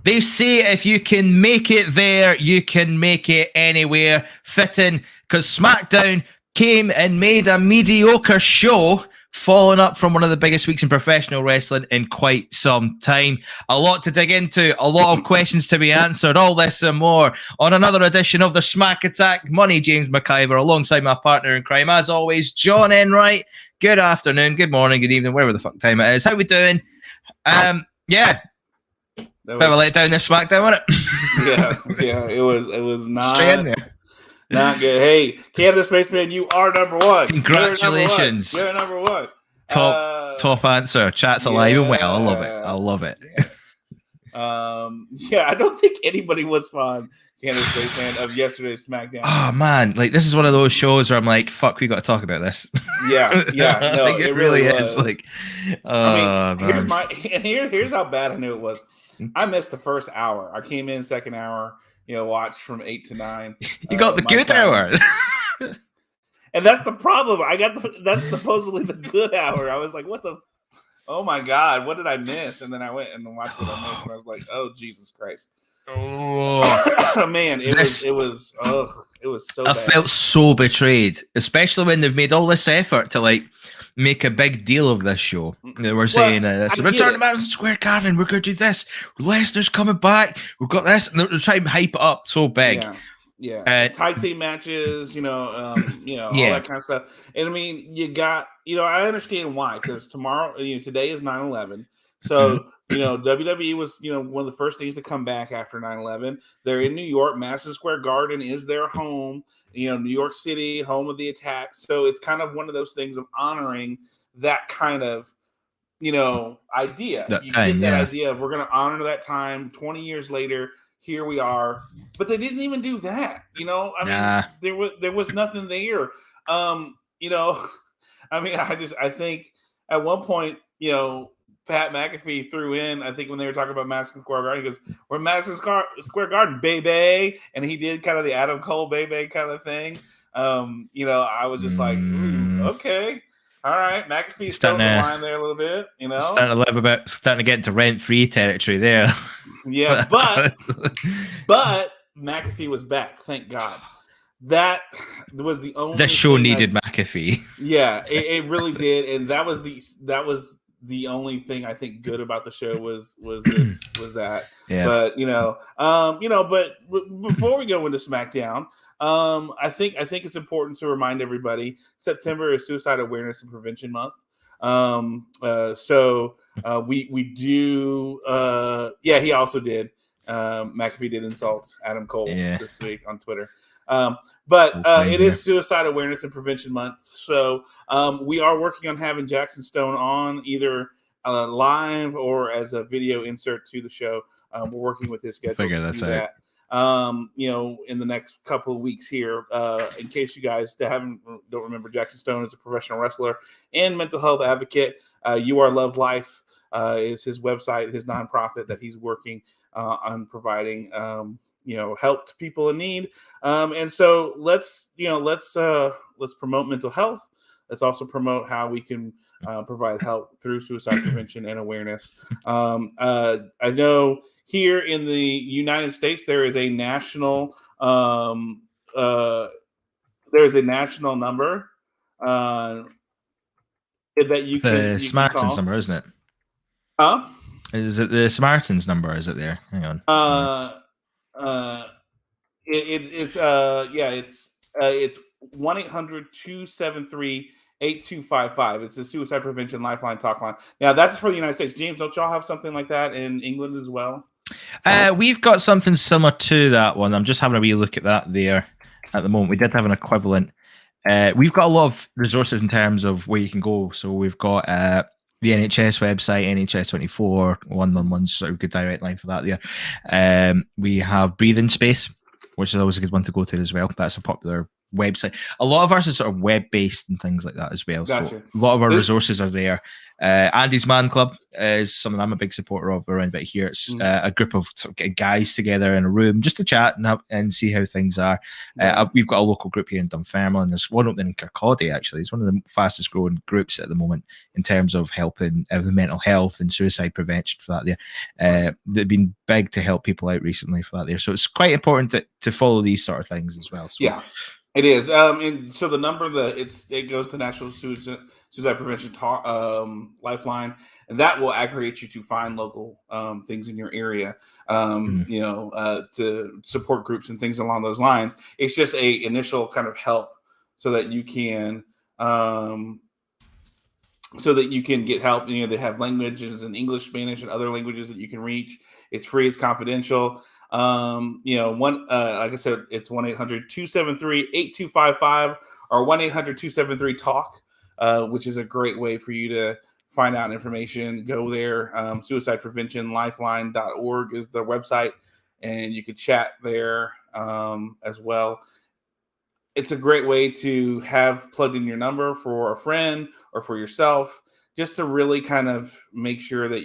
They say if you can make it there, you can make it anywhere. Fitting, because SmackDown came and made a mediocre show, following up from one of the biggest weeks in professional wrestling in quite some time. A lot to dig into, a lot of questions to be answered, all this and more on another edition of the Smack Attack. Money James McIver, alongside my partner in crime, as always, John Enright. Good afternoon, good morning, good evening, wherever the fuck time it is. How we doing? Yeah. Bit of a letdown this SmackDown, wasn't it? Yeah, it was not straight in there. Not good. Hey, Canada Spaceman, you are number one. Congratulations. You're number one. Top answer. Chat's alive and well. I love it. I don't think anybody was fun, Canada Spaceman, of yesterday's SmackDown. Oh man, like this is one of those shows where I'm like, fuck, we got to talk about this. Yeah. No, like, it really is. Like, here's how bad I knew it was. I missed the first hour. I came in second hour, watched from 8 to 9. You got the good hour. And that's the problem. That's supposedly the good hour. I was like, what the? Oh my God, what did I miss? And then I went and watched what I missed, and I was like, oh Jesus Christ. Oh man, it was so bad. I felt so betrayed, especially when they've made all this effort to like make a big deal of this show. We're saying this. Return to Madison Square Garden. We're going to do this. Lesnar's coming back. We've got this. And they're trying to hype it up so big. Yeah. Tag team matches, all that kind of stuff. And I mean, you got, I understand why, because tomorrow, today is 9/11. So, WWE was, one of the first things to come back after 9/11. They're in New York. Madison Square Garden is their home. New York City, home of the attack. So it's kind of one of those things of honoring that kind of, idea. Idea of we're going to honor that time 20 years later. Here we are. But they didn't even do that. There was nothing there. I think at one point, Pat McAfee threw in, I think when they were talking about Madison Square Garden, he goes, we're Madison Square Garden, baby. And he did kind of the Adam Cole, baby kind of thing. I was just like, okay. All right. McAfee's starting the line there a little bit, starting to get into rent-free territory there. Yeah, but McAfee was back, thank God. That was the only. This show needed McAfee. Yeah, it really did, and that was the only thing I think good about the show was that. Yeah. But but before we go into SmackDown, I think it's important to remind everybody September is Suicide Awareness and Prevention Month. We do. He also did. McAfee did insult Adam Cole this week on Twitter. It is Suicide Awareness and Prevention Month. So we are working on having Jackson Stone on either live or as a video insert to the show. We're working with his schedule to do that. In the next couple of weeks here. In case you guys don't remember, Jackson Stone is a professional wrestler and mental health advocate. You Are Love Life is his website, his nonprofit that he's working on providing help to people in need. And so let's promote mental health. Let's also promote how we can provide help through suicide prevention and awareness. I know here in the United States there is a national number that you can. The Samaritans number, isn't it? Huh? Is it the Samaritans number? Is it there? Hang on. It's 1-800-273-8255. It's a suicide prevention lifeline talk line. Now that's for the United States. James, don't y'all have something like that in England as well? We've got something similar to that one. I'm just having a wee look at that there at the moment. We did have an equivalent. We've got a lot of resources in terms of where you can go. So we've got the NHS website, NHS24, 111's sort of good direct line for that there. We have Breathing Space, which is always a good one to go to as well. That's a popular website. A lot of ours is sort of web-based and things like that as well. Gotcha. So a lot of our resources are there. Andy's Man Club is something I'm a big supporter of around about here. It's a group of sort of guys together in a room just to chat and see how things are. We've got a local group here in Dunfermline. There's one opening in Kirkcaldy, actually. It's one of the fastest growing groups at the moment in terms of helping with mental health and suicide prevention for that there. They've been big to help people out recently for that there. So it's quite important to follow these sort of things as well. So, yeah. It is, and so the number it goes to National Suicide Prevention Lifeline, and that will aggregate you to find local things in your area, to support groups and things along those lines. It's just a initial kind of help so that you can get help. They have languages in English, Spanish, and other languages that you can reach. It's free. It's confidential. Like I said, it's 1-800-273-8255 or 1-800-273-TALK, which is a great way for you to find out information. Go there. Suicidepreventionlifeline.org is the website, and you can chat there as well. It's a great way to have plugged in your number for a friend or for yourself, just to really kind of make sure that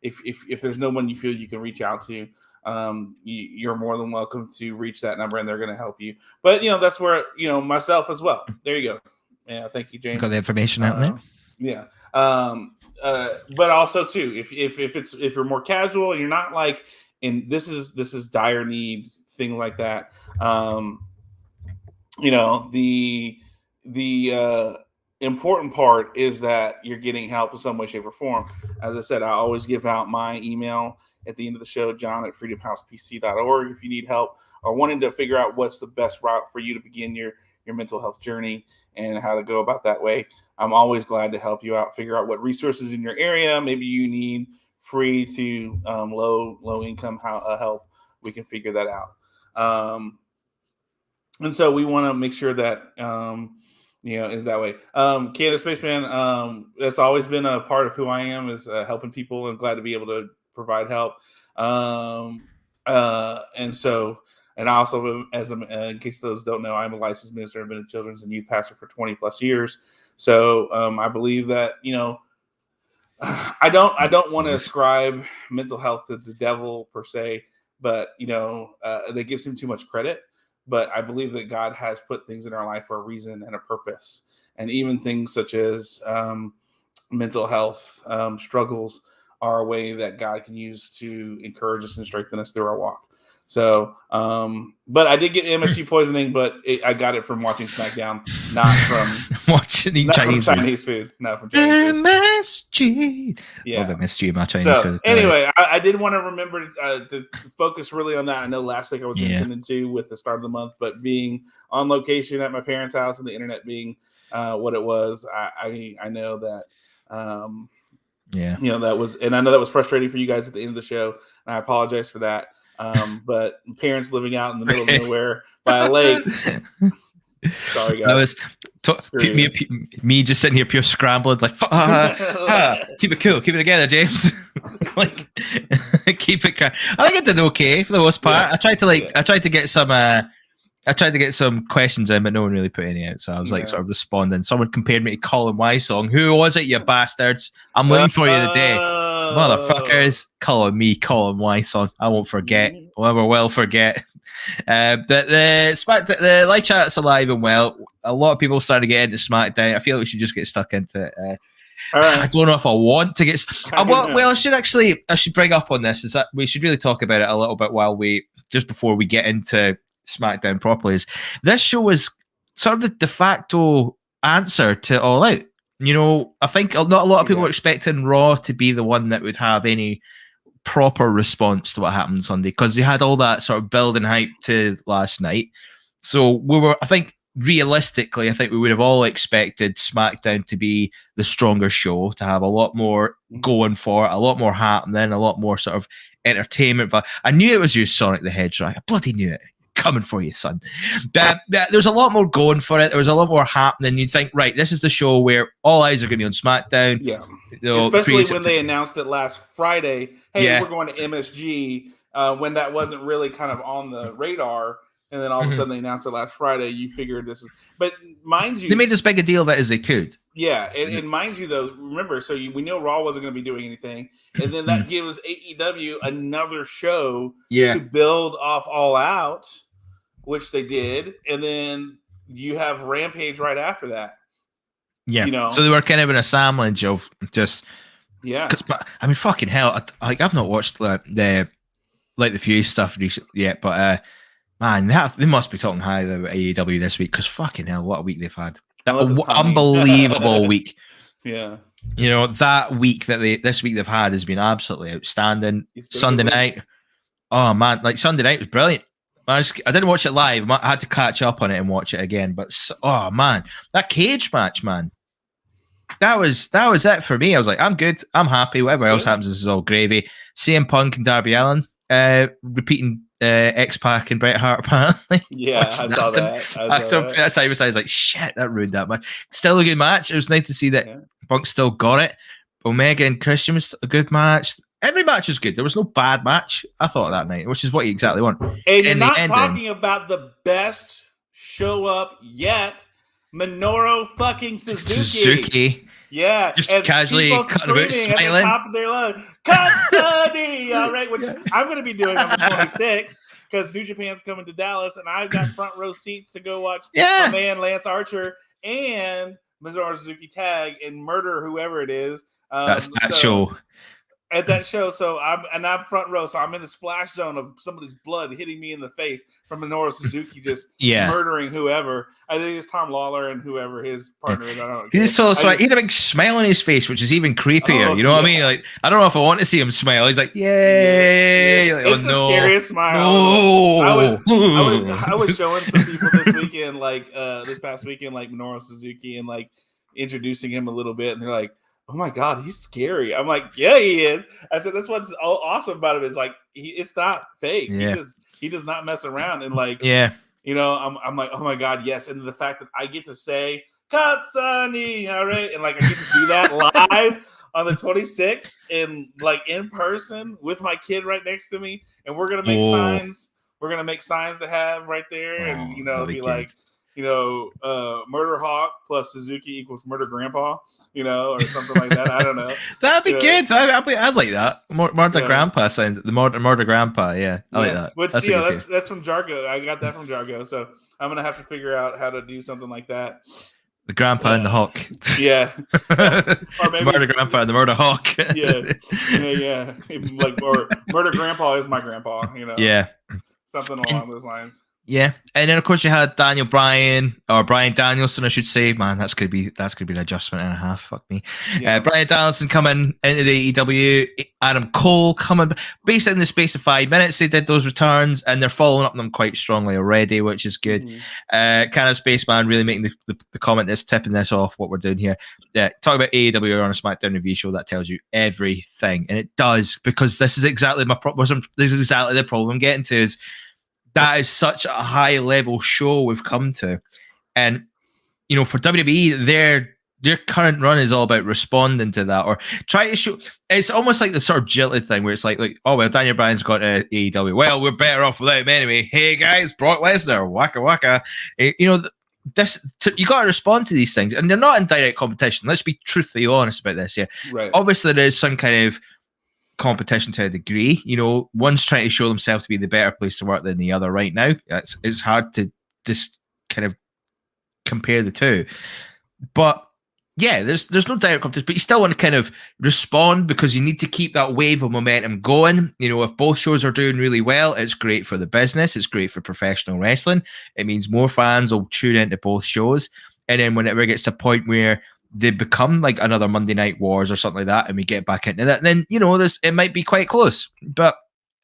if there's no one you feel you can reach out to, you're more than welcome to reach that number, and they're going to help you. But that's where myself as well. There you go. Yeah, thank you, James. Got the information out there. Yeah. But also too, if you're more casual, you're not like, and this is dire need thing like that. The important part is that you're getting help in some way, shape, or form. As I said, I always give out my email at the end of the show, john@freedomhousepc.org, if you need help or wanting to figure out what's the best route for you to begin your mental health journey and how to go about that way. I'm always glad to help you out, figure out what resources in your area. Maybe you need free to low income help. We can figure that out. And so we want to make sure that, is that way. Canada Spaceman, that's always been a part of who I am, is helping people, and glad to be able to provide help. And I also, in case those don't know, I'm a licensed minister. I've been a children's and youth pastor for 20 plus years. So I believe that, I don't want to ascribe mental health to the devil per se, but that gives him too much credit. But I believe that God has put things in our life for a reason and a purpose. And even things such as mental health struggles are a way that God can use to encourage us and strengthen us through our walk. So, but I did get MSG poisoning, but I got it from watching SmackDown, not from watching Chinese food. Not from Chinese food. MSG. Yeah. Love MSG, my Chinese food. Anyway, I did want to remember to focus really on that. I know last week I was intending to with the start of the month, but being on location at my parents' house and the internet being what it was, I know that that was, and I know that was frustrating for you guys at the end of the show, and I apologize for that. But parents living out in the middle of nowhere by a lake. Sorry, guys. That was me just sitting here pure scrambling, like keep it cool, keep it together, James. Like keep it. I think I did okay for the most part. I tried to get some questions in, but no one really put any out. So I was sort of responding. Someone compared me to Colin Wysong. Who was it, you bastards? I'm looking for you today. Motherfuckers, Colin Wysong. I won't forget. I never will forget. The live chat's alive and well. A lot of people starting to get into SmackDown. I feel like we should just get stuck into it. All right. I don't know if I want to get. I should bring up on this is that we should really talk about it a little bit just before we get into SmackDown properly. Is this show is sort of the de facto answer to All Out. I think not a lot of people were expecting Raw to be the one that would have any proper response to what happened Sunday, because they had all that sort of building hype to last night. So realistically, I think we would have all expected SmackDown to be the stronger show, to have a lot more going for it, a lot more happening, a lot more sort of entertainment. But I knew it was you, Sonic the Hedgehog. I bloody knew it. Coming for you, son. But there's a lot more going for it. There was a lot more happening. You think, right, this is the show where all eyes are going to be on SmackDown. Yeah. Especially when they announced it last Friday. Hey, we're going to MSG. When that wasn't really kind of on the radar. and then all of a sudden they announced it last Friday. You figured this is, but mind you, they made as big a deal of it as they could. Yeah, and mind you, though, remember, so we know Raw wasn't going to be doing anything, and then that gives AEW another show to build off All Out, which they did, and then you have Rampage right after that. Yeah, so they were kind of in a sandwich of just But I mean, fucking hell, I've not watched the Fuse stuff yet, but man, they must be talking high about AEW this week because fucking hell, what a week they've had. That unbelievable week. Yeah. That week this week they've had has been absolutely outstanding. Sunday night. Oh man, Sunday night was brilliant. I didn't watch it live. I had to catch up on it and watch it again. But oh man, that cage match, man. That was it for me. I was like, I'm good. I'm happy. Whatever else happens, this is all gravy. CM Punk and Darby Allin repeating X-Pac and Bret Hart, apparently. Yeah, I saw that. That's how I was like, shit, that ruined that match. Still a good match. It was nice to see that Punk still got it. Omega and Christian was a good match. Every match was good. There was no bad match, I thought, that night, which is what you exactly want. And you're not talking about the best show up yet. Minoru fucking Suzuki. Yeah. Just casually cutting about, smiling. At the top of their lungs. Company! All right, which I'm going to be doing on the 26th because New Japan's coming to Dallas, and I've got front row seats to go watch my man Lance Archer and Minoru Suzuki tag and murder whoever it is. That's that show. At that show, so I'm front row, so I'm in the splash zone of somebody's blood hitting me in the face from Minoru Suzuki just murdering whoever. I think it's Tom Lawler and whoever his partner is. I don't know. He's so he had a big smile on his face, which is even creepier. You know what I mean? Like, I don't know if I want to see him smile. He's like, yay! Like, it's the scariest smile. No. I was showing some people this past weekend, like Minoru Suzuki, and like introducing him a little bit, and they're like, oh my God, he's scary. I'm like, yeah, he is. I said, that's what's awesome about him is like, it's not fake. Yeah. He does not mess around. And like, I'm like, oh my God, yes. And the fact that I get to say, Katsani, all right. And like, I get to do that live on the 26th and like in person with my kid right next to me. And we're going to make signs. We're going to make signs to have right there. And, be like, Murder Hawk plus Suzuki equals Murder Grandpa, or something like that. I don't know. That'd be good. I'd like that. Murder Grandpa sounds the Murder Grandpa. Yeah, I like that. But that's from Jargo. I got that from Jargo. So I'm gonna have to figure out how to do something like that. The Grandpa and the Hawk. Yeah. Or maybe Murder Grandpa and the Murder Hawk. yeah. Or Murder Grandpa is my grandpa. Yeah. Something along those lines. Yeah, and then of course you had Brian Danielson, I should say. Man, that's gonna be an adjustment and a half. Fuck me. Yeah. Brian Danielson coming into the AEW. Adam Cole coming. Basically in the space of 5 minutes, they did those returns, and they're following up them quite strongly already, which is good. Kind of Spaceman really making the comment that's tipping this off what we're doing here. Yeah, talk about AEW on a SmackDown review show that tells you everything, and it does, because this is exactly my problem. This is exactly the problem I'm getting to is. That is such a high level show we've come to. And, for WWE, their current run is all about responding to that or try to show. It's almost like the sort of jilted thing where it's like, oh, well, Daniel Bryan's got to AEW. Well, we're better off without him anyway. Hey, guys, Brock Lesnar, waka waka. You got to respond to these things. And they're not in direct competition. Let's be truthfully honest about this here. Right. Obviously, there is some kind of competition to a degree. One's trying to show themselves to be the better place to work than the other right now. It's hard to just kind of compare the two. But yeah, there's no direct competition, but you still want to kind of respond because you need to keep that wave of momentum going. If both shows are doing really well, it's great for the business. It's great for professional wrestling. It means more fans will tune into both shows. And then whenever it gets to a point where they become like another Monday Night Wars or something like that, and we get back into that, then it might be quite close. But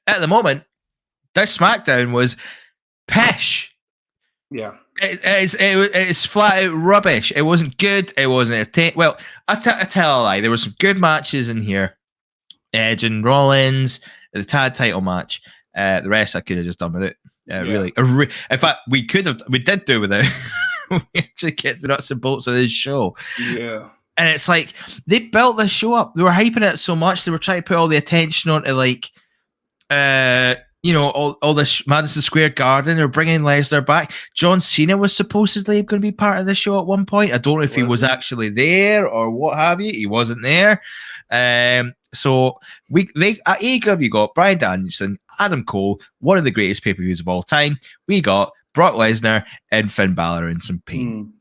at the moment, this SmackDown was pish. Yeah, it's flat out rubbish. It wasn't good. It wasn't entertaining. Well, I tell a lie. There were some good matches in here. Edge and Rollins, the tag title match. The rest I could have just done with it. Really, in fact, we did do with it. We actually get the nuts and bolts of this show. Yeah. And it's like, they built this show up. They were hyping it so much. They were trying to put all the attention onto all this Madison Square Garden. They're bringing Lesnar back. John Cena was supposedly going to be part of the show at one point. I don't know if he was actually there or what have you. He wasn't there. So at AEW, we got Bryan Danielson, Adam Cole, one of the greatest pay-per-views of all time. We got Brock Lesnar and Finn Balor in some pain.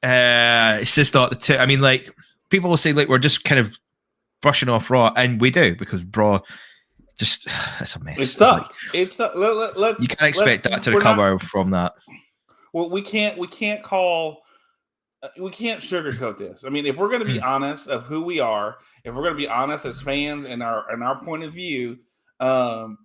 It's just not the two. I mean, like, people will say, like, we're just kind of brushing off Raw, and we do, because Raw just, it's a mess. It sucked. You can't expect that to recover from that. Well, we can't sugarcoat this. I mean, if we're going to be honest of who we are, if we're going to be honest as fans and our point of view, it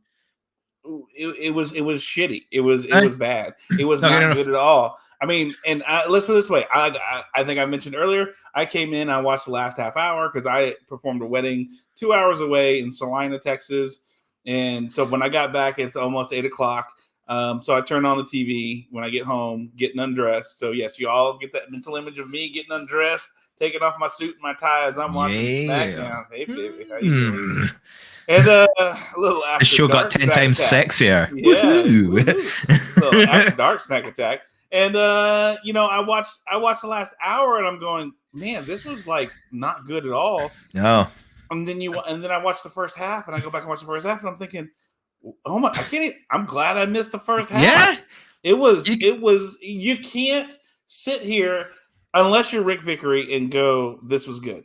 was shitty. It was bad. It was not good at all. I mean, and let's put it this way. I think I mentioned earlier, I came in, I watched the last half hour because I performed a wedding 2 hours away in Salina, Texas. And so when I got back, it's almost 8:00. So I turned on the TV when I get home, getting undressed. So yes, you all get that mental image of me getting undressed, taking off my suit and my tie as I'm watching SmackDown. Hey, baby, how you doing? And a little after the show got 10 times sexier. Yeah, little after dark smack attack. And I watched the last hour, and I'm going, man, this was like not good at all. No. And then I watched the first half, and I go back and watch the first half, and I'm thinking, oh my, I'm glad I missed the first half. Yeah. It was you can't sit here unless you're Rick Vickery and go, this was good.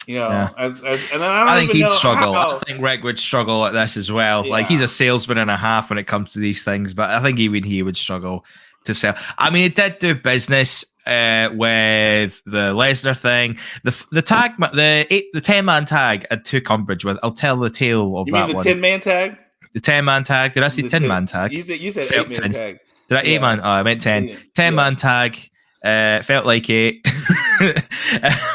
And I think he'd struggle. I think Rick would struggle at this as well. Yeah. Like, he's a salesman and a half when it comes to these things, but I think even he would struggle to sell. I mean, it did do business with the Lesnar thing. The 10-man tag had took umbrage with. I'll tell the tale of that one. You mean the 10-man tag? The 10-man tag. Did I say 10-man tag? You said 8-man tag. Did I 8-man? Oh, I meant 10. 10-man tag. Felt like 8.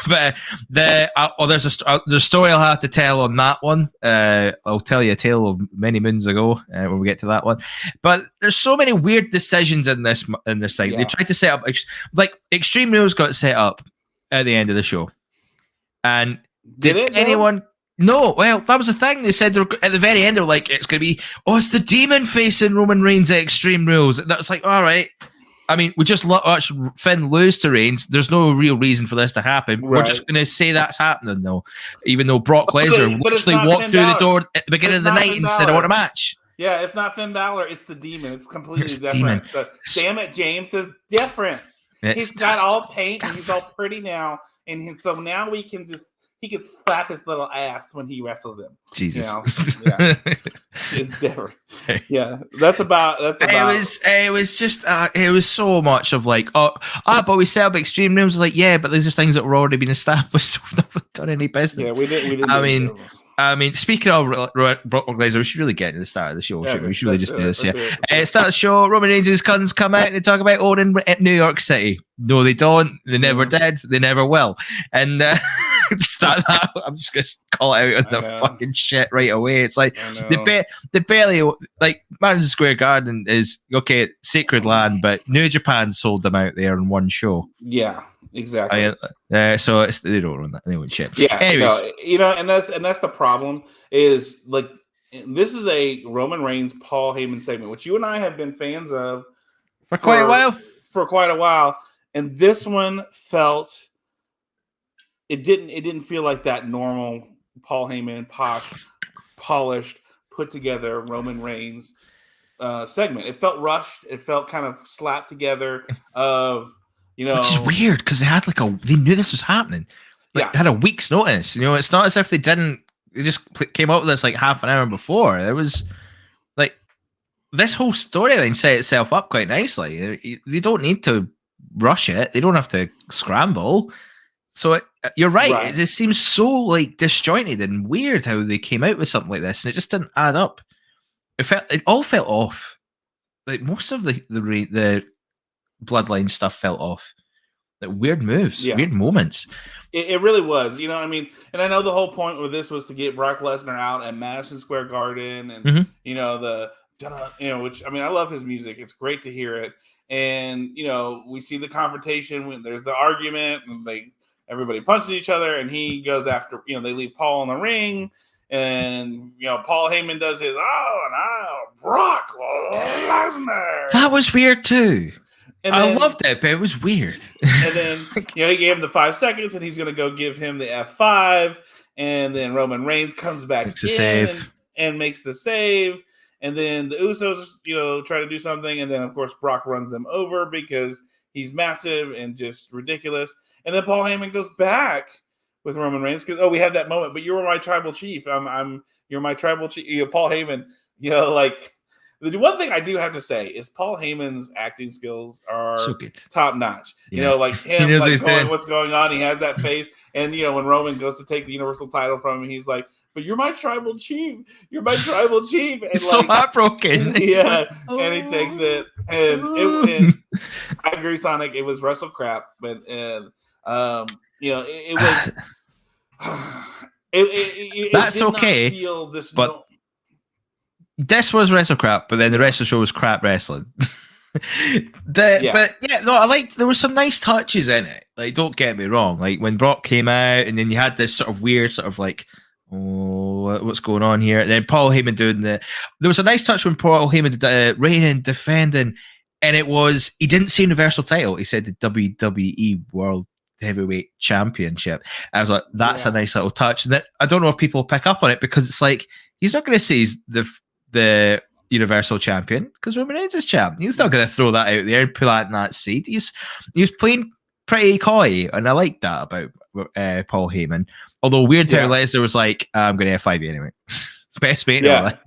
But there's a story I'll have to tell on that one. I'll tell you a tale of many moons ago when we get to that one. But there's so many weird decisions in this thing. Yeah. They tried to set up Extreme Rules got set up at the end of the show, and did anyone? No, well, that was the thing. They said at the very end, they were like, it's going to be, it's the demon facing Roman Reigns at Extreme Rules. And that's like, all right. I mean, we just watched Finn lose to Reigns. There's no real reason for this to happen. Right. We're just going to say that's happening, though. Even though Brock Lesnar literally walked through the door at the beginning of the night and said, I want a match. Yeah, it's not Finn Balor. It's the demon. It's completely different. So, damn it, James is different. He's got all paint and he's all pretty now. And so now he can slap his little ass when he wrestles him. Jesus. Yeah. It's different. Yeah. That's about it was just it was so much of like, but we set up Extreme Rules. Like, yeah, but these are things that were already been established, so we've never done any business. Yeah, we didn't I mean, speaking of Brock Lesnar, we should really get to the start of the show. We should really just do this. Yeah. Start the show. Roman Reigns' cousins come out and they talk about owning New York City. No, they don't. They never did. They never will. And start that. I'm just gonna call it out on the fucking shit right away. It's like they barely, like, Madison Square Garden is okay, sacred land, but New Japan sold them out there in one show. Yeah. Exactly. So they don't run that. They won't shit. Yeah. Anyways, and that's the problem. Is like, this is a Roman Reigns Paul Heyman segment, which you and I have been fans of for quite a while. And this one felt it didn't feel like that normal Paul Heyman polished, put together Roman Reigns segment. It felt rushed. It felt kind of slapped together. Which is weird because they knew this was happening. They had a week's notice. It's not as if they just came up with this like half an hour before. There was like, this whole storyline set itself up quite nicely. They don't need to rush it. They don't have to scramble. So you're right. It just seems so like disjointed and weird how they came out with something like this, and it just didn't add up. It all felt off. Like, most of the bloodline stuff felt off. Like, weird moves, weird moments. It really was. I mean, and I know the whole point with this was to get Brock Lesnar out at Madison Square Garden, and which, I mean, I love his music. It's great to hear it. And we see the confrontation when there's the argument, and everybody punches each other, and he goes after. They leave Paul in the ring, and Paul Heyman does his Brock Lesnar. That was weird too. And I loved it, but it was weird. And then, he gave him the 5 seconds, and he's going to go give him the F5. And then Roman Reigns comes back and makes the save. And then the Usos, try to do something. And then, of course, Brock runs them over because he's massive and just ridiculous. And then Paul Heyman goes back with Roman Reigns because, we had that moment. But you're my tribal chief. You're my tribal chief. Paul Heyman, the one thing I do have to say is Paul Heyman's acting skills are so top notch. Yeah. Him knowing what's going on. He has that face. And, when Roman goes to take the Universal title from him, he's like, but you're my tribal chief. You're my tribal chief. And he's so heartbroken. Yeah. And he takes it. And I agree, Sonic. It was wrestle crap. But, it was. That's okay. Feel this but this was wrestle crap, but then the rest of the show was crap wrestling. But I liked there were some nice touches in it. Like, don't get me wrong. Like when Brock came out, and then you had this sort of weird, sort of like, what's going on here? And then Paul Heyman doing there was a nice touch when Paul Heyman did reigning, defending, and it was he didn't say Universal title. He said the WWE World Heavyweight Championship. I was like, that's a nice little touch. And that I don't know if people pick up on it because it's like he's not going to say he's the Universal Champion because Roman Reigns is champ. He's not going to throw that out there and plant that seed. He was playing pretty coy, and I like that about Paul Heyman. Although weird how Lesnar was like, I'm going to F5 you anyway. Best mate. Because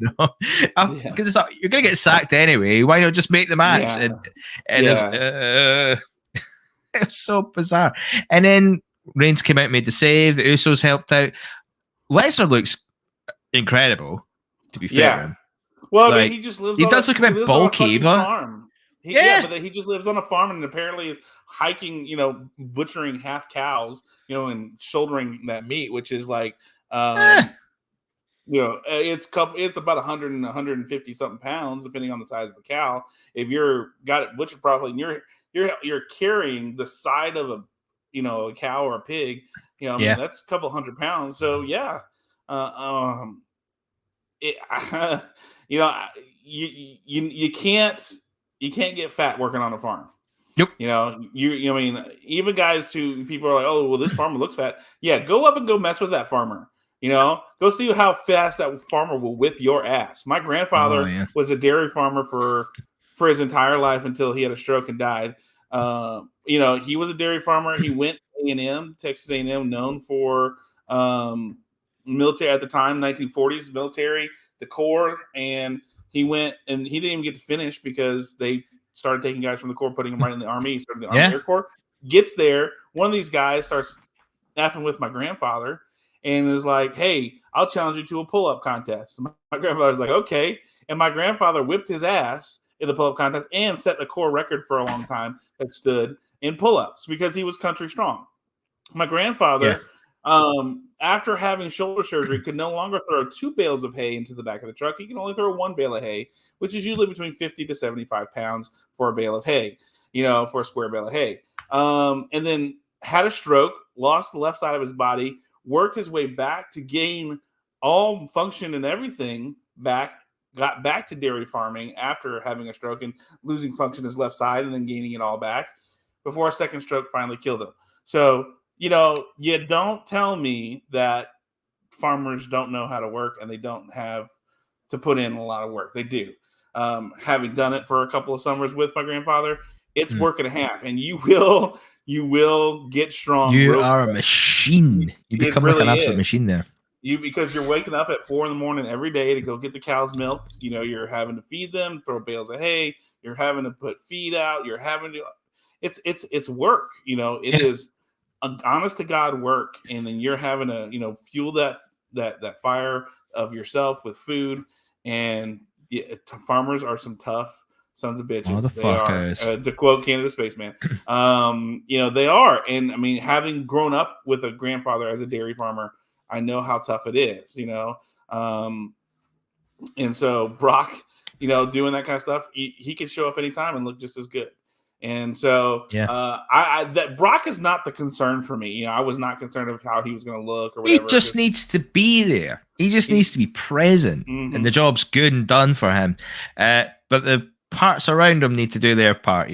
it's not, you're going to get sacked anyway. Why not just make the match? And it's so bizarre. And then Reigns came out and made the save. The Usos helped out. Lesnar looks incredible, to be fair. Well, he just lives. He does look a bit bulky, but farm. But he just lives on a farm and apparently is hiking, butchering half cows, and shouldering that meat, which is like, it's about 100 and 150 something pounds, depending on the size of the cow. If you're got it butchered properly, and you're carrying the side of a cow or a pig, that's a couple 100 pounds. So you can't get fat working on a farm. Nope. Even guys who people are like, oh, well, this farmer looks fat. Yeah, go up and go mess with that farmer. Go see how fast that farmer will whip your ass. My grandfather was a dairy farmer for his entire life until he had a stroke and died. He was a dairy farmer. He went A&M, Texas A&M, known for military at the time, 1940s military, the Corps, and he went and he didn't even get to finish because they started taking guys from the Corps, putting them right in the Army. He started the Army Air Corps. Gets there, one of these guys starts effing with my grandfather and is like, "Hey, I'll challenge you to a pull-up contest." My grandfather's like, "Okay," and my grandfather whipped his ass in the pull-up contest and set the Corps record for a long time that stood in pull-ups because he was country strong. My grandfather. After having shoulder surgery, could no longer throw 2 bales of hay into the back of the truck. He can only throw 1 bale of hay, which is usually between 50 to 75 pounds for a bale of hay, for a square bale of hay. And then had a stroke, lost the left side of his body, worked his way back to gain all function and everything back, got back to dairy farming after having a stroke and losing function his left side and then gaining it all back before a second stroke finally killed him. So, you don't tell me that farmers don't know how to work and they don't have to put in a lot of work. They do. Having done it for a couple of summers with my grandfather, it's work and a half, and you will get strong. You are a machine. You become like an absolute machine there. Because you're waking up at 4 a.m. every day to go get the cows milked. You're having to feed them, throw bales of hay. You're having to put feed out. You're having to. It's work. It is. Honest to God work, and then you're having to fuel that fire of yourself with food. And farmers are some tough sons of bitches. They are, to quote Canada Spaceman. They are, and I mean, having grown up with a grandfather as a dairy farmer, I know how tough it is. And so Brock, doing that kind of stuff, he can show up anytime and look just as good. And so, that Brock is not the concern for me. I was not concerned of how he was going to look or whatever. He just needs to be there. He just needs to be present, and the job's good and done for him. But the parts around him need to do their part.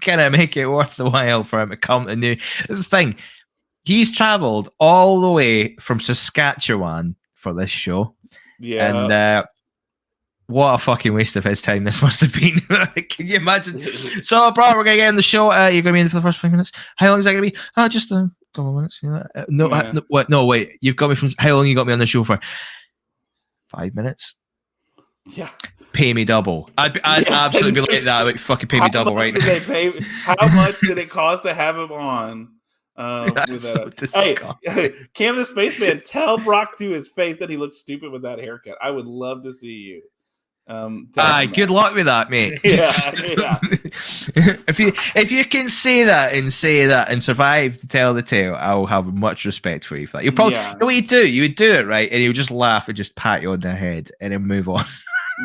Kind of make it worth the while for him to come and do this thing. He's traveled all the way from Saskatchewan for this show. Yeah. And what a fucking waste of his time this must have been. Can you imagine? So, bro, we're going to get in the show. You're going to be in for the first 5 minutes. How long is that going to be? Oh, just a couple of minutes. No, wait. You've got me from... How long you got me on the show for? 5 minutes? Yeah. Pay me double. I'd absolutely be like that. Like, fucking pay me double right now. How much did it cost to have him on? Hey, Canada Spaceman, tell Brock to his face that he looks stupid with that haircut. I would love to see you. Good luck with that, mate. Yeah. if you can say that and survive to tell the tale, I'll have much respect for you for that. You probably know what you would do it right, and he'll just laugh and just pat you on the head and then move on.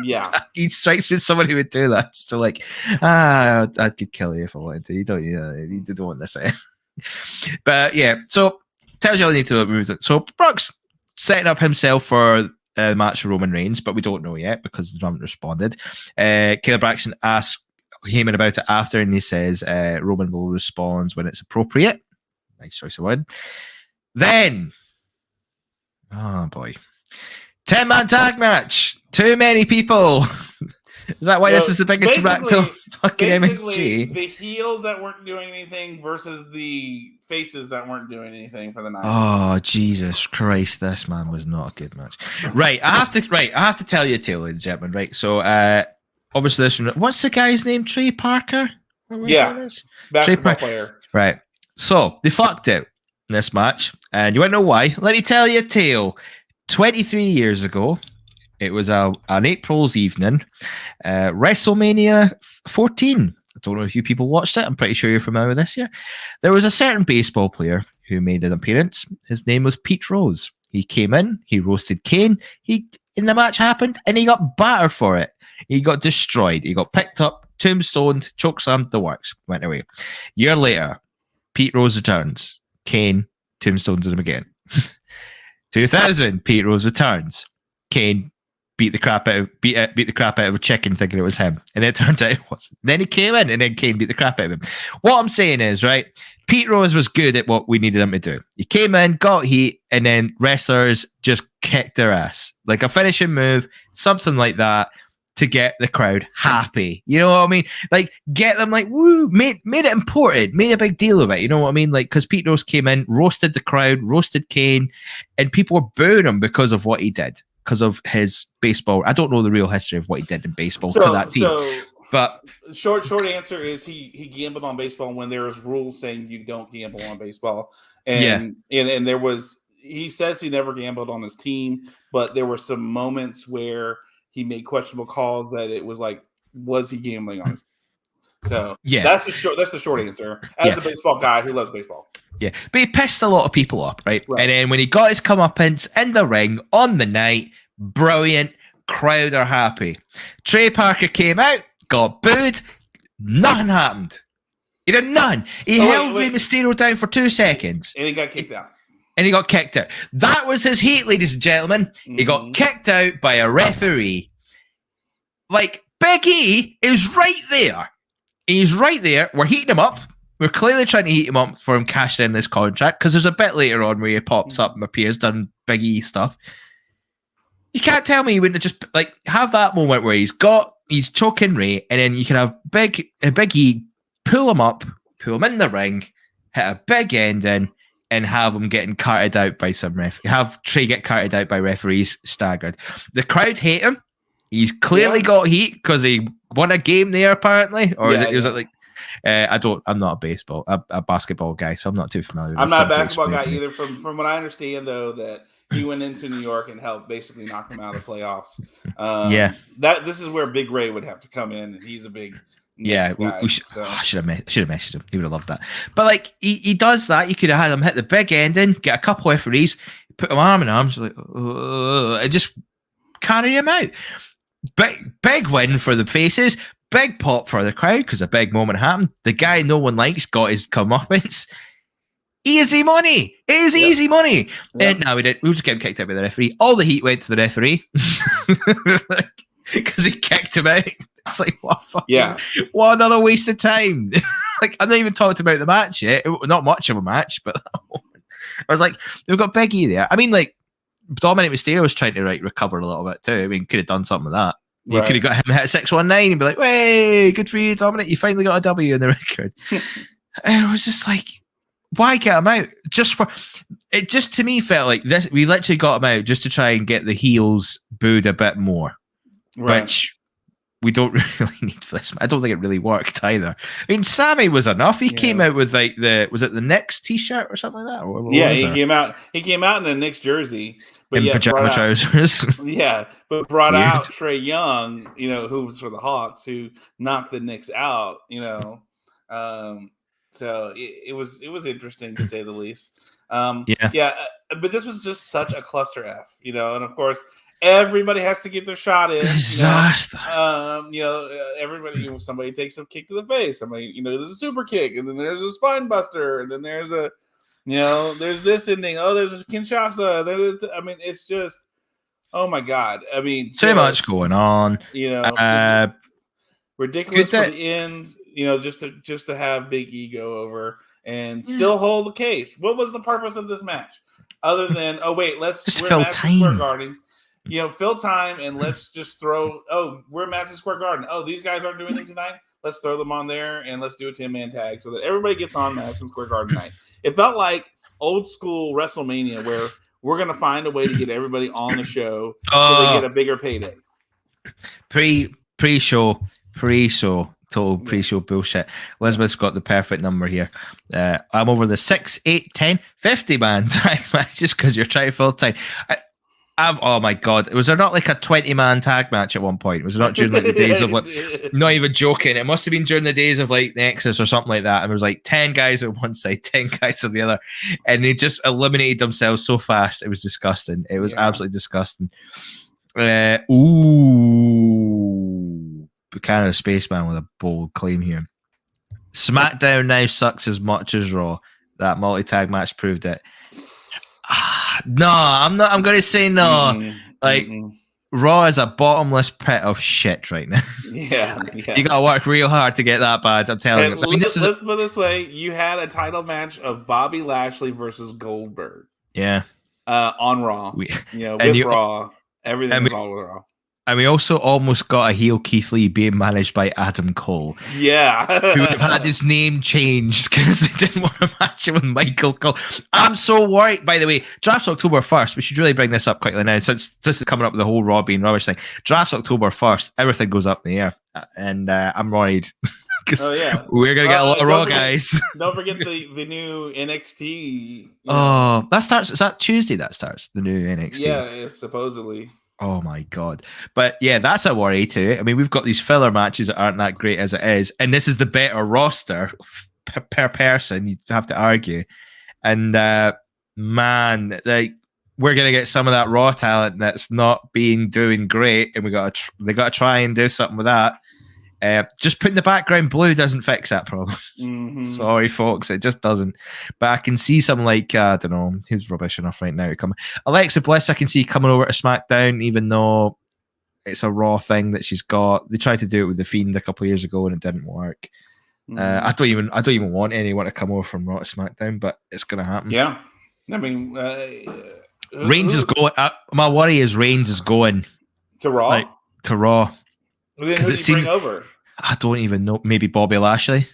Yeah, he strikes me as somebody who would do that. Just to like, I could kill you if I wanted to. You don't want this. But yeah, so tells you all you need to move it. So Brock's setting up himself for a match with Roman Reigns, but we don't know yet because they haven't responded. Caleb Braxton asks Heyman about it after, and he says Roman will respond when it's appropriate. Nice choice of word. Then, oh boy, 10-man tag match. Too many people. Is that why this is the biggest fucking MSG? The heels that weren't doing anything versus the faces that weren't doing anything for the night. Oh, Jesus Christ. This man was not a good match. Right. I have to tell you a tale, ladies and gentlemen. Right. So obviously this one, what's the guy's name? Trey Parker? Yeah. Basketball player. Right. So they fucked it in this match. And you want to know why? Let me tell you a tale. 23 years ago, it was an April's evening, WrestleMania 14. I don't know if you people watched it. I'm pretty sure you're familiar with this year. There was a certain baseball player who made an appearance. His name was Pete Rose. He came in, he roasted Kane. In the match happened, and he got battered for it. He got destroyed. He got picked up, tombstoned, chokeslammed, the works. Went away. Year later, Pete Rose returns. Kane tombstones him again. 2000, Pete Rose returns. Kane beat the crap out of a chicken thinking it was him, and then it turned out it wasn't. Then he came in, and then Kane beat the crap out of him. What I'm saying is, right, Pete Rose was good at what we needed him to do. He came in, got heat, and then wrestlers just kicked their ass, like a finishing move, something like that, to get the crowd happy. You know what I mean? Like, get them like, woo, made it important, made a big deal of it. You know what I mean? Like, because Pete Rose came in, roasted the crowd, roasted Kane, and people were booing him because of what he did. Because of his baseball. I don't know the real history of what he did in baseball to that team. But short answer is he gambled on baseball when there was rules saying you don't gamble on baseball. And there was, he says he never gambled on his team, but there were some moments where he made questionable calls that it was like, was he gambling on his team? So that's the short answer. As a baseball guy who loves baseball. Yeah, but he pissed a lot of people up, right? And then when he got his comeuppance in the ring on the night, brilliant, crowd are happy. Trey Parker came out, got booed, nothing happened. He did none. He held Rey Mysterio down for 2 seconds. And he got kicked out. That was his heat, ladies and gentlemen. Mm-hmm. He got kicked out by a referee. Like, Becky is right there. He's right there. We're heating him up. We're clearly trying to heat him up for him cashing in this contract, because there's a bit later on where he pops up and appears, done Big E stuff. You can't tell me he wouldn't have just like have that moment where he's choking Ray, and then you can have Big E pull him up, pull him in the ring, hit a big ending, and have him getting carted out by some have Trey get carted out by referees staggered. The crowd hate him. He's clearly got heat because he won a game there, apparently, or is it like? I'm not a basketball guy, so I'm not too familiar. I'm not a basketball guy either. From what I understand, though, that he went into New York and helped basically knock them out of the playoffs. This is where Big Ray would have to come in, and he's a big guy, I should have messaged him. He would have loved that. But like he does that. You could have had him hit the big ending, get a couple referees, put him arm in arms, like and just carry him out. Big win for the faces. Big pop for the crowd because a big moment happened. The guy no one likes got his comeuppance. Easy money. It is easy money. And no, we didn't. We just get him kicked out by the referee. All the heat went to the referee because he kicked him out. It's like, what what another waste of time. Like, I'm not even talked about the match yet. Not much of a match, but I was like, we've got Becky there. I mean, like, Dominic Mysterio was trying to recover a little bit too. I mean, could have done something with that. You could have got him hit 619 and be like, "Hey, good for you, Dominic. You finally got a W in the record." And it was just like, why get him out? It just to me felt like this. We literally got him out just to try and get the heels booed a bit more, which we don't really need for this. I don't think it really worked either. I mean, Sammy was enough. He came out with like was it the Knicks t-shirt or something like that? He came out. He came out in a Knicks jersey, but in pajama trousers. But brought out Trae Young, who was for the Hawks, who knocked the Knicks out. So it was interesting to say the least. But this was just such a cluster F, and of course everybody has to get their shot in. Disaster. Everybody, somebody takes a kick to the face. Somebody, there's a super kick, and then there's a spine buster, and then there's a, there's this ending. Oh, there's a Kinshasa. It's just, oh my God. I mean, too much going on. Ridiculous for the end. Just to have Big E go over and still hold the case. What was the purpose of this match, other than let's just fill time. Square Garden. Fill time and let's just throw. Oh, we're Madison Square Garden. Oh, these guys aren't doing anything tonight. Let's throw them on there and let's do a 10-man tag so that everybody gets on Madison Square Garden night. It felt like old school WrestleMania where we're gonna find a way to get everybody on the show so they get a bigger payday. Pre-show. Total pre-show bullshit. Elizabeth's got the perfect number here. I'm over the 6, 8, 10, 50 man tag match just because you're trying to fill time. Oh my God. Was there not like a 20-man tag match at one point? Was it not during like the days of like, not even joking, it must have been during the days of like Nexus or something like that. And there was like 10 guys on one side, 10 guys on the other. And they just eliminated themselves so fast. It was disgusting. It was absolutely disgusting. Buchanan Spaceman with a bold claim here. SmackDown now sucks as much as Raw. That multi-tag match proved it. No, I'm not. I'm going to say no. Raw is a bottomless pit of shit right now. Yeah. You got to work real hard to get that bad. I'm telling you. Let's put it this way: you had a title match of Bobby Lashley versus Goldberg. Yeah. On Raw. Raw. Everything involved with Raw. And we also almost got a heel Keith Lee being managed by Adam Cole. Yeah. Who would have had his name changed because they didn't want to match him with Michael Cole. I'm so worried. By the way, draft's October 1st. We should really bring this up quickly now. Since it's coming up with the whole Raw being rubbish thing. Draft's October 1st. Everything goes up in the air. And I'm worried. Because we're going to get a lot of Raw guys. Don't forget the new NXT. That starts. Is that Tuesday that starts? The new NXT? Yeah, supposedly. Oh my God. But yeah, that's a worry too. I mean, we've got these filler matches that aren't that great as it is. And this is the better roster per person, you'd have to argue. And man, like we're gonna get some of that Raw talent that's not doing great, and they got to try and do something with that. Just putting the background blue doesn't fix that problem. Mm-hmm. Sorry, folks, it just doesn't. But I can see something like I don't know, who's rubbish enough right now to come. Alexa Bliss, I can see coming over to SmackDown, even though it's a Raw thing that she's got. They tried to do it with the Fiend a couple of years ago and it didn't work. I don't even want anyone to come over from Raw to SmackDown, but it's going to happen. Yeah, I mean, Reigns is going. My worry is Reigns is going to Raw. Because it seems over. I don't even know. Maybe Bobby Lashley.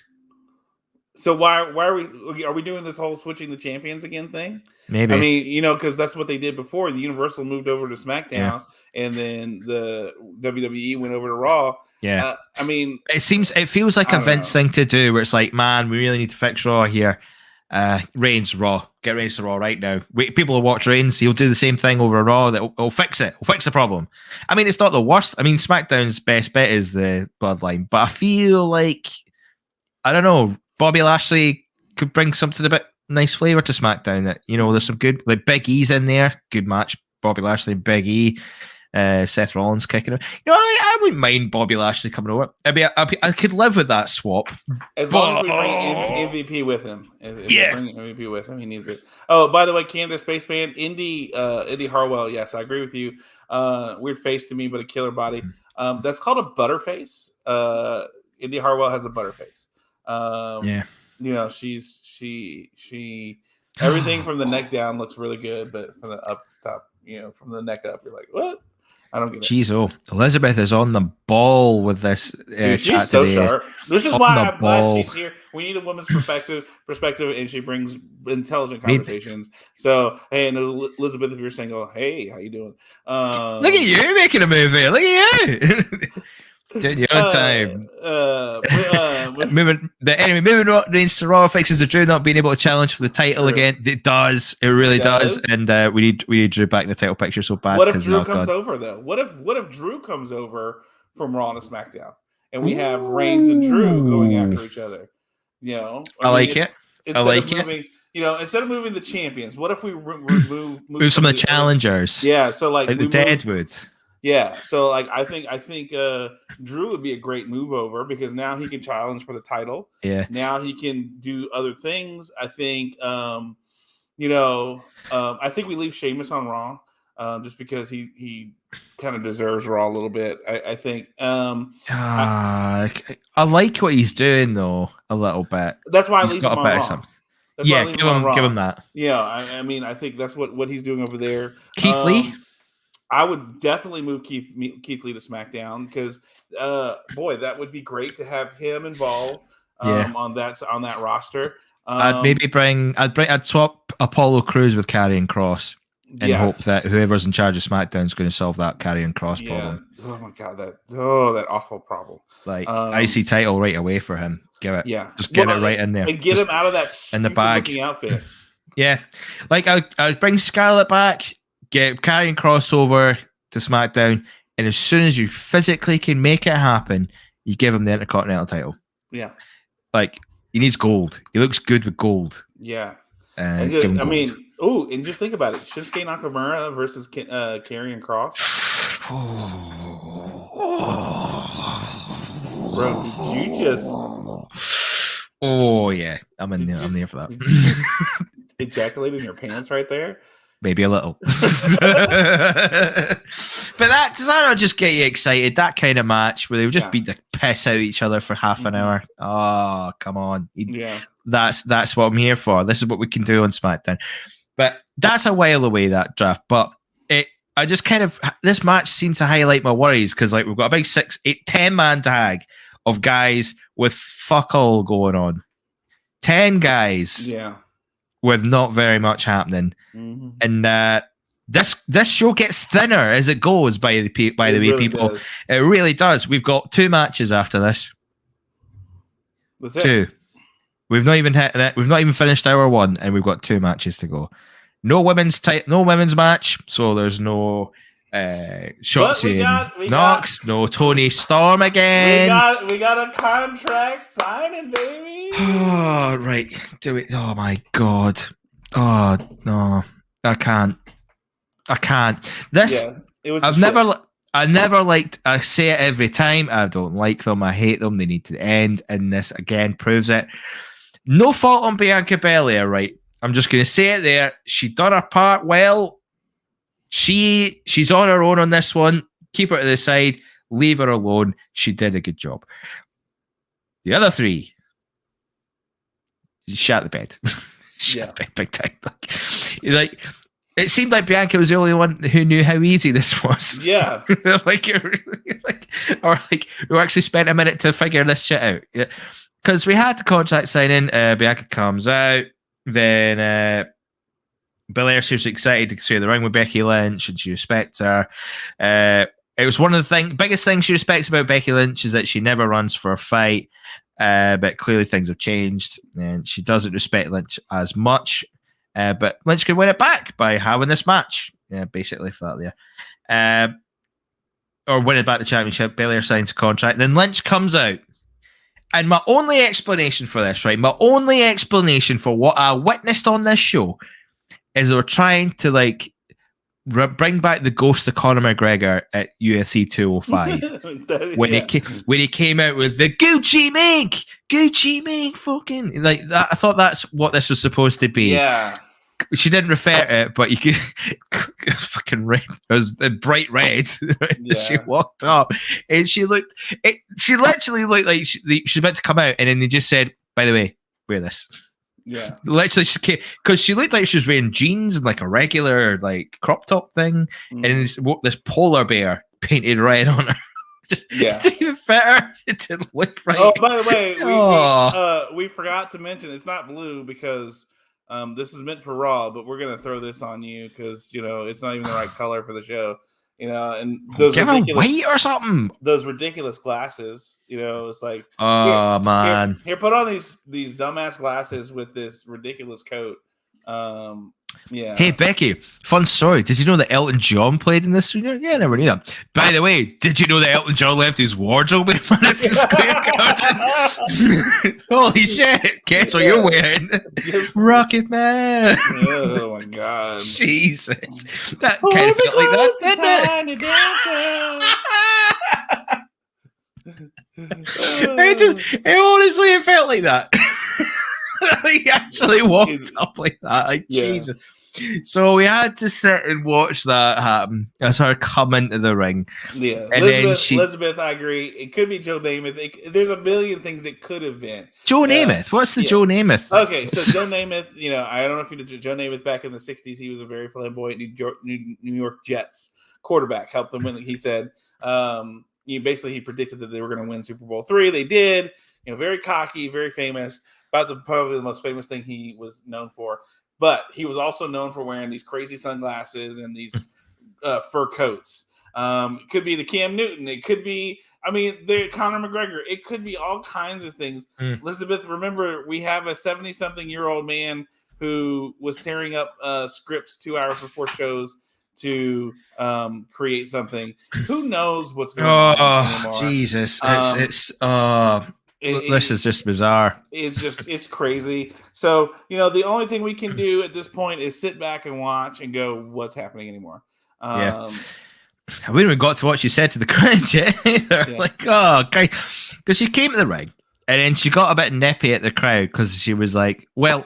So why are we doing this whole switching the champions again thing? Maybe. I mean, because that's what they did before. The Universal moved over to SmackDown, and then the WWE went over to Raw. Yeah. I mean, it feels like a Vince thing to do, where it's like, man, we really need to fix Raw here. Reigns Raw. Get Reigns to Raw right now. People will watch Reigns. He'll do the same thing over Raw. That'll fix it. He'll fix the problem. I mean, it's not the worst. I mean, SmackDown's best bet is the Bloodline, but I feel like I don't know. Bobby Lashley could bring something a bit nice flavor to SmackDown. That there's some good, like Big E's in there. Good match. Bobby Lashley and Big E. Seth Rollins kicking him. I wouldn't mind Bobby Lashley coming over. I could live with that swap. As long as we bring MVP with him. If we bring MVP with him, he needs it. Oh, by the way, Canada Spaceman, Indy Harwell, yes, I agree with you. Weird face to me, but a killer body. That's called a butterface. Indy Harwell has a butterface. She everything from the neck down looks really good, but from the up top, from the neck up, you're like, what? I don't get it. Jeez, Elizabeth is on the ball with this. Dude, she's so sharp. This is why I'm glad she's here. We need a woman's perspective, and she brings intelligent conversations. So, hey, and Elizabeth, if you're single, hey, how you doing? Look at you making a move there. Look at you. Doing your own time. Moving reigns to Raw fixes the Drew not being able to challenge for the title again. It does. It really does. And we need Drew back in the title picture so bad. What if Drew comes over though? What if Drew comes over from Raw to SmackDown, and we have Reigns and Drew going after each other? I like it. Instead of moving the champions, what if we move some of the challengers? Yeah, so like the Deadwood. Yeah, so like I think Drew would be a great move over because now he can challenge for the title. Yeah. Now he can do other things. I think I think we leave Sheamus on Raw just because he kind of deserves Raw a little bit. I think. I like what he's doing though a little bit. That's why I leave him on Raw. Give him that. Yeah, I mean, I think that's what he's doing over there. Keith Lee. I would definitely move Keith Lee to SmackDown because, boy, that would be great to have him involved on that roster. I'd swap Apollo Crews with Karrion Kross and hope that whoever's in charge of SmackDown is going to solve that Karrion Kross problem. Oh my God, that awful problem. Like IC title right away for him. Give it. Yeah, just get it right in there and get him out of that in the bag outfit. Yeah, like I'd bring Scarlett back. Get Karrion Kross over to SmackDown, and as soon as you physically can make it happen, you give him the Intercontinental title. Yeah, like he needs gold. He looks good with gold. Yeah, and just think about it: Shinsuke Nakamura versus Karrion Kross. Bro, did you just? Oh yeah, I'm there for that. Ejaculate in your pants right there. Maybe a little. But does that not just get you excited? That kind of match where they would just beat the piss out of each other for half an hour. Oh, come on. Yeah. That's what I'm here for. This is what we can do on SmackDown. But that's a while away, that draft. But this match seemed to highlight my worries because like we've got a big 6, 8, 10-man tag of guys with fuck all going on. 10 guys. Yeah. With not very much happening, and this show gets thinner as it goes. By the way, people, does. It really does. We've got 2 matches after this. That's it. 2. We've not even hit it. We've not even finished hour 1, and we've got 2 matches to go. No women's match, so there's no Shotzi and Knox, no Tony Storm again. We got a contract signing, baby. Oh, right. Do it. Oh my God. Oh no. I can't. This I never liked, I say it every time, I don't like them, I hate them, they need to end, and this again proves it. No fault on Bianca Belair, right? I'm just gonna say it there. She done her part well. She's on her own on this one. Keep her to the side. Leave her alone. She did a good job. The other 3, shat the bed. The bed big time. Like it seemed like Bianca was the only one who knew how easy this was. Yeah. Or we actually spent a minute to figure this shit out. Because we had the contract signing. Bianca comes out. Then Belair seems excited to share the ring with Becky Lynch, and she respects her. It was one of the biggest things she respects about Becky Lynch is that she never runs for a fight, but clearly things have changed, and she doesn't respect Lynch as much. But Lynch can win it back by having this match, basically for that there. Or winning back the championship. Belair signs a contract, then Lynch comes out. And my only explanation for this, right? My only explanation for what I witnessed on this show is they were trying to bring back the ghost of Conor McGregor at UFC 205 when he came out with the Gucci mink, fucking like that. I thought that's what this was supposed to be. Yeah. She didn't refer to it, but you could. It was fucking red. It was bright red. Yeah. She walked up, and she looked. She literally looked like she's about to come out, and then they just said, "By the way, wear this." Yeah. Literally, she came because she looked like she was wearing jeans and like a regular like crop top thing, and then this polar bear painted red on her. Just, it didn't even fit her. It didn't look right. Oh, by the way, we forgot to mention it's not blue because. This is meant for Raw, but we're gonna throw this on you because it's not even the right color for the show. And those ridiculous white or something. Those ridiculous glasses. It's like, man, here, put on these dumbass glasses with this ridiculous coat. Yeah. Hey Becky, fun story. Did you know that Elton John played in this? Yeah, I never knew that. By the way, did you know that Elton John left his wardrobe in Madison Square Garden? Holy shit! Guess what you're wearing? Rocket Man. Oh my god. Jesus, that kind of felt like that, didn't it? It honestly felt like that. He actually walked up like that. Like, Jesus. So we had to sit and watch that happen as her come into the ring. Yeah. And Elizabeth, I agree. It could be Joe Namath. There's a million things it could have been. Joe Namath? What's the Joe Namath? Okay, so Joe Namath, I don't know if you know Joe Namath back in the 60s. He was a very flamboyant New York Jets quarterback. Helped them win. He said, he predicted that they were going to win Super Bowl III. They did. Very cocky, very famous. Probably the most famous thing he was known for. But he was also known for wearing these crazy sunglasses and these fur coats. It could be the Cam Newton. It could be, the Conor McGregor. It could be all kinds of things. Elizabeth, remember, we have a 70-something-year-old man who was tearing up scripts 2 hours before shows to create something. Who knows what's going on anymore? Oh, Jesus. This is just bizarre. It's crazy. So, the only thing we can do at this point is sit back and watch and go, what's happening anymore? We haven't even got to what she said to the crowd yet either. Yeah. Like, okay. Because she came to the ring and then she got a bit nippy at the crowd because she was like, well,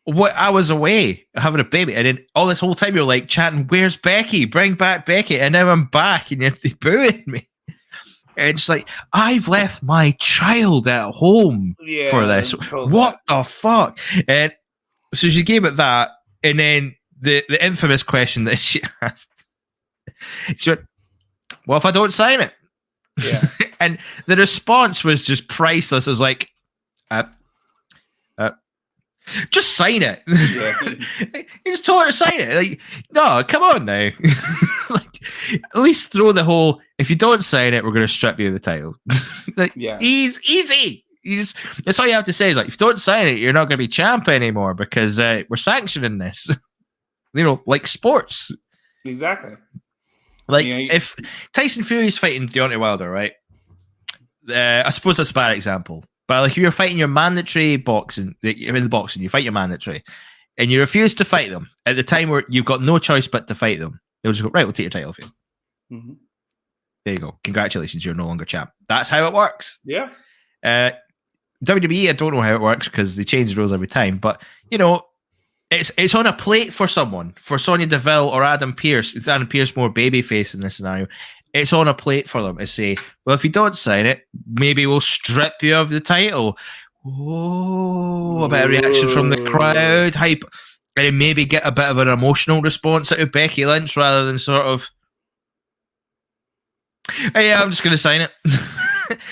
I was away having a baby. And then all this whole time you're like chanting, where's Becky? Bring back Becky. And now I'm back and you're booing me. And she's like, I've left my child at home for this. What the fuck? And so she gave it that. And then the infamous question that she asked, she went, well, if I don't sign it? Yeah. And the response was just priceless. It was like, just sign it. Yeah. You just told her to sign it. Like, no, come on now. Like, at least throw the whole, if you don't sign it, we're going to strip you of the title. Easy. That's all you have to say is like, if you don't sign it, you're not going to be champ anymore because we're sanctioning this. Like sports. Exactly. Like if Tyson Fury's fighting Deontay Wilder, right? I suppose that's a bad example. But like if you're fighting your mandatory boxing, you're in the boxing, you fight your mandatory, and you refuse to fight them at the time where you've got no choice but to fight them, they'll just go, right, we'll take your title off you. Mm-hmm. There you go. Congratulations, you're no longer champ. That's how it works. Yeah. WWE, I don't know how it works because they change the rules every time, but it's on a plate for someone, for Sonya Deville or Adam Pearce. It's Adam Pearce more babyface in this scenario. It's on a plate for them to say, well, if you don't sign it, maybe we'll strip you of the title. Oh, a bit of reaction from the crowd, hype, and then maybe get a bit of an emotional response out of Becky Lynch rather than sort of, hey, yeah, I'm just going to sign it.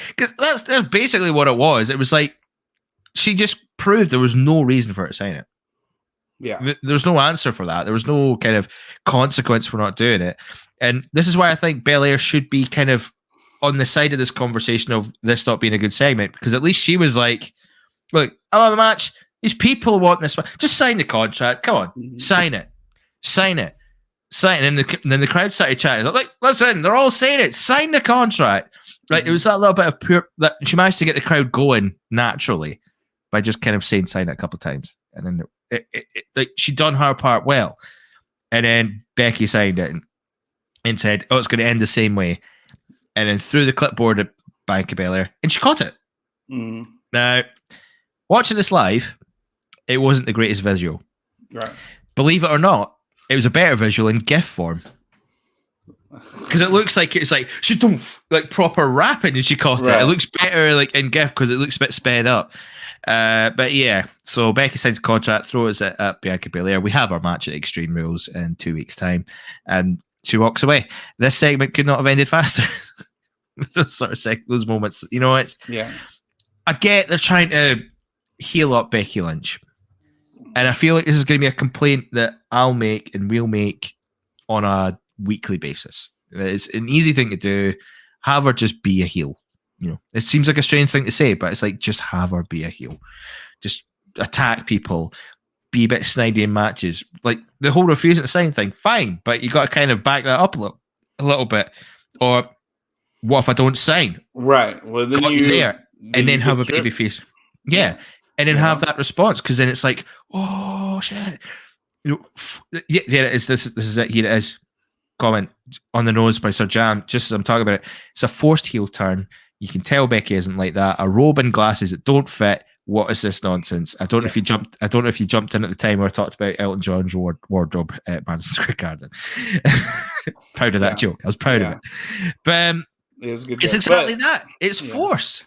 Because that's basically what it was. It was like, she just proved there was no reason for her to sign it. Yeah. There's no answer for that. There was no kind of consequence for not doing it. And this is why I think Belair should be kind of on the side of this conversation of this not being a good segment, because at least she was like, look, I love the match. These people want this. Just sign the contract. Come on. Sign it. And then the crowd started chatting. Like, listen, they're all saying it. Sign the contract. Like, it was that little bit of pure, that she managed to get the crowd going naturally by just kind of saying sign it a couple of times. And then like she done her part well. And then Becky signed it and said, "Oh, it's going to end the same way." And then threw the clipboard at Bianca Belair, and she caught it. Mm. Now, watching this live, it wasn't the greatest visual. Right. Believe it or not, it was a better visual in GIF form. Because it looks like it's like she don't like proper rapping and she caught it. It looks better like in GIF because it looks a bit sped up. But yeah, so Becky signs a contract, throws it at Bianca Belair. We have our match at Extreme Rules in 2 weeks' time, and she walks away. This segment could not have ended faster. Those sort of those moments, it's I get they're trying to heal up Becky Lynch, and I feel like this is going to be a complaint that I'll make and we'll make on a weekly basis. It's an easy thing to do. Have her just be a heel. It seems like a strange thing to say, but it's like just have her be a heel. Just attack people, be a bit snidey in matches. Like the whole refusing to sign thing, fine, but you got to kind of back that up a little bit. Or what if I don't sign? Right. Well, then you there, and then have a baby face. Yeah, and then have that response, because then it's like, oh shit. Yeah, it is. This is it. Here it is. Comment on the nose by Sir Jam. Just as I'm talking about it, it's a forced heel turn. You can tell Becky isn't like that. A robe and glasses that don't fit. What is this nonsense? I don't know if you jumped. I don't know if you jumped in at the time where I talked about Elton John's wardrobe at Madison Square Garden. Proud of that joke. I was proud of it. But it was a good it's joke. exactly that. It's forced.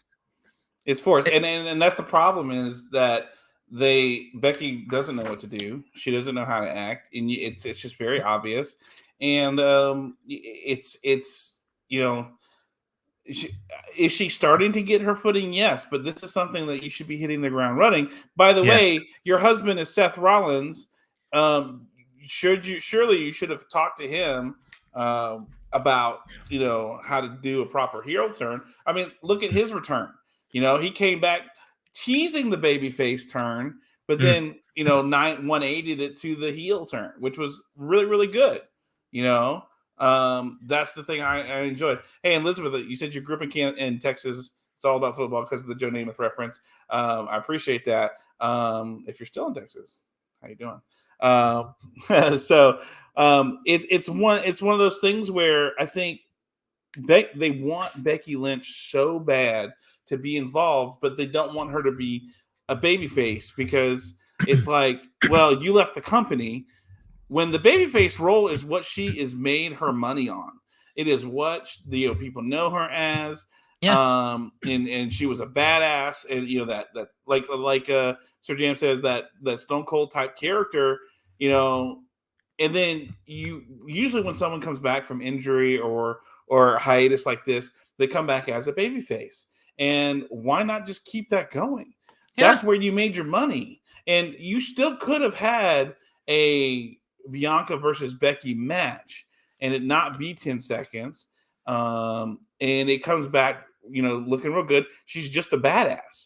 It's forced, and that's the problem, is that Becky doesn't know what to do. She doesn't know how to act, and it's just very obvious. And is she starting to get her footing? Yes, but this is something that you should be hitting the ground running. By the way, your husband is Seth Rollins. Surely you should have talked to him about how to do a proper heel turn. I mean, look at his return. He came back teasing the babyface turn, but then 180'd it to the heel turn, which was really, really good. That's the thing I enjoyed. Hey, Elizabeth, you said you grew up in Texas. It's all about football because of the Joe Namath reference. I appreciate that. If you're still in Texas, how you doing? It's one of those things where I think they want Becky Lynch so bad to be involved, but they don't want her to be a babyface, because it's like, well, you left the company. When the babyface role is what she is made her money on, it is what people know her as. Yeah. And she was a badass, and that like Sir Jam says, that Stone Cold type character, and then usually when someone comes back from injury or hiatus like this, they come back as a babyface. And why not just keep that going? Yeah. That's where you made your money, and you still could have had a Bianca versus Becky match and it not be 10 seconds. And it comes back, looking real good. She's just a badass,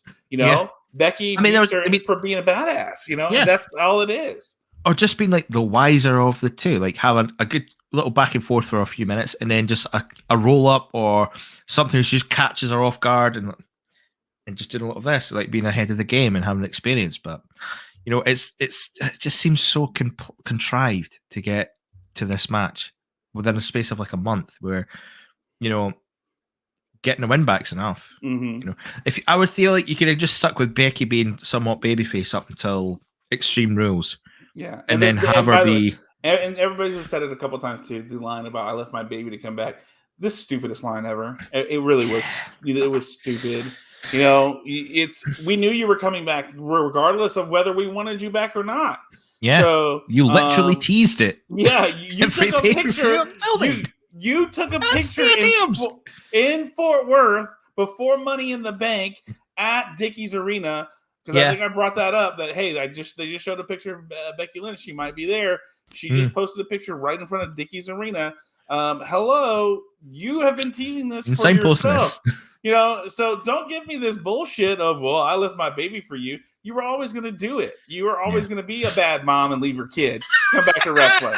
Becky, for being a badass, and that's all it is. Or just being like the wiser of the two, like having a good little back and forth for a few minutes, and then just a roll up or something that just catches her off guard, and just doing a lot of this, like being ahead of the game and having experience. But it just seems so contrived to get to this match within a space of like a month, where getting a win back's enough. Mm-hmm. If I would feel like you could have just stuck with Becky being somewhat babyface up until Extreme Rules, and then have her be. And everybody's said it a couple times too. The line about "I left my baby to come back." This stupidest line ever. It really was. It was stupid. We knew you were coming back regardless of whether we wanted you back or not. Yeah. So you literally teased it. Yeah. You took a picture. You took a picture in Fort Worth before Money in the Bank at Dickies Arena. Because I think I brought that up, that, hey, they just showed a picture of Becky Lynch. She might be there. She just posted a picture right in front of Dickies Arena. Hello, you have been teasing this for yourself. So don't give me this bullshit of, well, I left my baby for you. You were always going to do it. You were always going to be a bad mom and leave your kid. Come back to wrestling.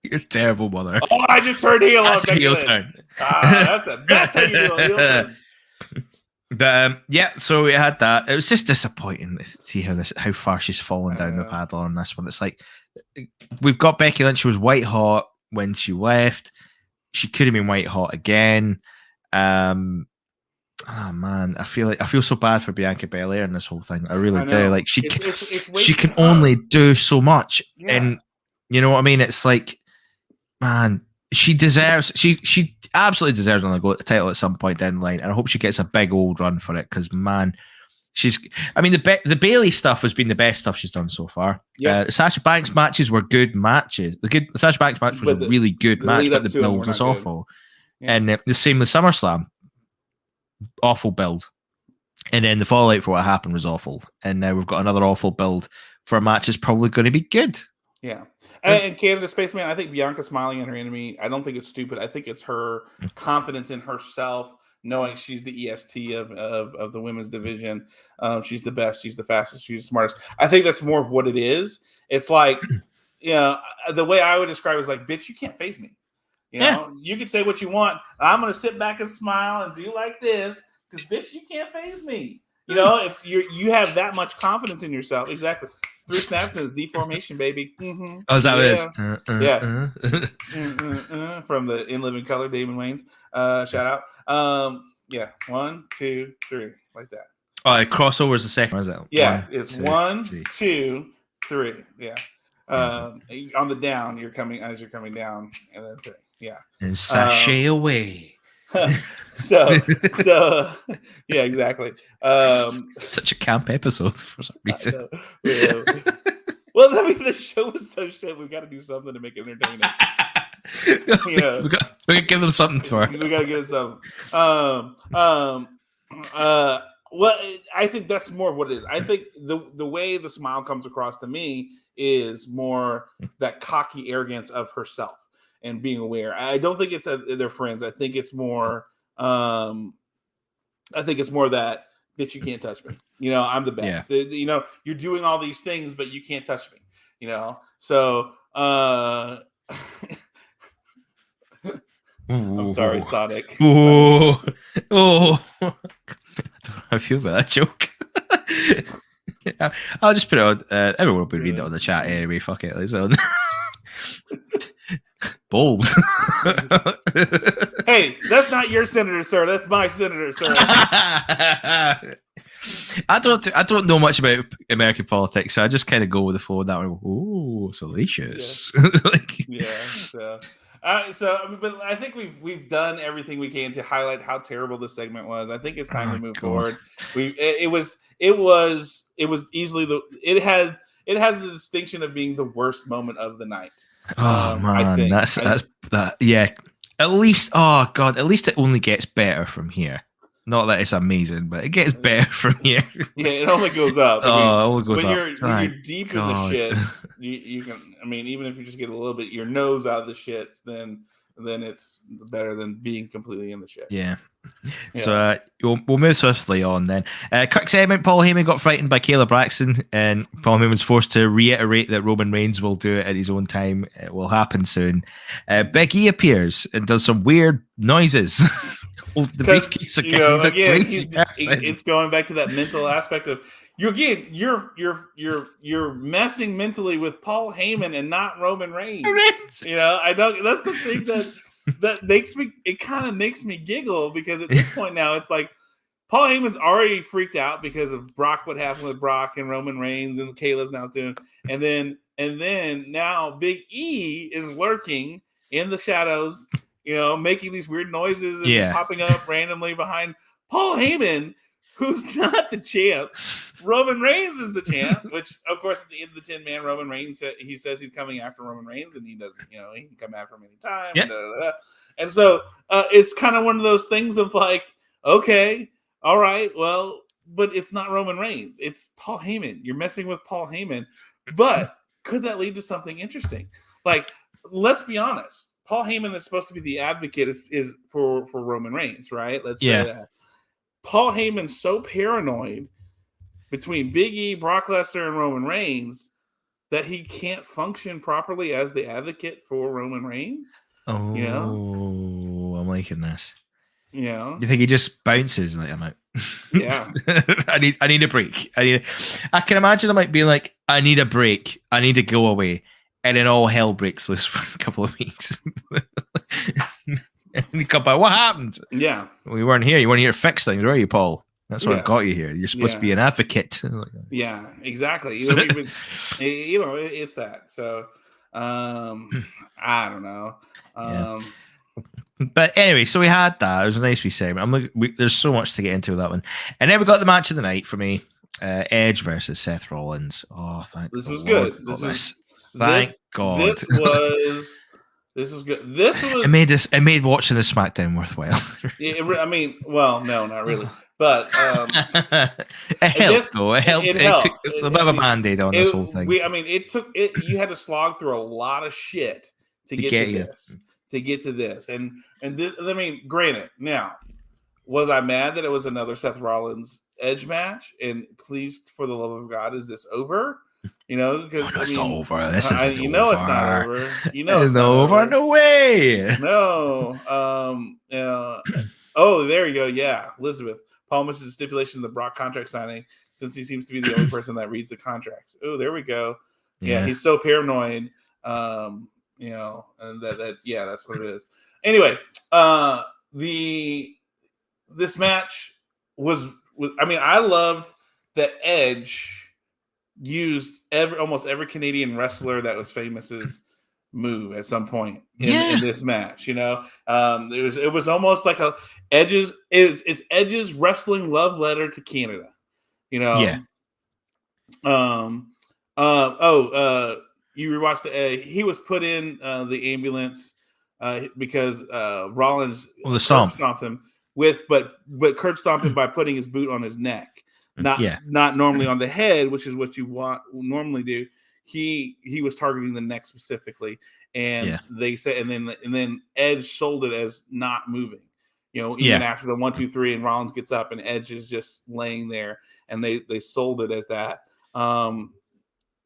You're a terrible mother. Oh, I just turned heel on Becky Lynch. Turn. That's how you do a heel turn. But so we had that. It was just disappointing to see how far she's fallen down the paddle on this one. It's like we've got Becky Lynch. She was white hot when she left. She could have been white hot again. Oh man, I feel so bad for Bianca Belair in this whole thing. I really do. Like she can only do so much, and you know what I mean. It's like, man, she deserves. She absolutely deserves to go at the title at some point down the line, and I hope she gets a big old run for it because man, I mean, the Bayley stuff has been the best stuff she's done so far. Yeah, Sasha Banks matches were good matches. The Sasha Banks match was a really good match, but the build was awful. Yeah. And the same with SummerSlam. Awful build, and then the fallout for what happened was awful, and now we've got another awful build for a match that's probably going to be good. Yeah, and Canada Spaceman, I think Bianca smiling at her enemy, I don't think it's stupid. I think it's her confidence in herself, knowing she's the EST of the women's division. She's the best, she's the fastest, she's the smartest. I think that's more of what it is. It's like, you know, the way I would describe it is like, bitch, you can't face me. You know, you can say what you want. I'm going to sit back and smile and do like this because, bitch, you can't faze me. You know, if you have that much confidence in yourself. Exactly. 3 snaps and deformation, baby. Mm-hmm. Oh, is that what it is? From the In Living Color, Damon Wayans. Shout out. 1, 2, 3. Like that. Oh, crossover is the second. Is that? Yeah, it's 1, 2, 3. Yeah. On the down, you're coming down, and then 3. Yeah. And sashay away. so yeah, exactly. Such a camp episode for some reason. Yeah. Well, I mean, the show was so shit. We've got to do something to make it entertaining. We got to give them something for it. We got to give them something. Well, I think that's more of what it is. I think the way the smile comes across to me is more that cocky arrogance of herself and being aware. I don't think it's their friends. I think it's more. I think it's more that, bitch, you can't touch me. You know, I'm the best. Yeah. You know, you're doing all these things, but you can't touch me. You know, so. I'm sorry, Sonic. Oh. I feel about that joke. I'll just put it on. Everyone will be reading it on the chat anyway. Fuck it. It's on. Bold. Hey, that's not your senator, sir. That's my senator, sir. I don't know much about American politics, so I just kind of go with the flow. That one. Oh, salacious. But I think we've done everything we can to highlight how terrible this segment was. I think it's time to move forward. It was easily it has the distinction of being the worst moment of the night. Oh man, that's yeah. At least it only gets better from here. Not that it's amazing, but it gets better from here. Yeah, it only goes up. It only goes up. When you're deep in the shits, you can. I mean, even if you just get a little bit your nose out of the shits, then it's better than being completely in the shit. Yeah. So we'll move swiftly on then. Quick segment: Paul Heyman got frightened by Kayla Braxton, and Paul Heyman was forced to reiterate that Roman Reigns will do it at his own time. It will happen soon. Becky appears and does some weird noises. The briefcase again. It's going back to that mental aspect of you're messing mentally with Paul Heyman and not Roman Reigns. You know, I don't. That's the thing that makes me. It kind of makes me giggle because at this point now it's like Paul Heyman's already freaked out because of Brock. What happened with Brock and Roman Reigns and Kayla's now too, and then now Big E is lurking in the shadows. You know, making these weird noises and popping up randomly behind Paul Heyman, who's not the champ. Roman Reigns is the champ, which, of course, at the end of the 10-man, Roman Reigns, he says he's coming after Roman Reigns, and he doesn't, you know, he can come after him anytime. Yep. And so it's kind of one of those things of like, okay, all right, well, but it's not Roman Reigns. It's Paul Heyman. You're messing with Paul Heyman. But could that lead to something interesting? Like, let's be honest. Paul Heyman is supposed to be the advocate is for Roman Reigns, right? Let's say that. Paul Heyman's so paranoid between Big E, Brock Lesnar, and Roman Reigns that he can't function properly as the advocate for Roman Reigns. Oh, you know? I'm liking this. You know? You think he just bounces like I'm out? Yeah. I need a break. I can imagine him like being like, I need a break. I need to go away. and then all hell breaks loose for a couple of weeks. And you come back, what happened? Yeah. We weren't here. You weren't here to fix things, were you, Paul? That's what Yeah. got you here. You're supposed to be an advocate. Yeah, exactly. It's that. So, I don't know. But anyway, so we had that. It was a nice wee segment. There's so much to get into with that one. And then we got the match of the night for me. Edge versus Seth Rollins. Oh, thank God. This was good. Thank God. This was good. This was. It made watching the SmackDown worthwhile. I mean, well, no, not really. But it helped, though. It helped. It was a bit of a band-aid on this whole thing. You had to slog through a lot of shit to get to this. To get to this. And this, I mean, granted, now, was I mad that it was another Seth Rollins Edge match? And please, for the love of God, is this over? You know, because it's not over. This is it's not over. You know, it's not over. No way. No. Oh, there you go. Yeah, Elizabeth. Paul misses the stipulation of the Brock contract signing since he seems to be the only person that reads the contracts. Oh, there we go. Yeah, he's so paranoid. And that's what it is. Anyway, this match was I mean, I loved that Edge used almost every Canadian wrestler that was famous's move at some point in this match. You know, it was almost like it's Edge's wrestling love letter to Canada. You know, you rewatched he was put in the ambulance because Rollins stomped him but curb stomped him by putting his boot on his neck. Not normally on the head, which is what you normally do. He was targeting the neck specifically, and they said, and then Edge sold it as not moving. You know, even after the 1, 2, 3, and Rollins gets up, and Edge is just laying there, and they sold it as that.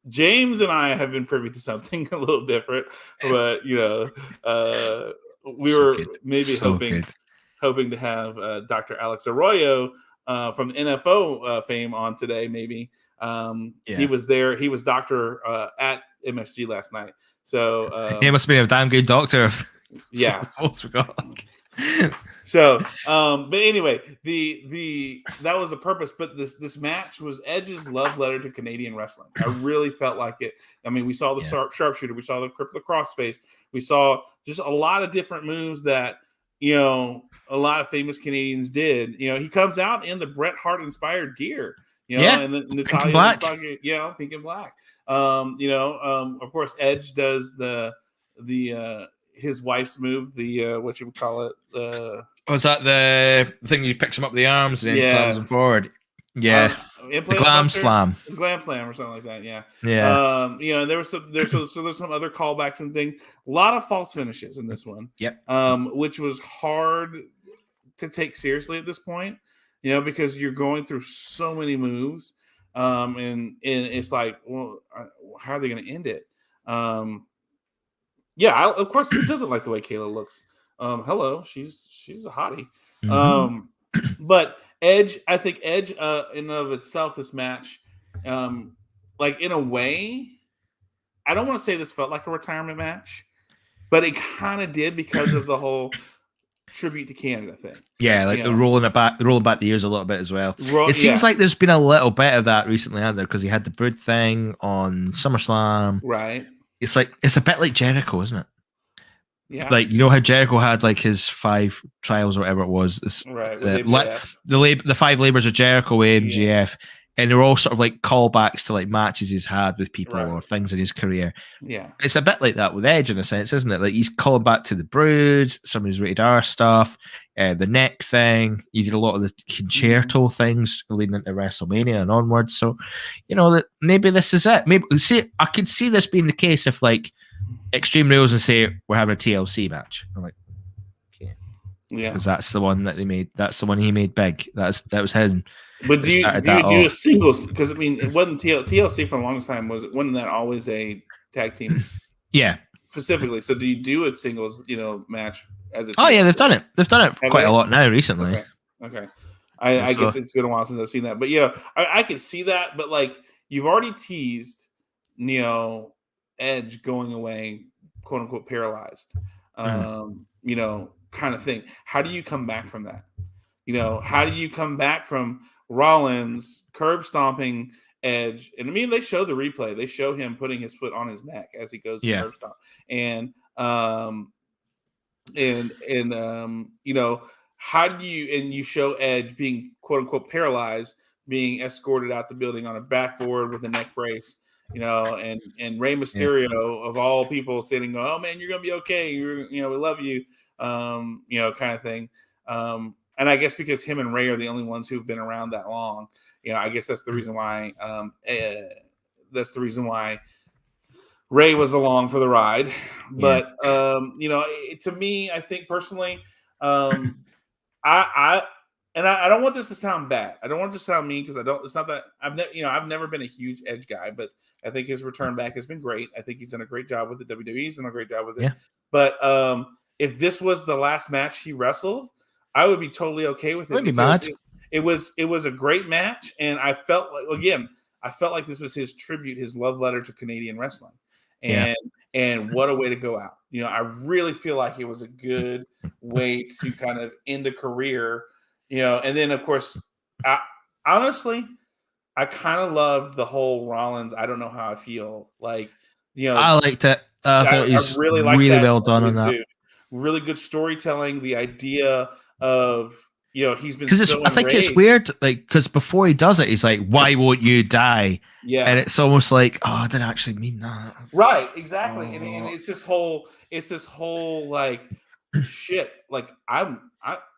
James and I have been privy to something a little different, but we were maybe hoping to have Dr. Alex Arroyo from NFO fame on today. Maybe he was there. He was doctor at MSG last night. So he must have been a damn good doctor. Yeah, almost forgot. So, but anyway, that was the purpose. But this match was Edge's love letter to Canadian wrestling. I really felt like it. I mean, we saw the sharpshooter, we saw the crippler crossface, we saw just a lot of different moves that a lot of famous Canadians did. He comes out in the Bret Hart inspired gear. And the Natalia pink and black. Of course, Edge does the his wife's move, the what you would call it. Was that the thing you picks him up the arms and then slams him forward? Yeah, the glam slam or something like that. Yeah. There was some other callbacks and things. A lot of false finishes in this one. Yep. Which was hard to take seriously at this point. Because you're going through so many moves, and it's like, well, how are they going to end it? Of course, he doesn't like the way Kayla looks. Hello, she's a hottie. Mm-hmm. But Edge, I think Edge, in and of itself, this match, like in a way, I don't want to say this felt like a retirement match, but it kind of did because of the whole tribute to Canada thing. Yeah, like rolling back the years a little bit as well. It seems like there's been a little bit of that recently, hasn't there? Because he had the Brood thing on SummerSlam, right? It's a bit like Jericho, isn't it? Yeah. Like, how Jericho had like his 5 trials or whatever it was. Right. The 5 labors of Jericho with MJF. And they're all sort of like callbacks to like matches he's had with people or things in his career. Yeah. It's a bit like that with Edge in a sense, isn't it? Like he's calling back to the Brood, some of his Rated R stuff, the neck thing. You did a lot of the concerto things leading into WrestleMania and onwards. So, that maybe this is it. Maybe I could see this being the case if like Extreme Rules and say we're having a TLC match. I'm like, okay. Yeah. Because that's the one that they made. That's the one he made big. That was his. But do you do a singles? Because I mean, it wasn't TLC for the longest time. Wasn't that always a tag team? Yeah, specifically. So do you do a singles, match as a? Oh yeah, they've done it. They've done it quite a lot now recently. Okay. I guess it's been a while since I've seen that, but I can see that. But like you've already teased, Edge going away, quote unquote, paralyzed, kind of thing. How do you come back from that? How do you come back from Rollins curb stomping Edge? And I mean, they show the replay. They show him putting his foot on his neck as he goes to curb stomp. And how do you show Edge being quote unquote paralyzed, being escorted out the building on a backboard with a neck brace, and Rey Mysterio of all people sitting going, oh man, you're gonna be okay. We love you, kind of thing. And I guess because him and Rey are the only ones who've been around that long, I guess that's the reason why. Rey was along for the ride, but to me, I think personally, I don't want this to sound bad. I don't want it to sound mean because I don't. It's not that I've never been a huge Edge guy, but I think his return back has been great. I think he's done a great job with the WWE. He's done a great job with it. Yeah. But if this was the last match he wrestled, I would be totally okay with it. Wouldn't be mad. It was a great match, and I felt like this was his tribute, his love letter to Canadian wrestling. And what a way to go out. I really feel like it was a good way to kind of end a career, and then of course, honestly, I kind of loved the whole Rollins. I don't know how I feel. Like, I liked it. I thought it was really well done on that. Really good storytelling. The idea of, he's been because I think it's weird, like, because before he does it, he's like, "Why won't you die?" Yeah, and it's almost like, "Oh, I didn't actually mean that." Right, exactly, and it's this whole like shit. Like I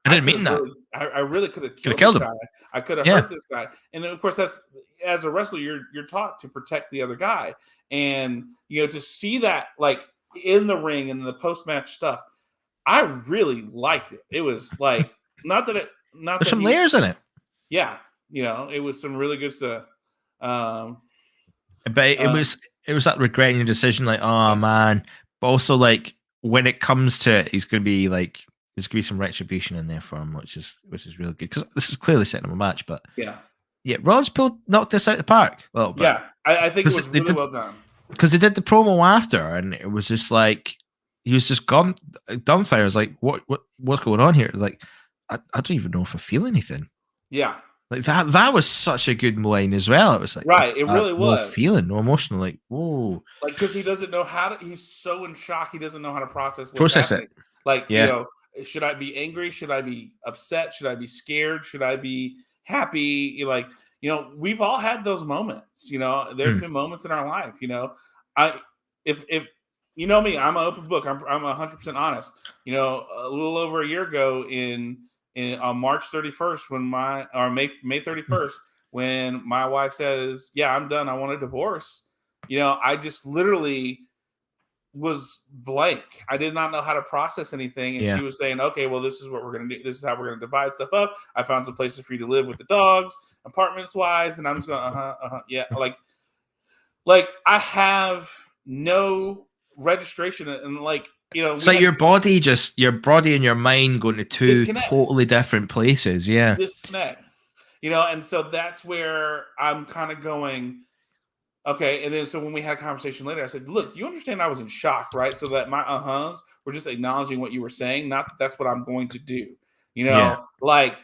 didn't mean that. I really could have killed this guy. I could have hurt this guy, and then, of course, that's as a wrestler, you're taught to protect the other guy, and to see that like in the ring and the post match stuff, I really liked it. It was like there's some layers in it. Yeah, it was some really good stuff. But it was that regretting your decision, like, oh man. But also, like, when it comes to it, he's going to be like, there's going to be some retribution in there for him, which is really good, because this is clearly setting up a match. But Rollins knocked this out of the park a little bit. Yeah, I think it was really well done, because they did the promo after, and it was just like he was just dumbfounded. I was like, what's going on here? Like, I don't even know if I feel anything. Yeah. Like that was such a good line as well. It was like, right, it really was. No feeling, no emotion, like, whoa. Like, because he doesn't know he's so in shock, he doesn't know how to process it. Like, should I be angry? Should I be upset? Should I be scared? Should I be happy? Like, we've all had those moments. There's been moments in our life. If you know me, I'm an open book. I'm 100% honest. A little over a year ago on March 31st, May 31st, when my wife says, "Yeah, I'm done. I want a divorce." I just literally was blank. I did not know how to process anything. And she was saying, "Okay, well, this is what we're going to do. This is how we're going to divide stuff up. I found some places for you to live with the dogs, apartments wise." And I'm just going, yeah. Like I have no registration, and like, so your body and your mind going to two disconnect. Totally different places. Yeah. Disconnect. And so that's where I'm kind of going, okay. And then so when we had a conversation later, I said, look, you understand I was in shock, right? So that my were just acknowledging what you were saying, not that that's what I'm going to do. Like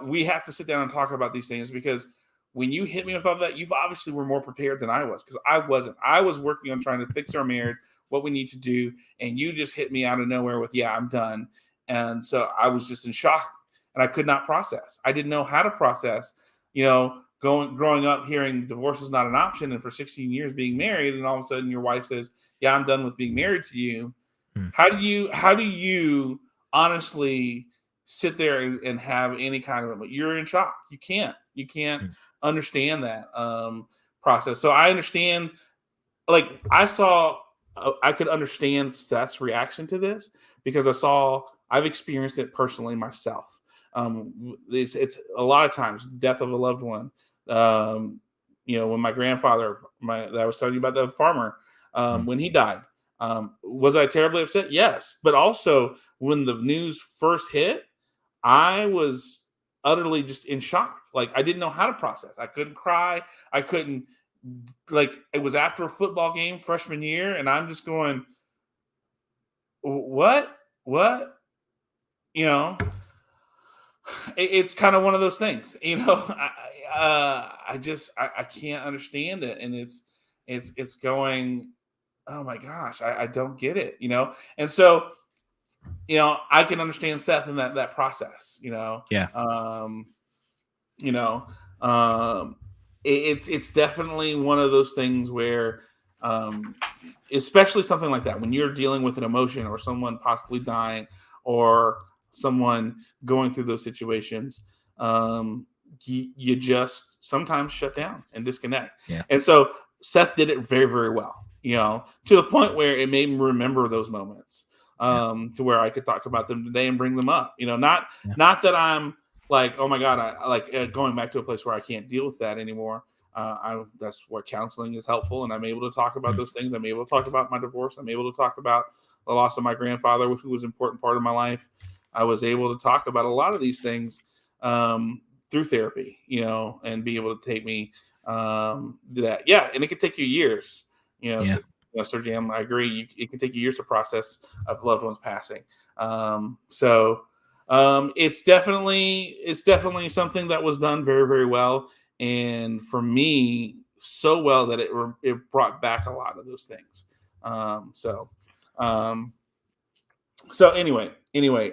we have to sit down and talk about these things, because when you hit me with all that, you've obviously were more prepared than I was, because I wasn't. I was working on trying to fix our marriage, what we need to do, and you just hit me out of nowhere with, "Yeah, I'm done." And so I was just in shock, and I could not process. I didn't know how to process, growing up hearing divorce is not an option, and for 16 years being married, and all of a sudden your wife says, "Yeah, I'm done with being married to you." How do you honestly sit there and have any kind of, you're in shock. You can't understand that process. So I understand, like, I could understand Seth's reaction to this, because I've experienced it personally myself. It's a lot of times death of a loved one. When my grandfather, that I was telling you about, the farmer, when he died, was I terribly upset? Yes. But also when the news first hit, I was utterly just in shock. Like, I didn't know how to process. I couldn't cry. I couldn't like it was after a football game freshman year, and I'm just going, what? It's kind of one of those things, I can't understand it, and it's going, oh my gosh, I don't get it, and so I can understand Seth in that process, Yeah. It's definitely one of those things where, especially something like that, when you're dealing with an emotion or someone possibly dying or someone going through those situations, you just sometimes shut down and disconnect. Yeah. And so Seth did it very, very well, to the point where it made me remember those moments, to where I could talk about them today and bring them up, not that I'm like, oh my God, I like going back to a place where I can't deal with that anymore. That's where counseling is helpful, and I'm able to talk about those things. I'm able to talk about my divorce. I'm able to talk about the loss of my grandfather, who was an important part of my life. I was able to talk about a lot of these things through therapy, and be able to take me do that. Yeah, and it could take you years, Sir Jam, I agree. It can take you years to process of loved ones passing. It's definitely something that was done very, very well. And for me, so well that it brought back a lot of those things. So anyway,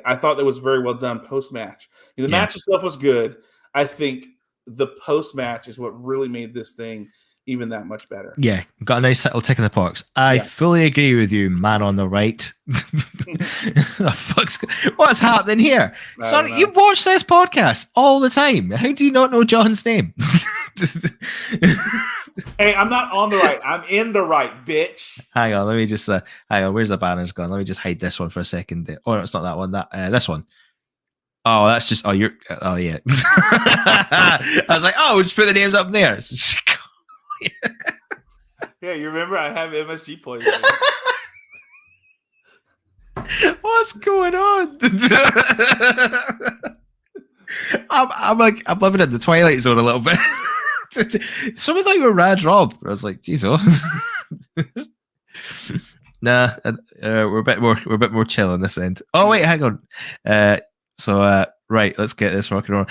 I thought that was very well done post-match. The match itself was good. I think the post-match is what really made this thing even that much better. Yeah, got a nice little tick in the box. I fully agree with you, man on the right. What's happening here? Sonny, you watch this podcast all the time. How do you not know John's name? Hey, I'm not on the right. I'm in the right, bitch. Hang on, let me just hang on. Where's the banners gone? Let me just hide this one for a second. Oh, no, it's not that one. This one. Oh, that's just. Oh, you're. Oh, yeah. I was like, oh, we'll just put the names up there. Yeah, you remember I have MSG poisoning. What's going on? I'm living in the Twilight Zone a little bit. Someone thought you were Rad Rob. I was like, geez, nah, we're a bit more chill on this end. Oh wait, hang on. Right, let's get this rocking on.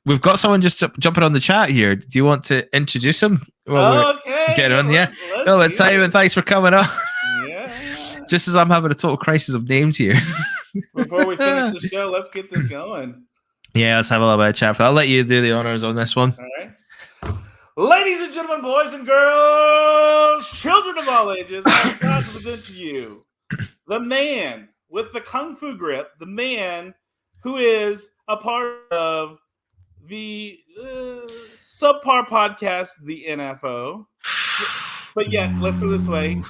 We've got someone just jumping on the chat here. Do you want to introduce him? Get on, yeah. Well, Simon, thanks for coming on. Yeah. Just as I'm having a total crisis of names here. Before we finish the show, let's get this going. Yeah, let's have a little bit of chat. I'll let you do the honors on this one. All right. Ladies and gentlemen, boys and girls, children of all ages, I'm proud to present to you the man with the kung fu grip, the man who is a part of the subpar podcast, the NFO. But yet, let's put it this way.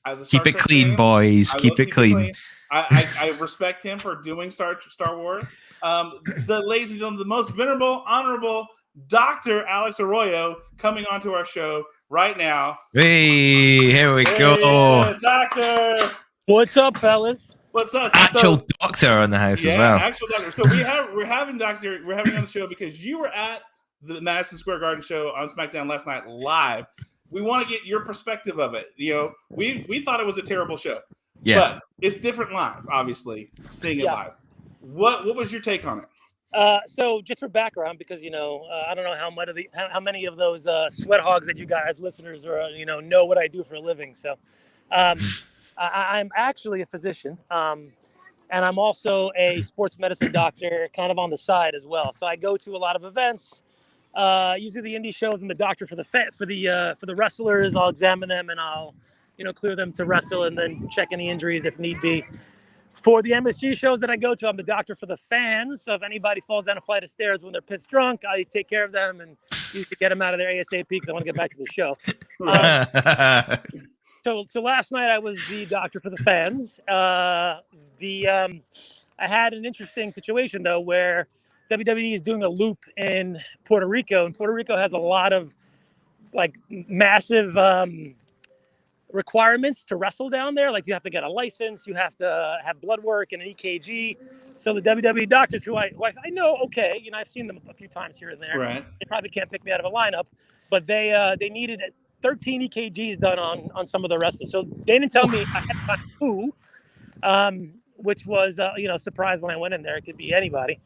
As a keep it clean, fan, boys. Keep it clean. I respect him for doing Star Wars. Ladies and gentlemen, the most venerable, honorable Dr. Alex Arroyo coming onto our show right now. Hey, here we go. Doctor. What's up, fellas? What's up? Actual doctor on the house as well. Actual doctor. So we're having you on the show because you were at the Madison Square Garden show on SmackDown last night live. We want to get your perspective of it. We thought it was a terrible show. Yeah. But it's different live, obviously, seeing it live. What was your take on it? So just for background, because I don't know how many of those sweat hogs that you guys listeners are know what I do for a living. So I'm actually a physician, and I'm also a sports medicine doctor, kind of on the side as well. So I go to a lot of events, usually the indie shows. I'm the doctor for the wrestlers. I'll examine them and I'll clear them to wrestle and then check any injuries if need be. For the MSG shows that I go to, I'm the doctor for the fans. So if anybody falls down a flight of stairs when they're pissed drunk, I take care of them and usually get them out of there ASAP because I want to get back to the show. So last night I was the doctor for the fans. I had an interesting situation though, where WWE is doing a loop in Puerto Rico, and Puerto Rico has a lot of massive requirements to wrestle down there. Like you have to get a license, you have to have blood work and an EKG. So the WWE doctors, who I know, I've seen them a few times here and there. Right. They probably can't pick me out of a lineup, but they needed 13 EKGs done on some of the wrestlers. So they didn't tell me who, which was surprised when I went in there. It could be anybody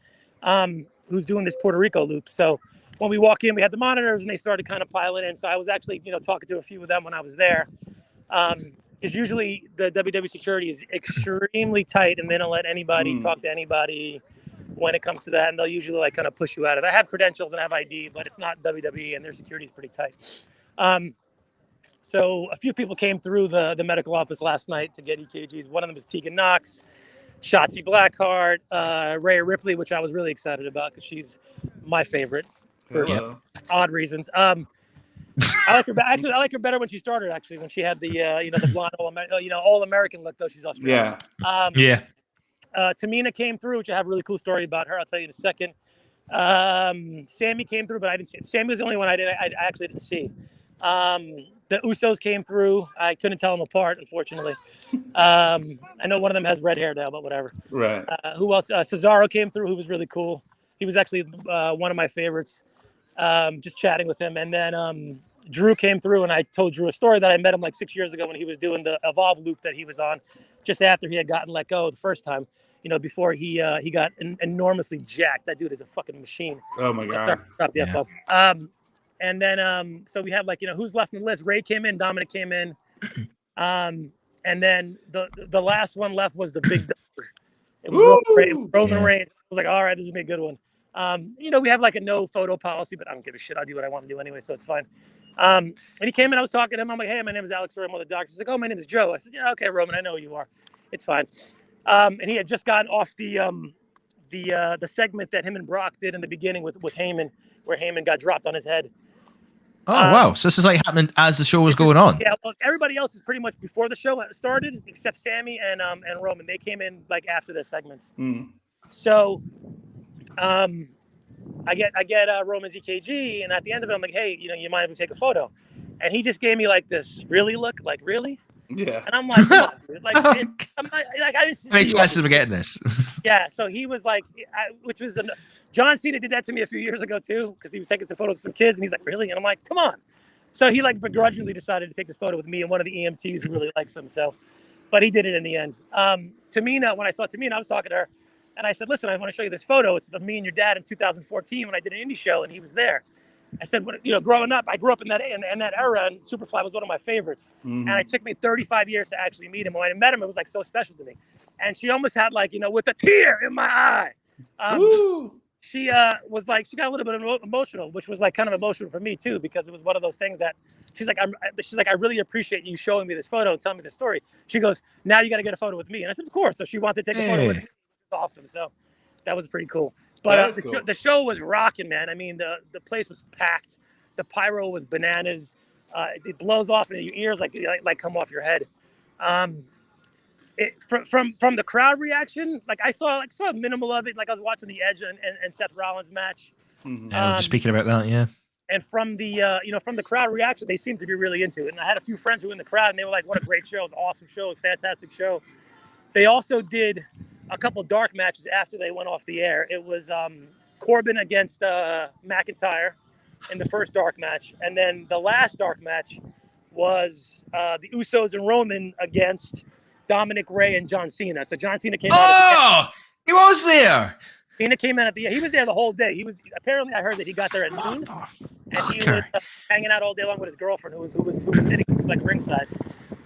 who's doing this Puerto Rico loop. So when we walk in, we had the monitors and they started kind of piling in. So I was actually talking to a few of them when I was there. Because usually the WWE security is extremely tight and they don't let anybody talk to anybody when it comes to that. And they'll usually like kind of push you out of it. I have credentials and I have ID, but it's not WWE and their security is pretty tight. So a few people came through the medical office last night to get EKGs. One of them was Tegan Knox, Shotzi Blackheart, Rhea Ripley, which I was really excited about because she's my favorite for odd reasons. I like her. Actually, I like her better when she started. Actually, when she had the the blonde all American look, though she's Australian. Tamina came through, which I have a really cool story about her. I'll tell you in a second. Sammy came through, but I didn't see. Sammy was the only one I actually didn't see. The Usos came through. I couldn't tell them apart, unfortunately. I know one of them has red hair now, but whatever. Right. Who else? Cesaro came through, who was really cool. He was actually one of my favorites. Just chatting with him. And then Drew came through, and I told Drew a story that I met him like 6 years ago when he was doing the Evolve loop that he was on just after he had gotten let go the first time, before he got enormously jacked. That dude is a fucking machine. Oh my God. Stop the F-up. And then, so we have who's left in the list. Ray came in, Dominic came in. And then the last one left was the big dog. It was Roman Reigns. I was like, all right, this is gonna be a good one. We have like a no photo policy, but I don't give a shit. I'll do what I want to do anyway, so it's fine. And he came in, I was talking to him. I'm like, hey, my name is Alex, I'm one of the doctors. He's like, oh, my name is Joe. I said, yeah, okay, Roman, I know who you are. It's fine. And he had just gotten off the segment that him and Brock did in the beginning with Heyman, where Heyman got dropped on his head. Oh, wow. So this is like happening as the show was going on. Yeah, well, everybody else is pretty much before the show started, except Sammy and Roman. They came in like after their segments. So I get Roman's EKG, and at the end of it, I'm like, hey, you mind if we take a photo? And he just gave me like this really look, like really? Yeah. And I'm like, come on, dude. Like, I'm not, like I didn't see. How many chances of getting this? Yeah. So he was like, which was John Cena did that to me a few years ago too, because he was taking some photos of some kids, and he's like, really? And I'm like, come on. So he like begrudgingly decided to take this photo with me and one of the EMTs who really likes him. So, but he did it in the end. Tamina, when I saw Tamina, I was talking to her. And I said, listen, I want to show you this photo. It's of me and your dad in 2014 when I did an indie show, and he was there. I said, growing up, I grew up in that era, and Superfly was one of my favorites. And it took me 35 years to actually meet him. When I met him, it was like so special to me. And she almost had like, with a tear in my eye. She was like, she got a little bit emotional, which was like kind of emotional for me too, because it was one of those things that she's like, I really appreciate you showing me this photo and telling me the story. She goes, now you got to get a photo with me. And I said, of course. So she wanted to take a photo with me. Awesome. So that was pretty cool. But the show was rocking, man. I mean, the place was packed. The pyro was bananas. It blows off into your ears like come off your head. From the crowd reaction, like I saw a minimal of it. Like I was watching the Edge and Seth Rollins match. Just speaking about that, yeah. And from the from the crowd reaction, they seemed to be really into it. And I had a few friends who were in the crowd, and they were like, "What a great show! It was an awesome show! It was a fantastic show." They also did a couple dark matches after they went off the air. It was Corbin against McIntyre in the first dark match. And then the last dark match was the Usos and Roman against Dominic, Ray, and John Cena. So John Cena came out. Oh, he was there. Cena came out he was there the whole day. He was, apparently I heard that he got there at noon. And he was hanging out all day long with his girlfriend who was sitting like ringside.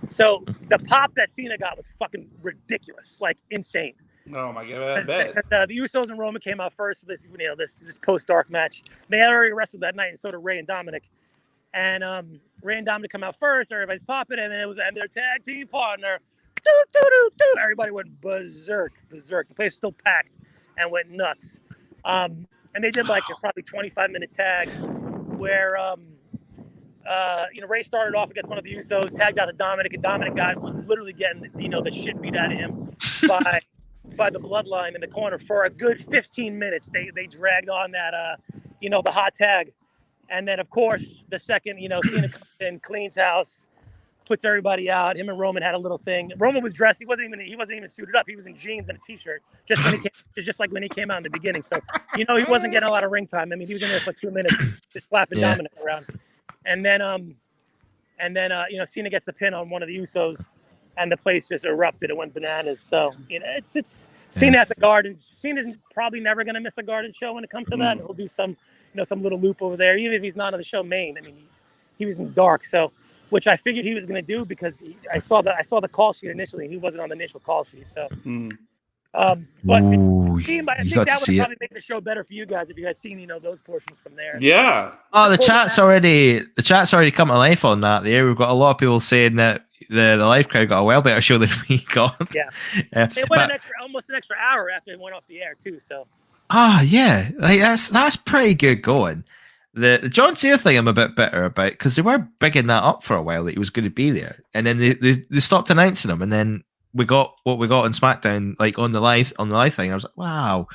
So the pop that Cena got was fucking ridiculous, like insane. Oh my God! The Usos and Roman came out first. This post dark match. They had already wrestled that night, and so did Ray and Dominic. And Ray and Dominic come out first. Everybody's popping, and then it was their tag team partner. Everybody went berserk. The place was still packed and went nuts. And they did like a probably 25-minute tag where Ray started off against one of the Usos, tagged out to Dominic, and Dominic was literally getting the shit beat out of him by the bloodline in the corner for a good 15 minutes. They dragged on that the hot tag. And then of course the second, Cena comes in, cleans house, puts everybody out. Him and Roman had a little thing. Roman was dressed, he wasn't even suited up. He was in jeans and a t-shirt, just like when he came out in the beginning. So he wasn't getting a lot of ring time. I mean, he was in there for 2 minutes just slapping Dominic around. And then Cena gets the pin on one of the Usos, and the place just erupted. It went bananas. So it's Cena at the Garden. Cena's probably never going to miss a Garden show when it comes to that. He'll do some little loop over there, even if he's not on the show main. I mean, he was in dark, so which I figured he was going to do because I saw the call sheet initially. He wasn't on the initial call sheet, so. But I think that would probably make the show better for you guys if you had seen those portions from there. Yeah. Oh, the chat's already come to life on that. There, we've got a lot of people saying that the live crowd got a well better show than we got. Yeah. It went almost an extra hour after it went off the air too. So. Yeah, like that's pretty good going. The John Cena thing I'm a bit bitter about because they were bigging that up for a while that he was going to be there, and then they stopped announcing him, and then we got what we got on SmackDown, like on the live thing. I was like, wow,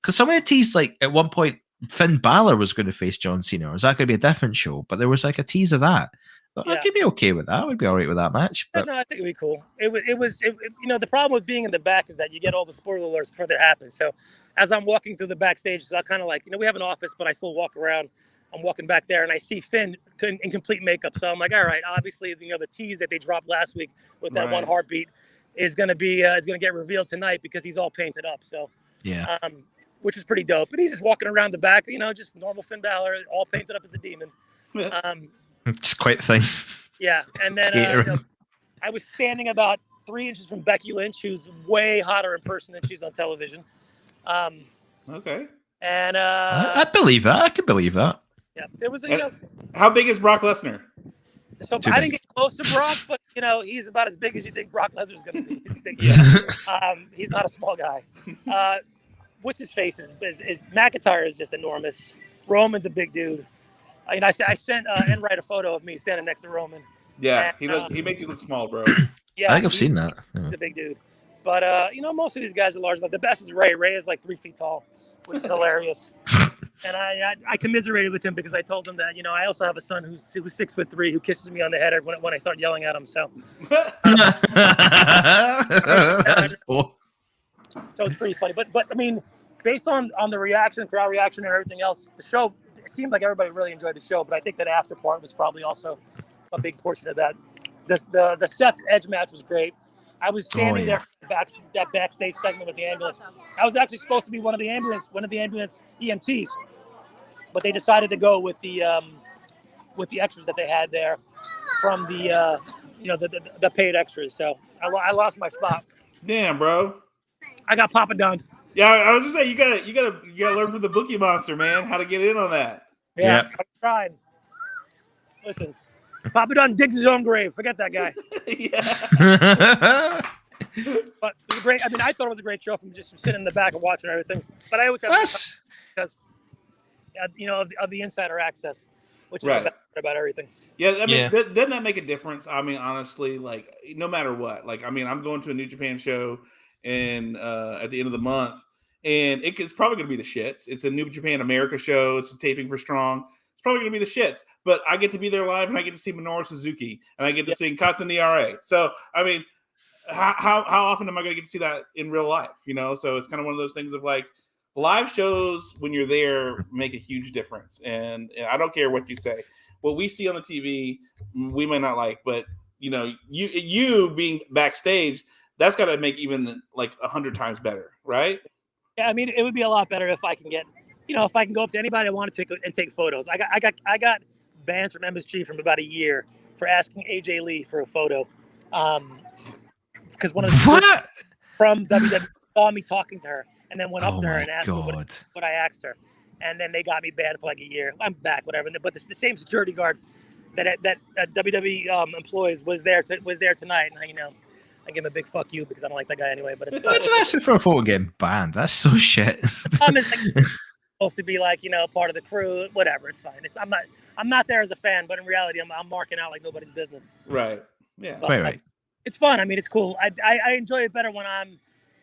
because some of the teased like at one point Finn Balor was going to face John Cena, or was that going to be a different show? But there was like a tease of that. I could be okay with that. I would be all right with that match. But... No, I think it'd be cool. It was the problem with being in the back is that you get all the spoiler alerts before they happen. So as I'm walking through the backstage, so I kind of like, we have an office, but I still walk around. I'm walking back there and I see Finn in complete makeup. So I'm like, all right, obviously, the tease that they dropped last week with that one heartbeat is going to get revealed tonight because he's all painted up. So, which is pretty dope. And he's just walking around the back, just normal Finn Balor, all painted up as a demon. Just quite a thing. Yeah. And then I was standing about 3 inches from Becky Lynch, who's way hotter in person than she's on television. Okay. And I believe that. I can believe that. Yeah. There was how big is Brock Lesnar? So I didn't get close to Brock, but he's about as big as you think Brock Lesnar's going to be. He's big. He's not a small guy. What's his face is McIntyre is just enormous. Roman's a big dude. I sent Enright a photo of me standing next to Roman. Yeah, and, he makes you look small, bro. Yeah, I think I've seen that. He's a big dude. But most of these guys are large. Like the best is Ray. Ray is like 3 feet tall, which is hilarious. And I commiserated with him because I told him that I also have a son who's 6'3" who kisses me on the head when I start yelling at him. So, so it's pretty funny. But I mean, based on the reaction, crowd reaction, and everything else, the show it seemed like everybody really enjoyed the show. But I think that after part was probably also a big portion of that. The Seth Edge match was great. I was standing there for that backstage segment with the ambulance. I was actually supposed to be one of the ambulance EMTs, but they decided to go with the extras that they had there from the the paid extras. So I lost my spot. Damn, bro. I got Papa Dunn. Yeah, I was just saying you gotta learn from the Bookie Monster, man, how to get in on that. Yeah. I tried. Listen, Papa Dunn digs his own grave. Forget that guy. Yeah. But it was great. I mean, I thought it was a great show from just sitting in the back and watching everything. But I always have because of the insider access, which is about everything. Yeah, I mean, doesn't that make a difference? I mean, honestly, like no matter what, like I mean, I'm going to a New Japan show and at the end of the month, and it's probably going to be the shits. It's a New Japan America show. It's a taping for Strong. It's probably going to be the shits. But I get to be there live, and I get to see Minoru Suzuki, and I get to see Katsu Niara. So I mean, how often am I going to get to see that in real life? So it's kind of one of those things of like live shows when you're there make a huge difference. And I don't care what you say. What we see on the TV, we may not like, but you being backstage, that's got to make even like 100 times better, right? Yeah, I mean, it would be a lot better if I can get, if I can go up to anybody I want to take photos. I got banned from MSG from about a year for asking AJ Lee for a photo, because one of the from WWE saw me talking to her and then went up to her and asked her what I asked her, and then they got me banned for like a year. I'm back, whatever. But the same security guard that WWE employs was there tonight, and I give him a big fuck you because I don't like that guy anyway. But it's imagine asking for a photo getting banned. That's so shit. I'm supposed to be like part of the crew, whatever. It's fine. I'm not there as a fan, but in reality, I'm marking out like nobody's business. Right. Yeah. But, right. It's fun. I mean, it's cool. I enjoy it better when I'm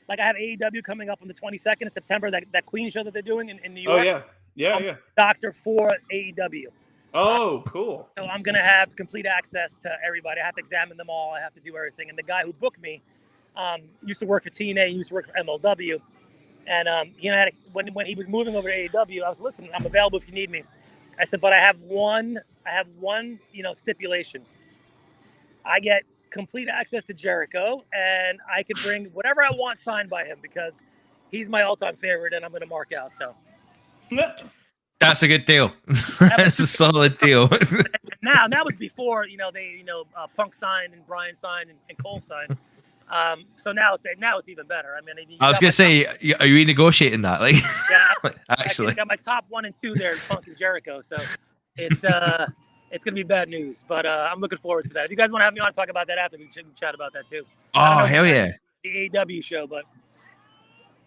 like I have AEW coming up on the 22nd of September. That Queen show that they're doing in New York. Oh yeah. I'm doctor for AEW. Oh, cool. So I'm going to have complete access to everybody. I have to examine them all. I have to do everything. And the guy who booked me used to work for TNA, used to work for MLW. And when he was moving over to AEW, I was listening. I'm available if you need me. I said, but I have one I have one, stipulation. I get complete access to Jericho, and I could bring whatever I want signed by him because he's my all-time favorite, and I'm going to mark out. So that's a good deal. That's a solid deal. Now that was before Punk signed and Brian signed and Cole signed. So now it's even better. I mean, I was gonna say, are you renegotiating that? Like, yeah, actually, I got my top 1 and 2 there, Punk and Jericho. So it's gonna be bad news, but I'm looking forward to that. If you guys want to have me on to talk about that after, we can chat about that too. Oh hell yeah, the AEW show, but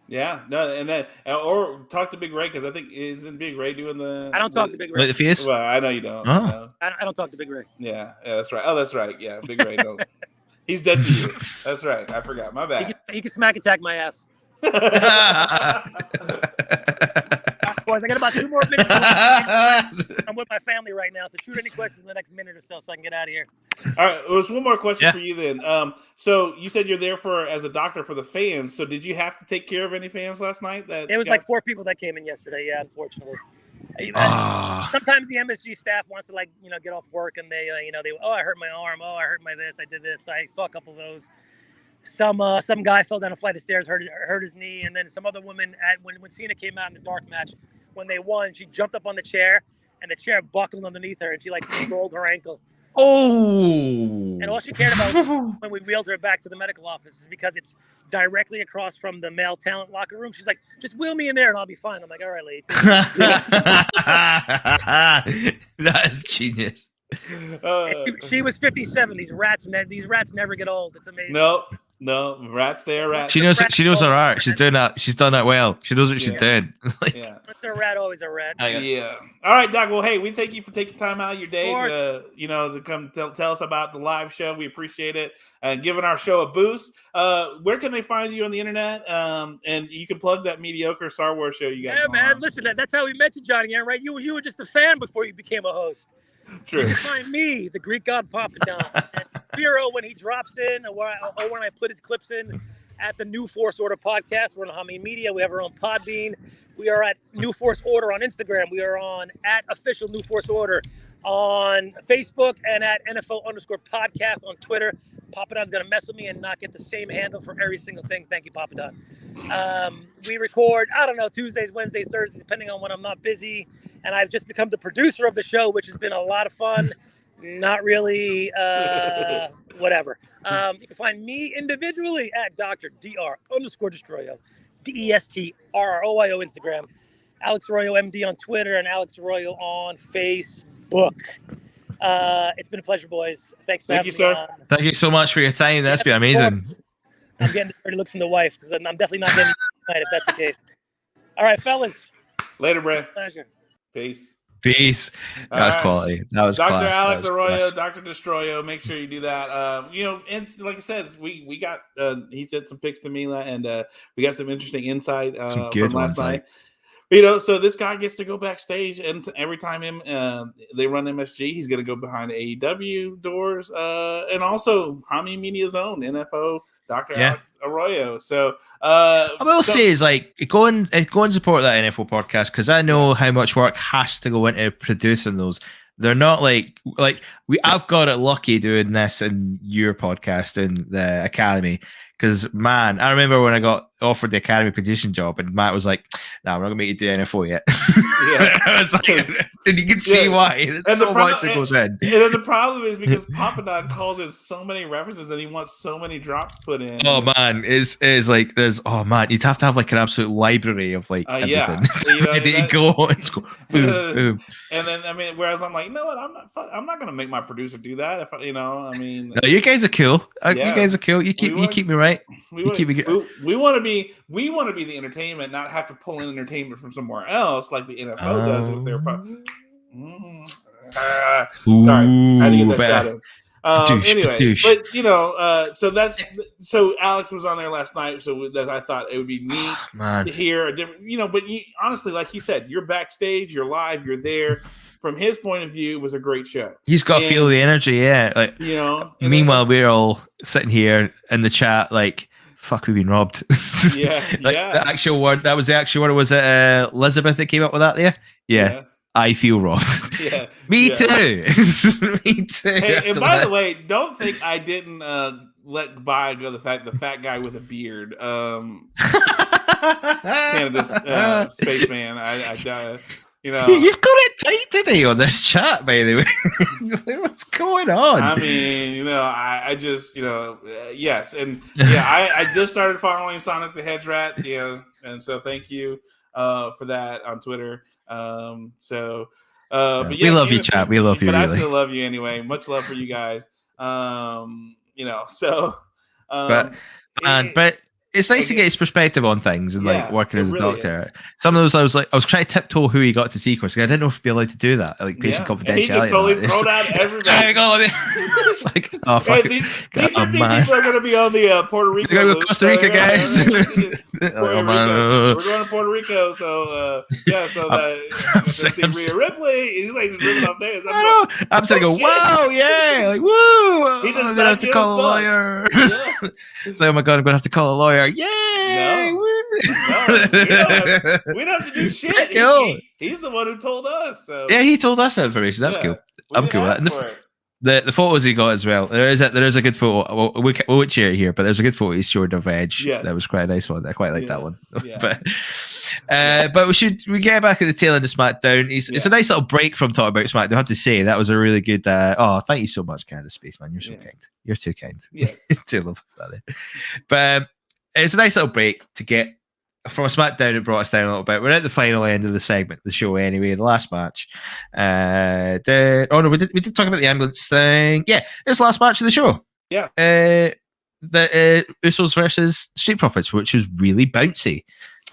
yeah, no, and then or talk to Big Ray because I think isn't Big Ray doing the. I don't talk to Big Ray. Like the face? Well, I know you don't. Oh. You know. I don't talk to Big Ray. Yeah, that's right. Oh, that's right. Yeah, Big Ray don't. He's dead to you. That's right. I forgot. My bad. He can smack attack my ass. Boys, I got about 2 more minutes. I'm with my family right now, so shoot any questions in the next minute or so I can get out of here. All right, there's one more question for you then. So you said you're there as a doctor for the fans. So did you have to take care of any fans last night? It was like 4 people that came in yesterday. Yeah, unfortunately. Sometimes the MSG staff wants to get off work and they I hurt my arm. Oh, I hurt my this. I did this. I saw a couple of those. Some guy fell down a flight of stairs, hurt his knee, and then some other woman when Cena came out in the dark match, when they won, she jumped up on the chair and the chair buckled underneath her and she rolled her ankle. Oh! And all she cared about was when we wheeled her back to the medical office is because it's directly across from the male talent locker room. She's like, just wheel me in there and I'll be fine. I'm like, all right, lady. That is genius. She was 57. These rats never get old. It's amazing. No, rats there, rats. She knows her art. She's doing that. She's done that well. She knows what she's doing. Yeah. A rat, always a rat. Yeah. All right, Doc. Well, hey, we thank you for taking time out of your day to come tell us about the live show. We appreciate it and giving our show a boost. Where can they find you on the internet? And you can plug that mediocre Star Wars show you got. Yeah, man. Listen, that's how we met you, Johnny. Yeah, right. You were just a fan before you became a host. True. You can find me, the Greek God Papa Don, and Spiro when he drops in, or when I put his clips in at the New Force Order podcast. We're on Hami Media. We have our own Podbean. We are at New Force Order on Instagram. We are on at official New Force Order on Facebook and at NFL_podcast on Twitter. Papa Don's gonna mess with me and not get the same handle for every single thing. Thank you, Papa Don. We record, I don't know, Tuesdays, Wednesdays, Thursdays, depending on when I'm not busy. And I've just become the producer of the show, which has been a lot of fun. Not really, whatever. You can find me individually at Dr. Dr_Destroyo, DESTRROYO Instagram, Alex Arroyo MD on Twitter, and Alex Arroyo on Facebook. It's been a pleasure, boys. Thanks for having me on. Thank you so much for your time. That's been amazing. I'm getting the dirty looks from the wife because I'm definitely not getting tonight if that's the case. All right, fellas. Later, Brad. Pleasure. Peace. That was quality. That was Dr. class. Alex Arroyo, Dr. Destroyo. Make sure you do that. And like I said, we got he sent some pics to Mila, and we got some interesting insight from last night. So this guy gets to go backstage, and every time they run MSG, he's going to go behind AEW doors, and also Hami Media's own NFO. Dr. Alex Arroyo. So I will say is go and support that NFL podcast because I know how much work has to go into producing those. They're not I've got it lucky doing this in your podcast in the Academy because man, I remember when I got offered the Academy production job and Matt was like, "No, we're not gonna make you do NFL yet." Yeah, I was like, and you can see why. There's so much that goes in. And then the problem is because Papa Don calls in so many references and he wants so many drops put in. Oh man, is like there's you'd have to have an absolute library of everything. You go and go boom, boom. And then whereas I'm like, you know what, I'm not gonna make my producer do that. If no, you guys are cool. You guys are cool. You keep me right. We want to be the entertainment, not have to pull in entertainment from somewhere else like the NFL does with their. Sorry, I had to get that shot in. Anyway, but so Alex was on there last night, so that I thought it would be neat to hear a different, but honestly, like he said, you're backstage, you're live, you're there. From his point of view, it was a great show. He's got to feel the energy, meanwhile, we're all sitting here in the chat, fuck, we've been robbed. The actual word. That was the actual word. Was it Elizabeth that came up with that there? Yeah. I feel robbed. Yeah, Me too. Me too. Hey, and by the way, don't think I didn't let by go the fact the fat guy with a beard, Canada's spaceman. You know, you've got it tight today on this chat, by the way. What's going on? I mean, you know, I just, you know, yes, and yeah, I just started following Sonic the Hedge Rat, you know, and so thank you for that on Twitter. But yeah, we love you, chat. We love you, but really. I still love you anyway. Much love for you guys. You know, so but it's nice to get his perspective on things and like working as a really doctor. Some of those I was trying to tiptoe who he got to see because I didn't know if he'd be allowed to do that, like patient confidentiality. And he just totally thrown out everybody. It's like, oh fuck, hey, these 13 people are going to be on the Puerto Rico. Go Costa Rica, guys. We're going to Puerto Rico, so yeah. So Rhea Ripley, he's like just ripping off names. I'm saying, go, wow, yeah, like woo. He does I'm gonna have to call a lawyer. Yeah. It's like, oh my god, I'm gonna have to call a lawyer. Yay! No, we don't have to do shit. He's the one who told us. So. Yeah, he told us that information. That's cool. I'm cool with that. The photos he got as well. There is a good photo. We won't share it here, but there's a good photo he showed of Edge. Yes. That was quite a nice one. I quite like that one. Yeah. But we get back at the tail end of SmackDown. It's a nice little break from talking about SmackDown. I have to say that was a really good. Thank you so much, Canada Spaceman. You're so kind. You're too kind. Yeah, too lovely. But it's a nice little break to get from a SmackDown. It brought us down a little bit. We're at the final end of the segment, the show anyway. The last match. We did talk about the ambulance thing. Yeah, it's the last match of the show. Yeah. The Usos versus Street Profits, which was really bouncy.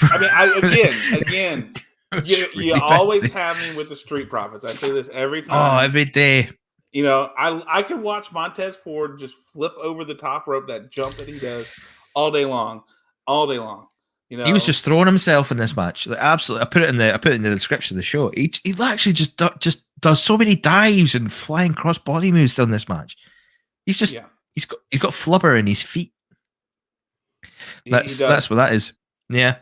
I mean, again, you really always have me with the Street Profits. I say this every time. Oh, every day. You know, I could watch Montez Ford just flip over the top rope, that jump that he does, all day long. You know, he was just throwing himself in this match. Like, absolutely, I put it in the description of the show. He actually just does so many dives and flying cross body moves in this match. He's just he's got flubber in his feet. That's what that is. Yeah.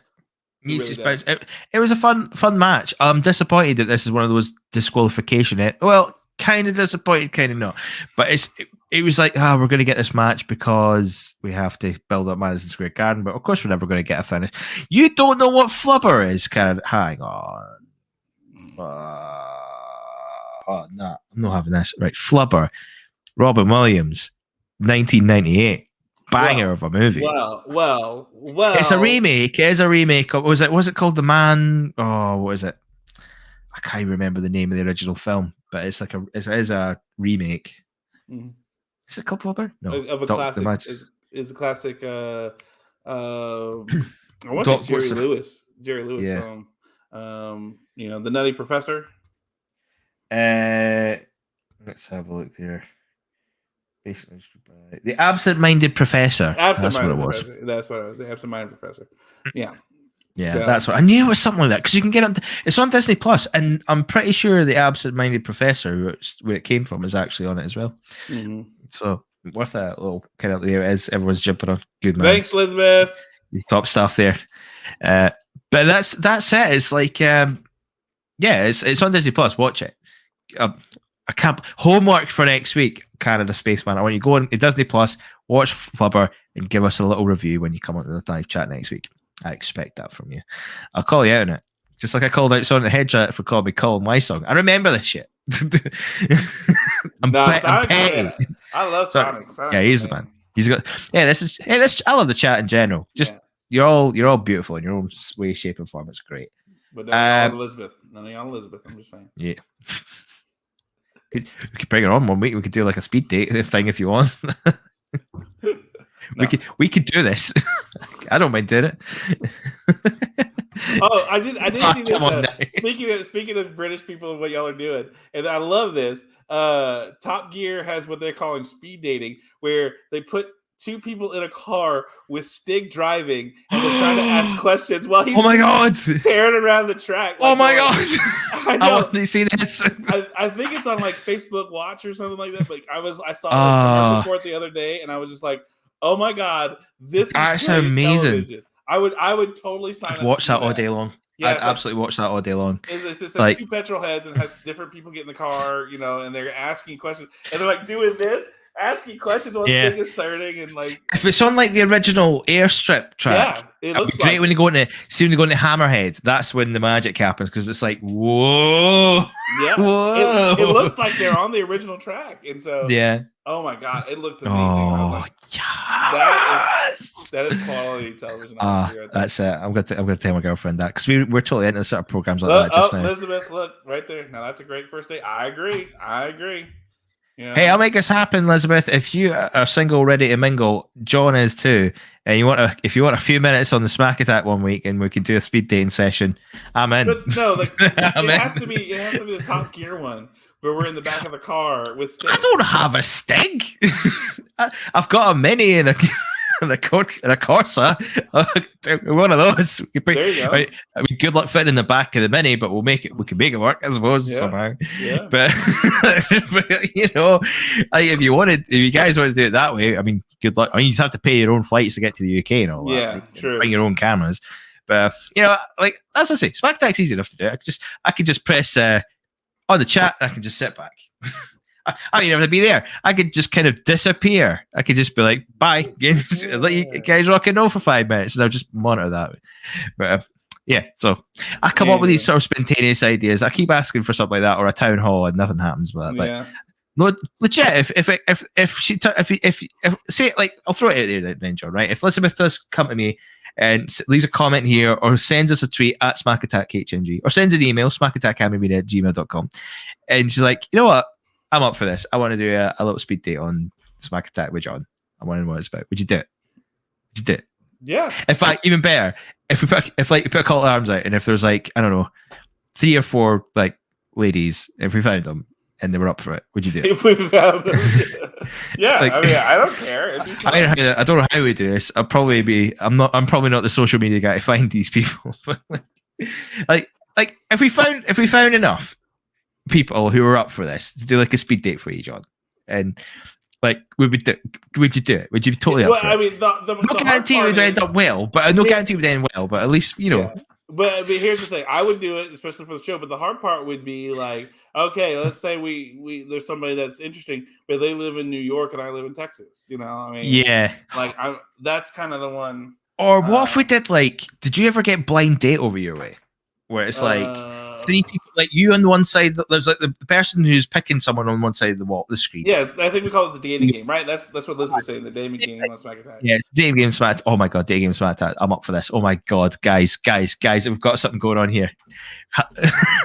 It was a fun match. I'm disappointed that this is one of those disqualification. Well, kind of disappointed, kind of not. But it was like, we're going to get this match because we have to build up Madison Square Garden. But of course, we're never going to get a finish. You don't know what flubber is. Hang on. No, I'm not having this. Right, flubber. Robin Williams, 1998. Banger of a movie. Well. It's a remake. It is a remake. Was it called The Man? Oh, what is it? I can't remember the name of the original film, but it's like it is a remake. Mm-hmm. Is it called Flubber? No, of a classic. Is a classic. I want to say Jerry Lewis film. You know, The Nutty Professor. Let's have a look here. The Absent-Minded Professor. That's what it was. That's what it was. The Absent-Minded Professor. Yeah. Yeah, so, that's what I knew. It was something like that because you can get it. It's on Disney Plus, and I'm pretty sure the Absent-Minded Professor, where it came from, is actually on it as well. Mm-hmm. So worth a little kind of there it is. Everyone's jumping on. Good man. Thanks, Elizabeth. Top stuff there. But that's it. It's like it's on Disney Plus. Watch it. I can't. Homework for next week, Canada Spaceman. I want you to go on to Disney Plus, watch Flubber, and give us a little review when you come onto the live chat next week. I expect that from you. I'll call you out on it. Just like I called out Sonic the Hedgehog for calling me Call My Song. I remember this shit. I'm petty. I love Sonic. Yeah, he's the man. He's got. Yeah, I love the chat in general. Just you're all beautiful in your own way, shape, and form. It's great. But none of Elizabeth. I'm just saying. Yeah. We could bring her on one week. We could do like a speed date thing if you want. We could do this. I don't mind doing it. I did see this. Speaking of British people and what y'all are doing, and I love this. Top Gear has what they're calling speed dating, where they put two people in a car with Stig driving, and they're trying to ask questions while he's tearing around the track. Like, God! I know. I want to see this. I think it's on like Facebook Watch or something like that. But I saw a commercial for it the other day, and I was just like, oh my God, this is amazing. television. I would totally sign up. Watch that all day long. I'd absolutely watch that all day long. It's like 2 petrol heads and has different people get in the car, and they're asking questions, and they're like doing this, asking questions while the thing is turning, and like if it's on like the original Airstrip track, it looks great when you go into Hammerhead. That's when the magic happens because it's like whoa, whoa. It looks like they're on the original track, and so oh my god, it looked amazing. I was like, that is quality television. Right, that's it. I'm gonna tell my girlfriend that because we're totally into sort of programs like that just now. Elizabeth, look right there. Now that's a great first date. I agree. Yeah. Hey, I'll make this happen, Elizabeth. If you are single, ready to mingle, John is too, and if you want a few minutes on the Smack Attack one week, and we can do a speed dating session, I'm in. But no, like it has to be the Top Gear one where we're in the back of the car with Sting. I don't have a Sting. I've got a Mini and a Corsa. One of those. There you go. I mean, good luck fitting in the back of the Mini, but we can make it work, I suppose, somehow. Yeah. But if you guys want to do it that way, I mean, good luck. I mean, you have to pay your own flights to get to the UK and all that. Yeah, true. Bring your own cameras. But like as I say, Smack Attack's easy enough to do. I could just press on the chat, and I can just sit back. I don't even have to be there. I could just kind of disappear. I could just be like, bye. Let you guys rock and roll for 5 minutes, and I'll just monitor that. But so I come up with these sort of spontaneous ideas. I keep asking for something like that or a town hall, and nothing happens with it. But legit, if say, like, I'll throw it out there then, John, right? If Elizabeth does come to me and leaves a comment here or sends us a tweet at SmackAttackHMG or sends an email, smackattackhammermedia@gmail.com, and she's like, you know what? I'm up for this. I want to do a little speed date on Smack Attack with John. I want to know what it's about. Would you do it? Yeah. In fact, even better, if you put a call to arms out, and if there's like, I don't know, 3 or 4 like ladies, if we found them and they were up for it, would you do it? If we found them, yeah. Like, I mean, I don't care. I don't know how we do this. I'm probably not the social media guy to find these people. like if we found enough people who are up for this to do like a speed date for you, John, and like would you do it? Would you be totally up for it? I mean, no guarantee it would end up well, but no guarantee it would end well, but at least Yeah. But I mean, here's the thing: I would do it, especially for the show. But the hard part would be like, okay, let's say we there's somebody that's interesting, but they live in New York and I live in Texas. I mean, like that's kind of the one. Or what if we did like? Did you ever get blind date over your way, where it's like 3 people, like you on one side, there's like the person who's picking someone on one side of the screen. Yes, I think we call it the dating game, right? That's what Liz was saying, the dating game on Smack Attack. Yeah, dating game Smack. Oh my god, dating game Smack Attack. I'm up for this. Oh my god, guys, we've got something going on here.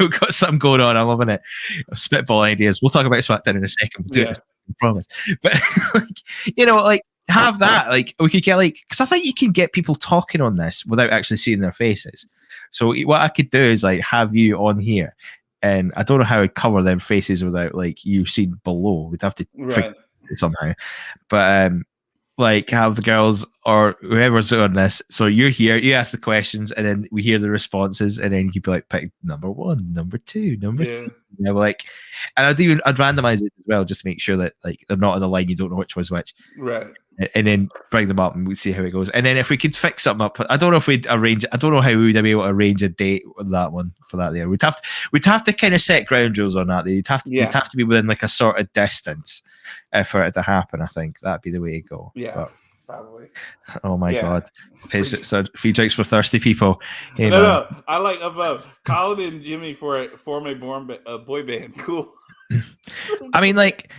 We've got something going on. I'm loving it. Spitball ideas. We'll talk about SmackDown in a second. We'll do it. I promise. But like have that. Like we could get because I think you can get people talking on this without actually seeing their faces. So what I could do is like have you on here, and I don't know how I'd cover them faces without like you seen below. We'd have to figure it somehow, but like have the girls or whoever's on this. So you're here, you ask the questions, and then we hear the responses, and then you could be like pick number 1, number 2, number 3. Like, and I'd randomize it as well just to make sure that like they're not on the line. You don't know which was which, right? And then bring them up and we'd see how it goes. And then if we could fix something up, I don't know if we'd arrange. I don't know how we would be able to arrange a date with that one for that. There, we'd have to kind of set ground rules on that. You'd have to be within like a sort of distance for it to happen. I think that'd be the way to go. Yeah. But, probably. Oh my god! Okay, so a few drinks for thirsty people. Hey, no, I like Colin and Jimmy form a boy band. Cool. I mean, like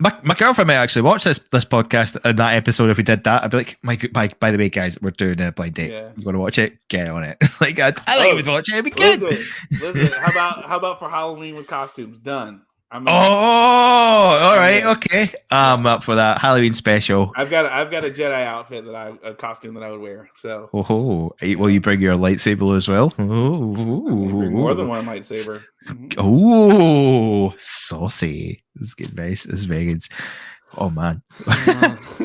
my girlfriend might actually watch this podcast in that episode. If we did that, I'd be like, by the way, guys, we're doing a blind date. You want to watch it? Get on it. Like I think we'd watch it. It'd be good. Listen, how about for Halloween with costumes? Done. All right, okay. I'm up for that Halloween special. I've got a Jedi outfit a costume that I would wear. So, will you bring your lightsaber as well? Bring more than one lightsaber. Oh, saucy! This is good, guys. This is vegans. Oh man.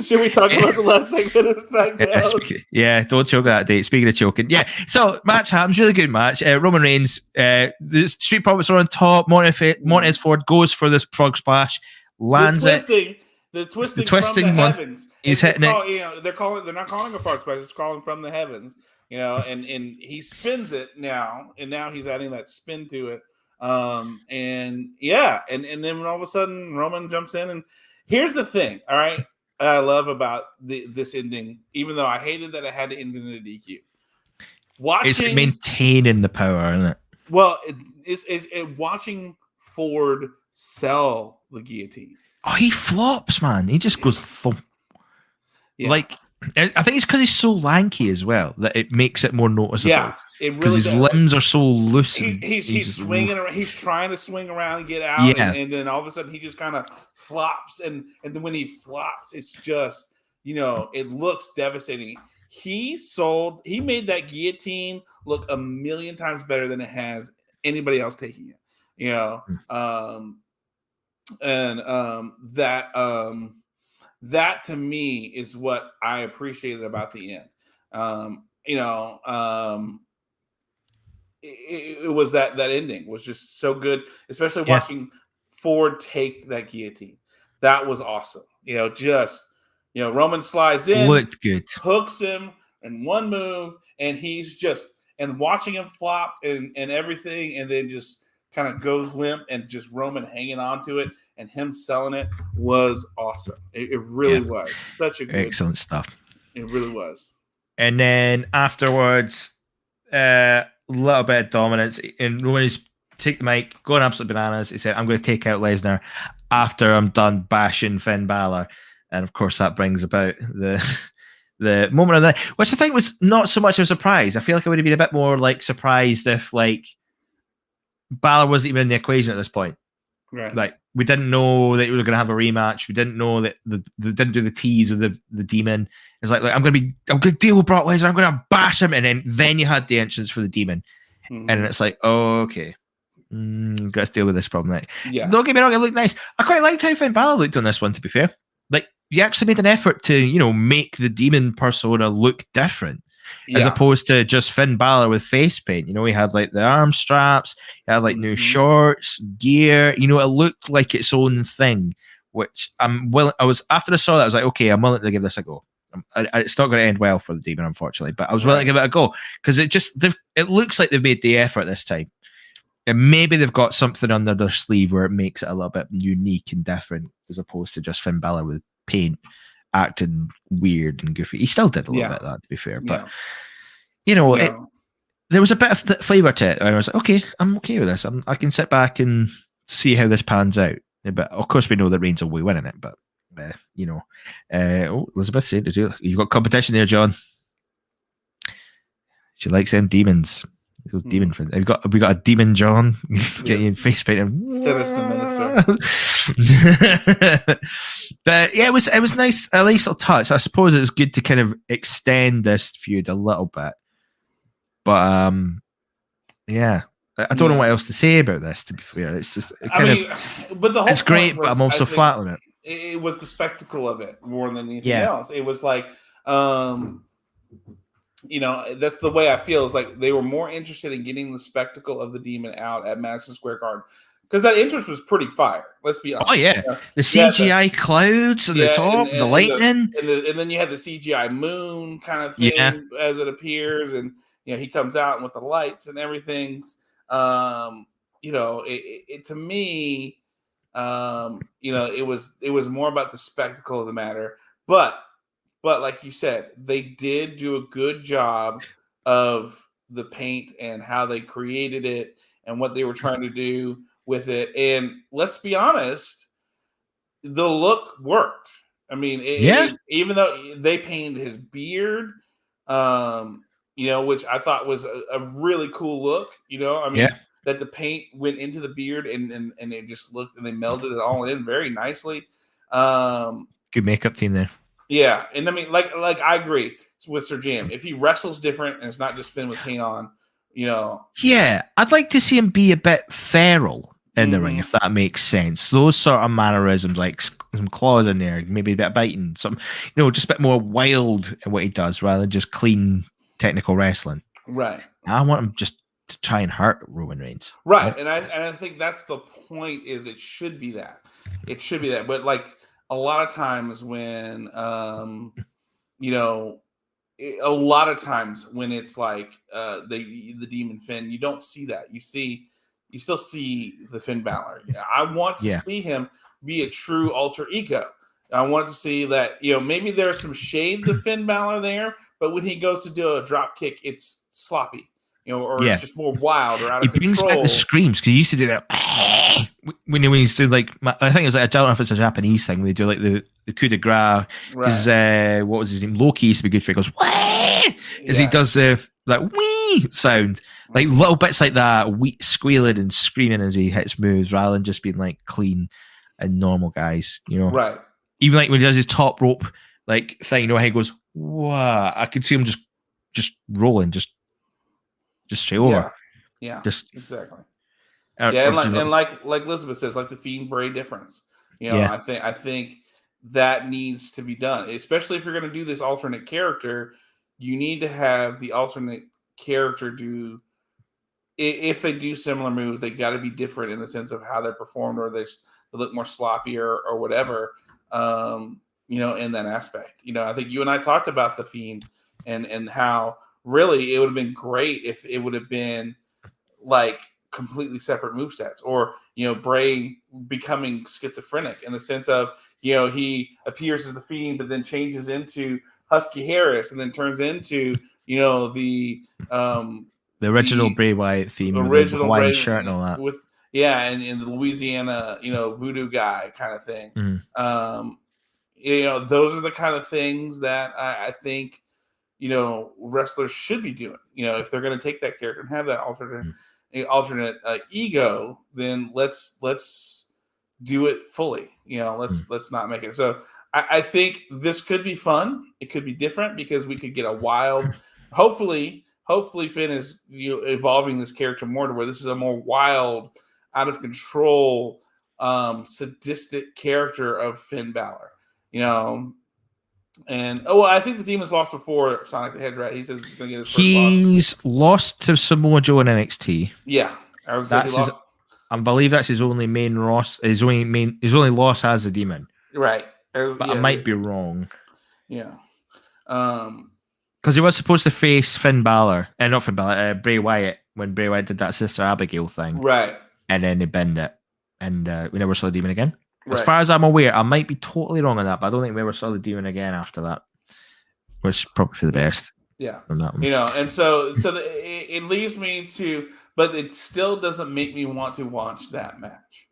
Should we talk about the last segment of SmackDown? Don't choke that date. Speaking of choking, so match happens, really good match. Roman Reigns, the Street Profits are on top. Montez Ford goes for this frog splash, lands the twisting from the one. Heavens. He's hitting it. They're not calling a frog splash. It's calling from the heavens. and he spins it now, and now he's adding that spin to it. And then when all of a sudden Roman jumps in, and here's the thing, all right, I love about this ending, even though I hated that it had to end in a DQ. It's maintaining the power, isn't it? Well, it's watching Ford sell the guillotine. Oh, he flops, man. He just goes thump. Yeah. Like, I think it's because he's so lanky as well that it makes it more noticeable. Yeah, it really because his limbs are so loose. He's swinging around. He's trying to swing around and get out, and then all of a sudden he just kind of flops, and then when he flops, it's just it looks devastating. He made that guillotine look a million times better than it has anybody else taking it. That to me is what I appreciated about the end. It was that ending was just so good, especially watching Ford take that guillotine. That was awesome. Roman slides in, looked good, hooks him in one move, and he's and watching him flop and everything, and then just kind of goes limp, and just Roman hanging on to it and him selling it was awesome. It really was such a good, excellent stuff. It really was. And then afterwards, little bit of dominance, and Roman's take the mic, going absolute bananas. He said, "I'm going to take out Lesnar after I'm done bashing Finn Balor," and of course that brings about the moment of that, which I think was not so much of a surprise. I feel like I would have been a bit more like surprised if like Balor wasn't even in the equation at this point. Right. Like, we didn't know that we were going to have a rematch. We didn't know that they didn't do the tease with the demon. It's like I'm going to deal with Brock Lesnar. I'm going to bash him, and then you had the entrance for the demon, and it's like, oh, okay, got to deal with this problem. Like, don't get me wrong, it looked nice. I quite liked how Finn Balor looked on this one. To be fair, like, you actually made an effort to make the demon persona look different. As opposed to just Finn Balor with face paint. He had like the arm straps, he had like new shorts, gear. It looked like its own thing, which after I saw that, I was like, okay, I'm willing to give this a go. It's not going to end well for the demon, unfortunately, but I was willing to give it a go because it looks like they've made the effort this time. And maybe they've got something under their sleeve where it makes it a little bit unique and different as opposed to just Finn Balor with paint acting weird and goofy. He still did a little bit of that, to be fair, but there was a bit of flavor to it, and I was like, okay, I'm okay with this. I can sit back and see how this pans out. But of course, we know that Reigns will be winning it. But Elizabeth said, "You've got competition there, John." She likes them demons. Those demon friends. We got a demon, John. Get you in face painting. Sinister minister. But yeah, it was nice, a nice little touch. I suppose it's good to kind of extend this feud a little bit. But I don't know what else to say about this. To be fair, it's just but the whole it's great, but I'm also flat on it. It was the spectacle of it more than anything else. It was like, that's the way I feel. It's like they were more interested in getting the spectacle of the demon out at Madison Square Garden. Because that entrance was pretty fire. Let's be honest. Oh yeah, the CGI clouds and the top, the lightning, and then you had the CGI moon kind of thing as it appears, and he comes out with the lights and everything. It to me, it was more about the spectacle of the matter. But like you said, they did do a good job of the paint and how they created it and what they were trying to do with it. And let's be honest, the look worked. I mean, even though they painted his beard, which I thought was a really cool look, that the paint went into the beard and it just looked, and they melded it all in very nicely. Good makeup team there. Yeah. And I mean, like I agree with Sir Jam. If he wrestles different and it's not just Finn with paint on, Yeah, I'd like to see him be a bit feral in the ring, if that makes sense. Those sort of mannerisms, like some claws in there, maybe a bit of biting, some, just a bit more wild in what he does rather than just clean technical wrestling. Right. I want him just to try and hurt Roman Reigns. Right. And I think that's the point, is it should be that. It should be that. But like a lot of times when a lot of times when it's like the Demon Finn, you don't see that. You still see the Finn Balor. I want to see him be a true alter ego. I want to see that, maybe there's some shades of Finn Balor there, but when he goes to do a drop kick, it's sloppy, or it's just more wild or out of control. He brings back the screams because he used to do that when he used to I think it was I don't know if it's a Japanese thing. When they do like the coup de grace. Because what was his name? Loki used to be good for it. He goes as he does that wee sound, like little bits like that, squealing and screaming as he hits moves, rather than just being like clean and normal guys. Right. Even like when he does his top rope like thing, how he goes, wow, I could see him just rolling, just straight over. Yeah. Just exactly. And like Elizabeth says, like the Fiend Bray difference. I think that needs to be done, especially if you're going to do this alternate character. You need to have the alternate character do. If they do similar moves, they got to be different in the sense of how they're performed, or they look more sloppy or whatever. In that aspect, I think you and I talked about the Fiend and how really it would have been great if it would have been like completely separate movesets, or Bray becoming schizophrenic in the sense of he appears as the Fiend but then changes into Husky Harris and then turns into the original Bray Wyatt theme, original the Hawaiian shirt and all that and the Louisiana voodoo guy kind of thing. Those are the kind of things that I think wrestlers should be doing. If they're going to take that character and have that alternate ego, then let's do it fully. Let's not make it. So I think this could be fun. It could be different because we could get a wild. Hopefully Finn is evolving this character more to where this is a more wild, out of control, sadistic character of Finn Balor. And I think the team has lost before Sonic the Hedgehog. He says it's going to get his first loss. He's lost to Samoa Joe in NXT. Yeah, I believe that's his only main loss. His only loss as a Demon. Right, but I might be wrong. Yeah, because he was supposed to face Finn Balor, not Finn Balor, Bray Wyatt when Bray Wyatt did that Sister Abigail thing. Right, and then they bend it, and we never saw the Demon again. As far as I'm aware, I might be totally wrong on that, but I don't think we ever saw the Demon again after that, which is probably for the best. Yeah, and so it leaves me to, but it still doesn't make me want to watch that match.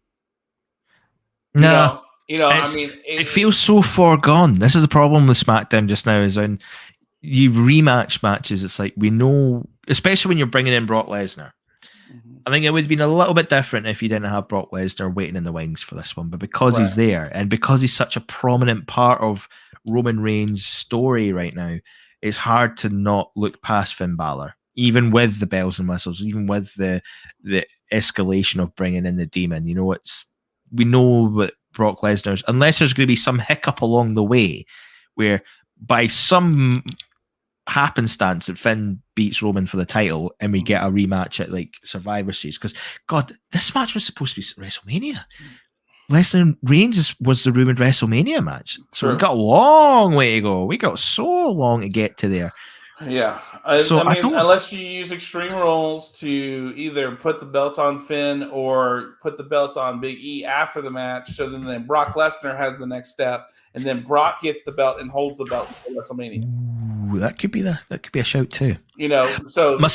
No, it feels so far gone. This is the problem with SmackDown just now. Is when you rematch matches, it's like we know, especially when you're bringing in Brock Lesnar. I think it would have been a little bit different if you didn't have Brock Lesnar waiting in the wings for this one, but because he's there and because he's such a prominent part of Roman Reigns' story right now, it's hard to not look past Finn Balor, even with the bells and whistles, even with the escalation of bringing in the Demon. We know that Brock Lesnar's, unless there's going to be some hiccup along the way where by some happenstance that Finn beats Roman for the title and we get a rematch at like Survivor Series, because God, this match was supposed to be WrestleMania. Lesnar Reigns was the rumored WrestleMania match, so we got a long way to go. We got so long to get to there. Yeah, I mean, unless you use Extreme Rules to either put the belt on Finn or put the belt on Big E after the match, so then Brock Lesnar has the next step, and then Brock gets the belt and holds the belt for WrestleMania. Ooh, that could be a shout too. So my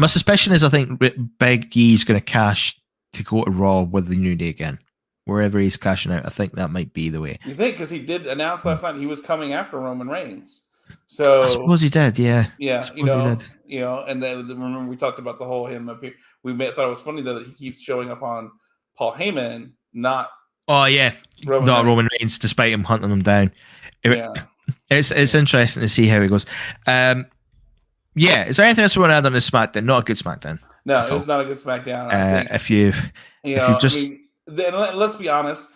suspicion is I think Big E's going to cash to go to Raw with the New Day again. Wherever he's cashing out, I think that might be the way. You think? Because he did announce last night he was coming after Roman Reigns. So I suppose he did, yeah. Yeah, he did. And then remember we talked about the whole him up here. Thought it was funny though that he keeps showing up on Paul Heyman, not Roman Reigns, despite him hunting him down. It's interesting to see how he goes. Is there anything else we want to add on this SmackDown? Not a good SmackDown. No, it was not a good SmackDown. I think. Let's be honest.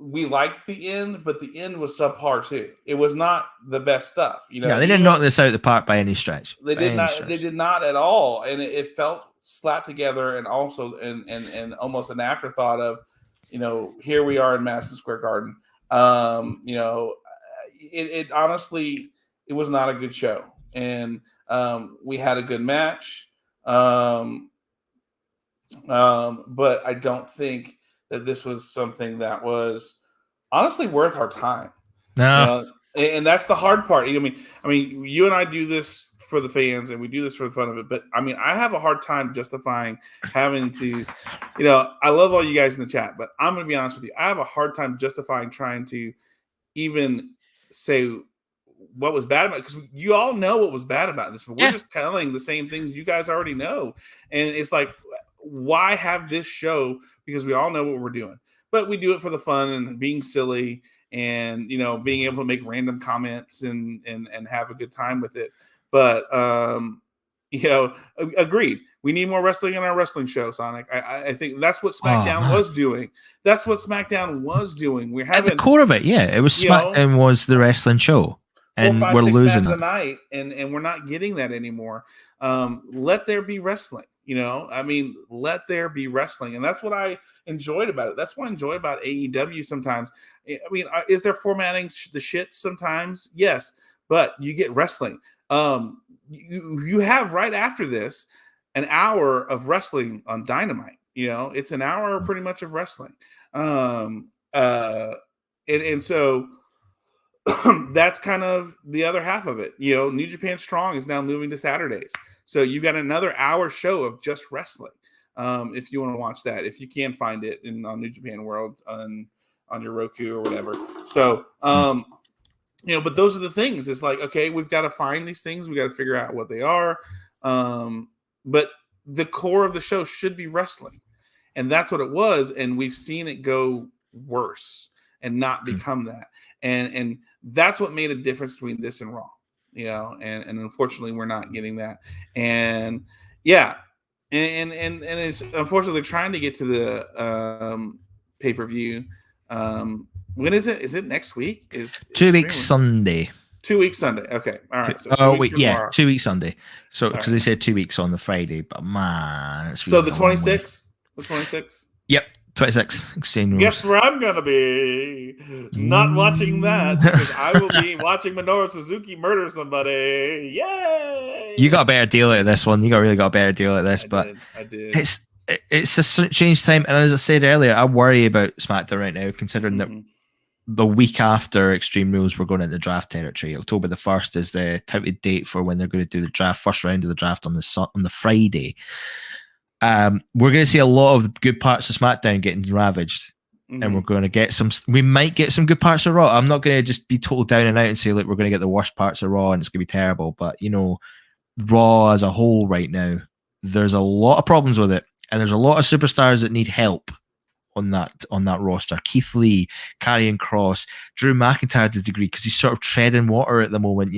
We liked the end, but the end was subpar too. It was not the best stuff. They didn't knock this out of the park by any stretch. They did not. They did not at all, and it felt slapped together, and also and almost an afterthought of, here we are in Madison Square Garden. It honestly, it was not a good show. and we had a good match. But I don't think that this was something that was honestly worth our time. No. And that's the hard part. I mean, you and I do this for the fans, and we do this for the fun of it. But I mean, I have a hard time justifying having to, I love all you guys in the chat, but I'm going to be honest with you. I have a hard time justifying trying to even say what was bad about it, because you all know what was bad about this, but we're just telling the same things you guys already know. And it's like, why have this show? Because we all know what we're doing, but we do it for the fun and being silly and, being able to make random comments and have a good time with it. But, agreed. We need more wrestling in our wrestling show, Sonic. I think that's what SmackDown was doing. That's what SmackDown was doing. We're having, at the core of it, it was SmackDown was the wrestling show. 4, 5, we're losing it. Night, and we're not getting that anymore. Let there be wrestling. Let there be wrestling. And that's what I enjoyed about it. That's what I enjoy about AEW sometimes. I mean, is there formatting the shit sometimes? Yes, but you get wrestling. You have right after this an hour of wrestling on Dynamite. It's an hour pretty much of wrestling. And so that's kind of the other half of it. New Japan Strong is now moving to Saturdays. So you got another hour show of just wrestling. If you want to watch that, if you can find it on New Japan World on your Roku or whatever. So, but those are the things. It's like, okay, we've got to find these things. We got to figure out what they are. But the core of the show should be wrestling. And that's what it was. And we've seen it go worse and not become that. And that's what made a difference between this and Raw. And unfortunately we're not getting that. And and it's unfortunately trying to get to the pay-per-view. When is it? Is it next week? Is 2 weeks Sunday. 2 weeks Sunday. Okay. All right. So 2 weeks Sunday. So because they said 2 weeks on the Friday, but man, it's so the 26th. The 26th. Yep. 26th Exchange Rules. Guess where I'm gonna be? Not watching that, because I will be watching Minoru Suzuki murder somebody. Yay! You got a better deal out of this one. You really got a better deal out of this. I did. It's a strange time, and as I said earlier, I worry about SmackDown right now, considering that the week after Extreme Rules, we're going into draft territory. October the 1st is the touted date for when they're going to do the draft, first round of the draft on the Friday. We're going to see a lot of good parts of SmackDown getting ravaged, and we're going to get we might get some good parts of Raw. I'm not going to just be total down and out and say, look, we're going to get the worst parts of Raw and it's going to be terrible. But, Raw as a whole right now, there's a lot of problems with it, and there's a lot of superstars that need help on that roster. Keith Lee, Karrion Kross, Drew McIntyre to a degree, because he's sort of treading water at the moment.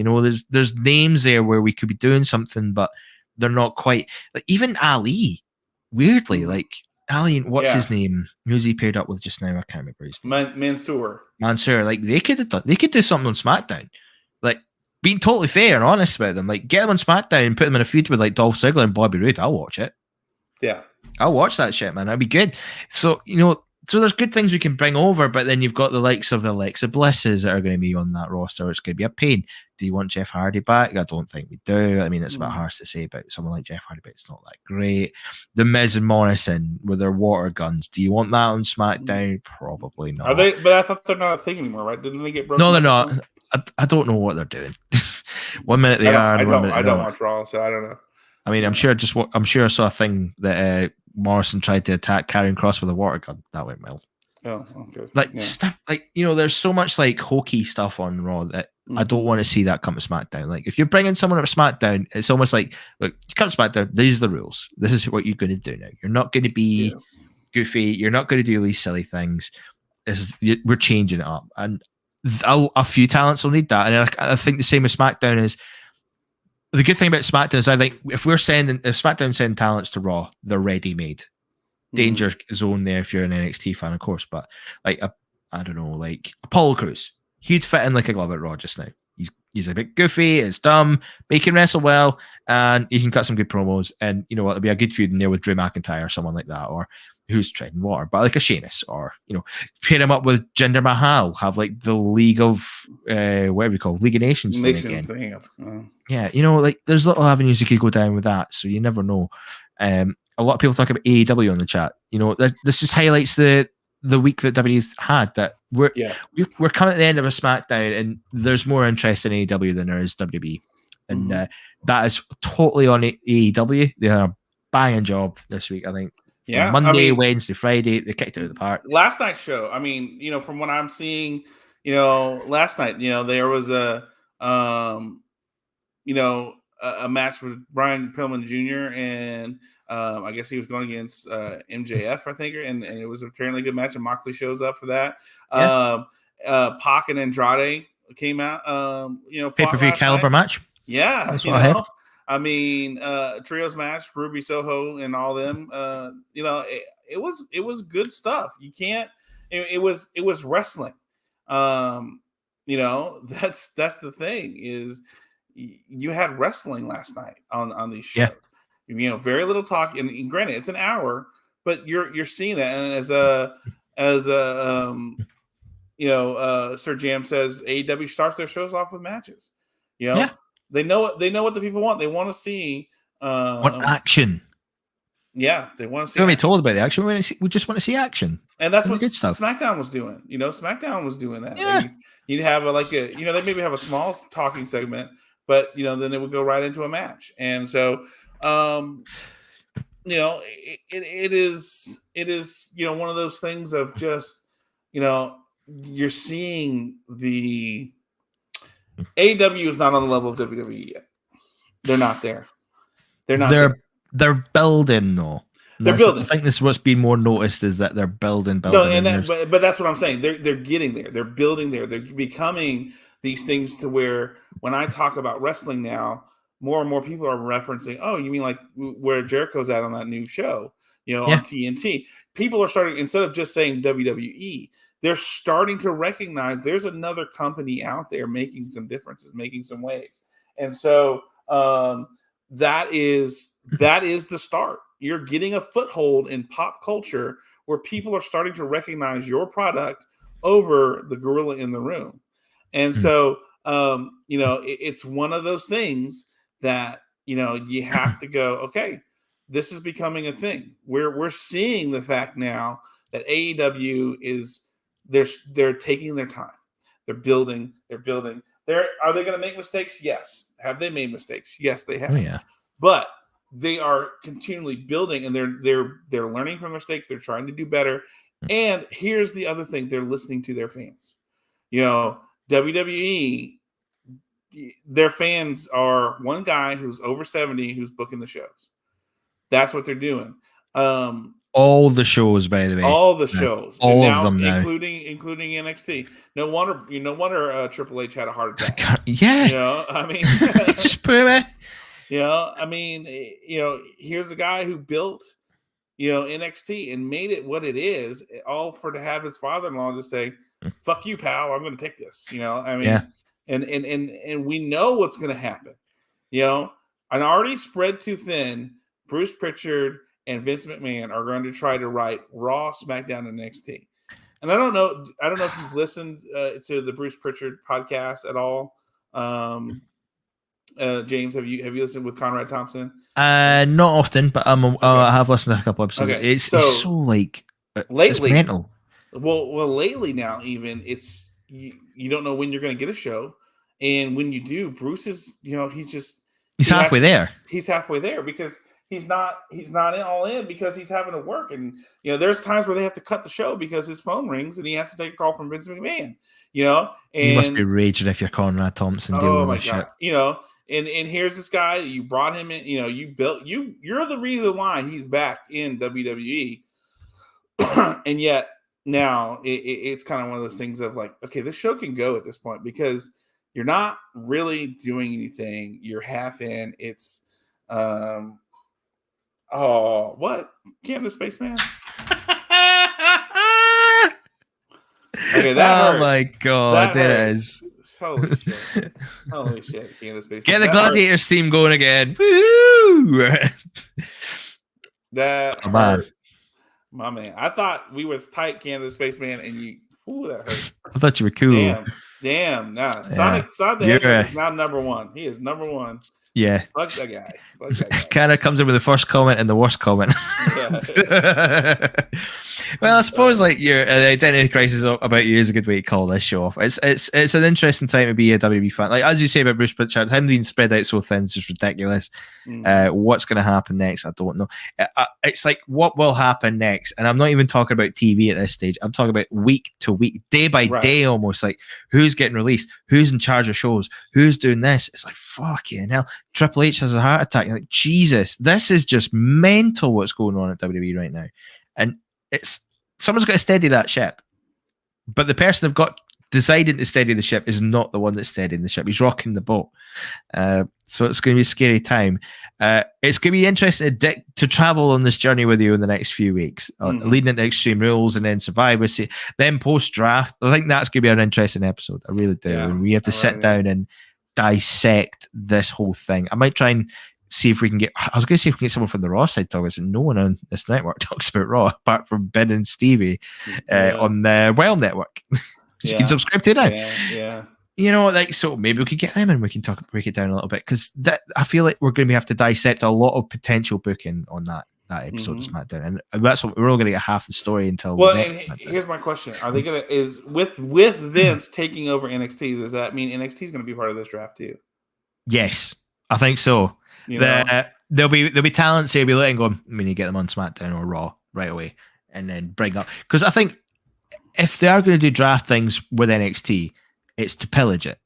There's names there where we could be doing something, but they're not quite. Like even Ali. Weirdly, like Ali, what's his name? Who's he paired up with just now? I can't remember his name. Mansoor. Like they could do something on SmackDown. Like being totally fair and honest about them. Like get them on SmackDown and put them in a feud with like Dolph Ziggler and Bobby Roode. I'll watch it. Yeah, I'll watch that shit, man. That'd be good. So so there's good things we can bring over, but then you've got the likes of Alexa Blisses that are going to be on that roster. It's going to be a pain. Do you want Jeff Hardy back? I don't think we do. I mean, it's a bit harsh to say about someone like Jeff Hardy, but it's not that great. The Miz and Morrison with their water guns. Do you want that on SmackDown? Probably not. Are they? But I thought they're not a thing anymore, right? Didn't they get broken? No, they're not. I don't know what they're doing. 1 minute they are. I don't watch Raw, so I don't know. I mean, I'm sure I saw a thing that Morrison tried to attack Karrion Kross with a water gun. That went well. Oh, okay. Stuff like there's so much like hokey stuff on Raw that I don't want to see that come to SmackDown. Like if you're bringing someone up to SmackDown, it's almost like, look, you come to SmackDown. These are the rules. This is what you're going to do now. You're not going to be goofy. You're not going to do these silly things. We're changing it up, and a few talents will need that. And I think the same with SmackDown is. The good thing about SmackDown is I think if SmackDown send talents to Raw, they're ready made. Danger zone there if you're an NXT fan, of course, but like I don't know, like Apollo Crews, he'd fit in like a glove at Raw just now. He's a bit goofy, it's dumb, but he can wrestle well, and he can cut some good promos. And you know what, it'll be a good feud in there with Drew McIntyre or someone like that, or who's treading water, but like a Sheamus, or pair him up with Jinder Mahal, have like the League of whatever we call League of Nations thing again. Yeah, like there's little avenues you could go down with that, so you never know. A lot of people talk about AEW on the chat. This just highlights the week that WWE's had, that we're coming at the end of a SmackDown and there's more interest in AEW than there is WWE. And that is totally on AEW. They had a banging job this week, I think. Yeah. Monday, Wednesday, Friday, they kicked it out of the park. Last night's show, from what I'm seeing, last night, there was a match with Brian Pillman Jr. and I guess he was going against MJF, I think, and it was apparently a good match. And Moxley shows up for that. Yeah. Pac and Andrade came out. Pay-per-view caliber match. Yeah, that's what I heard. Trios match, Ruby Soho and all them. It was good stuff. You can't. It was wrestling. That's the thing is you had wrestling last night on these shows. Yeah. Very little talk, and granted, it's an hour, but you're seeing that. And as Sir Jam says, AEW starts their shows off with matches. They know what the people want. They want to see what action. Yeah, they want to see. Don't be told about the action. We just want to see action, and that's what SmackDown was doing. SmackDown was doing that. Yeah. You'd have they maybe have a small talking segment, but then it would go right into a match. And so, it is one of those things of just you're seeing the AEW is not on the level of WWE yet. They're not there. They're building though. They're building. I think this is what's been more noticed is that they're building. No, but that's what I'm saying. They're getting there. They're building there. They're becoming these things to where when I talk about wrestling now, more and more people are referencing, oh, you mean like where Jericho's at on that new show, on TNT. People are starting, instead of just saying WWE, they're starting to recognize there's another company out there making some differences, making some waves. And so that is the start. You're getting a foothold in pop culture where people are starting to recognize your product over the gorilla in the room. And so, it's one of those things that, you have to go, okay, this is becoming a thing. We're seeing the fact now that AEW is they're taking their time. They're building. Are they going to make mistakes? Yes. Have they made mistakes? Yes, they have. Oh, yeah. But they are continually building, and they're learning from mistakes. They're trying to do better. And here's the other thing: they're listening to their fans. WWE, their fans are one guy who's over 70 who's booking the shows. That's what they're doing. All the shows, by the way. All the shows. All of them now. Including NXT. No wonder Triple H had a heart attack. Yeah. Just put it. Here's a guy who built, NXT and made it what it is, all for to have his father-in-law to say, "Fuck you, pal. I'm going to take this." And we know what's going to happen. An already spread too thin, Bruce Pritchard and Vince McMahon are going to try to write Raw, SmackDown, and NXT. And I don't know if you've listened to the Bruce Pritchard podcast at all. James, have you listened with Conrad Thompson? Not often, but I have listened to a couple episodes. Okay. It's so like lately, it's mental. Well, lately now, even it's you don't know when you're going to get a show, and when you do, Bruce is he's halfway there. He's halfway there because he's not all in because he's having to work, and there's times where they have to cut the show because his phone rings and he has to take a call from Vince McMahon. And you must be raging if you're Conrad Thompson dealing with shit. And here's this guy, you brought him in, you're the reason why he's back in WWE. And yet now it's kind of one of those things of like, okay, this show can go at this point because you're not really doing anything. You're half in. It's, what? Canada Spaceman? Okay, that hurts. Oh my God, it is. Holy shit. Holy shit. Candace Spaceman. Get the Gladiators theme going again. Woo! That Oh, man. hurts. My man. I thought we was tight, Canada Spaceman, and you. Ooh, that hurts. I thought you were cool. Damn. Nah. Sonic the Hedgehog is now number one. He is number one. Yeah. Fuck that guy. Kind of comes in with the first comment and the worst comment. Yeah. Well, I suppose like your identity crisis about you is a good way to call this show off. It's an interesting time to be a WWE fan. Like as you say about Bruce Pritchard, him being spread out so thin is just ridiculous. What's going to happen next? I don't know. It's like what will happen next, and I'm not even talking about TV at this stage. I'm talking about week to week, day by day, almost like who's getting released, who's in charge of shows, who's doing this. It's like fucking hell. Triple H has a heart attack. You're like, Jesus, this is just mental what's going on at WWE right now. And it's someone's got to steady that ship. But the person they've got deciding to steady the ship is not the one that's steadying the ship. He's rocking the boat. So it's going to be a scary time. It's going to be interesting to travel on this journey with you in the next few weeks, leading into Extreme Rules and then Survivor, then post-draft. I think that's going to be an interesting episode. I really do. And we have to sit down and dissect this whole thing. I might try and see if we can get. I was going to see if we can get someone from the Raw side talk. And no one on this network talks about Raw apart from Ben and Stevie on the Wild Network. You can subscribe to it now. Yeah. You know, like so maybe we could get them and we can break it down a little bit because that I feel like we're going to have to dissect a lot of potential booking on that episode of SmackDown, and that's what we're all going to get half the story until. Well, and here's my question: are they going to is with Vince taking over NXT? Does that mean NXT is going to be part of this draft too? Yes, I think so. There'll be talents here. Be letting go. I mean, you get them on SmackDown or Raw right away, and then bring up because I think if they are going to do draft things with NXT, it's to pillage it.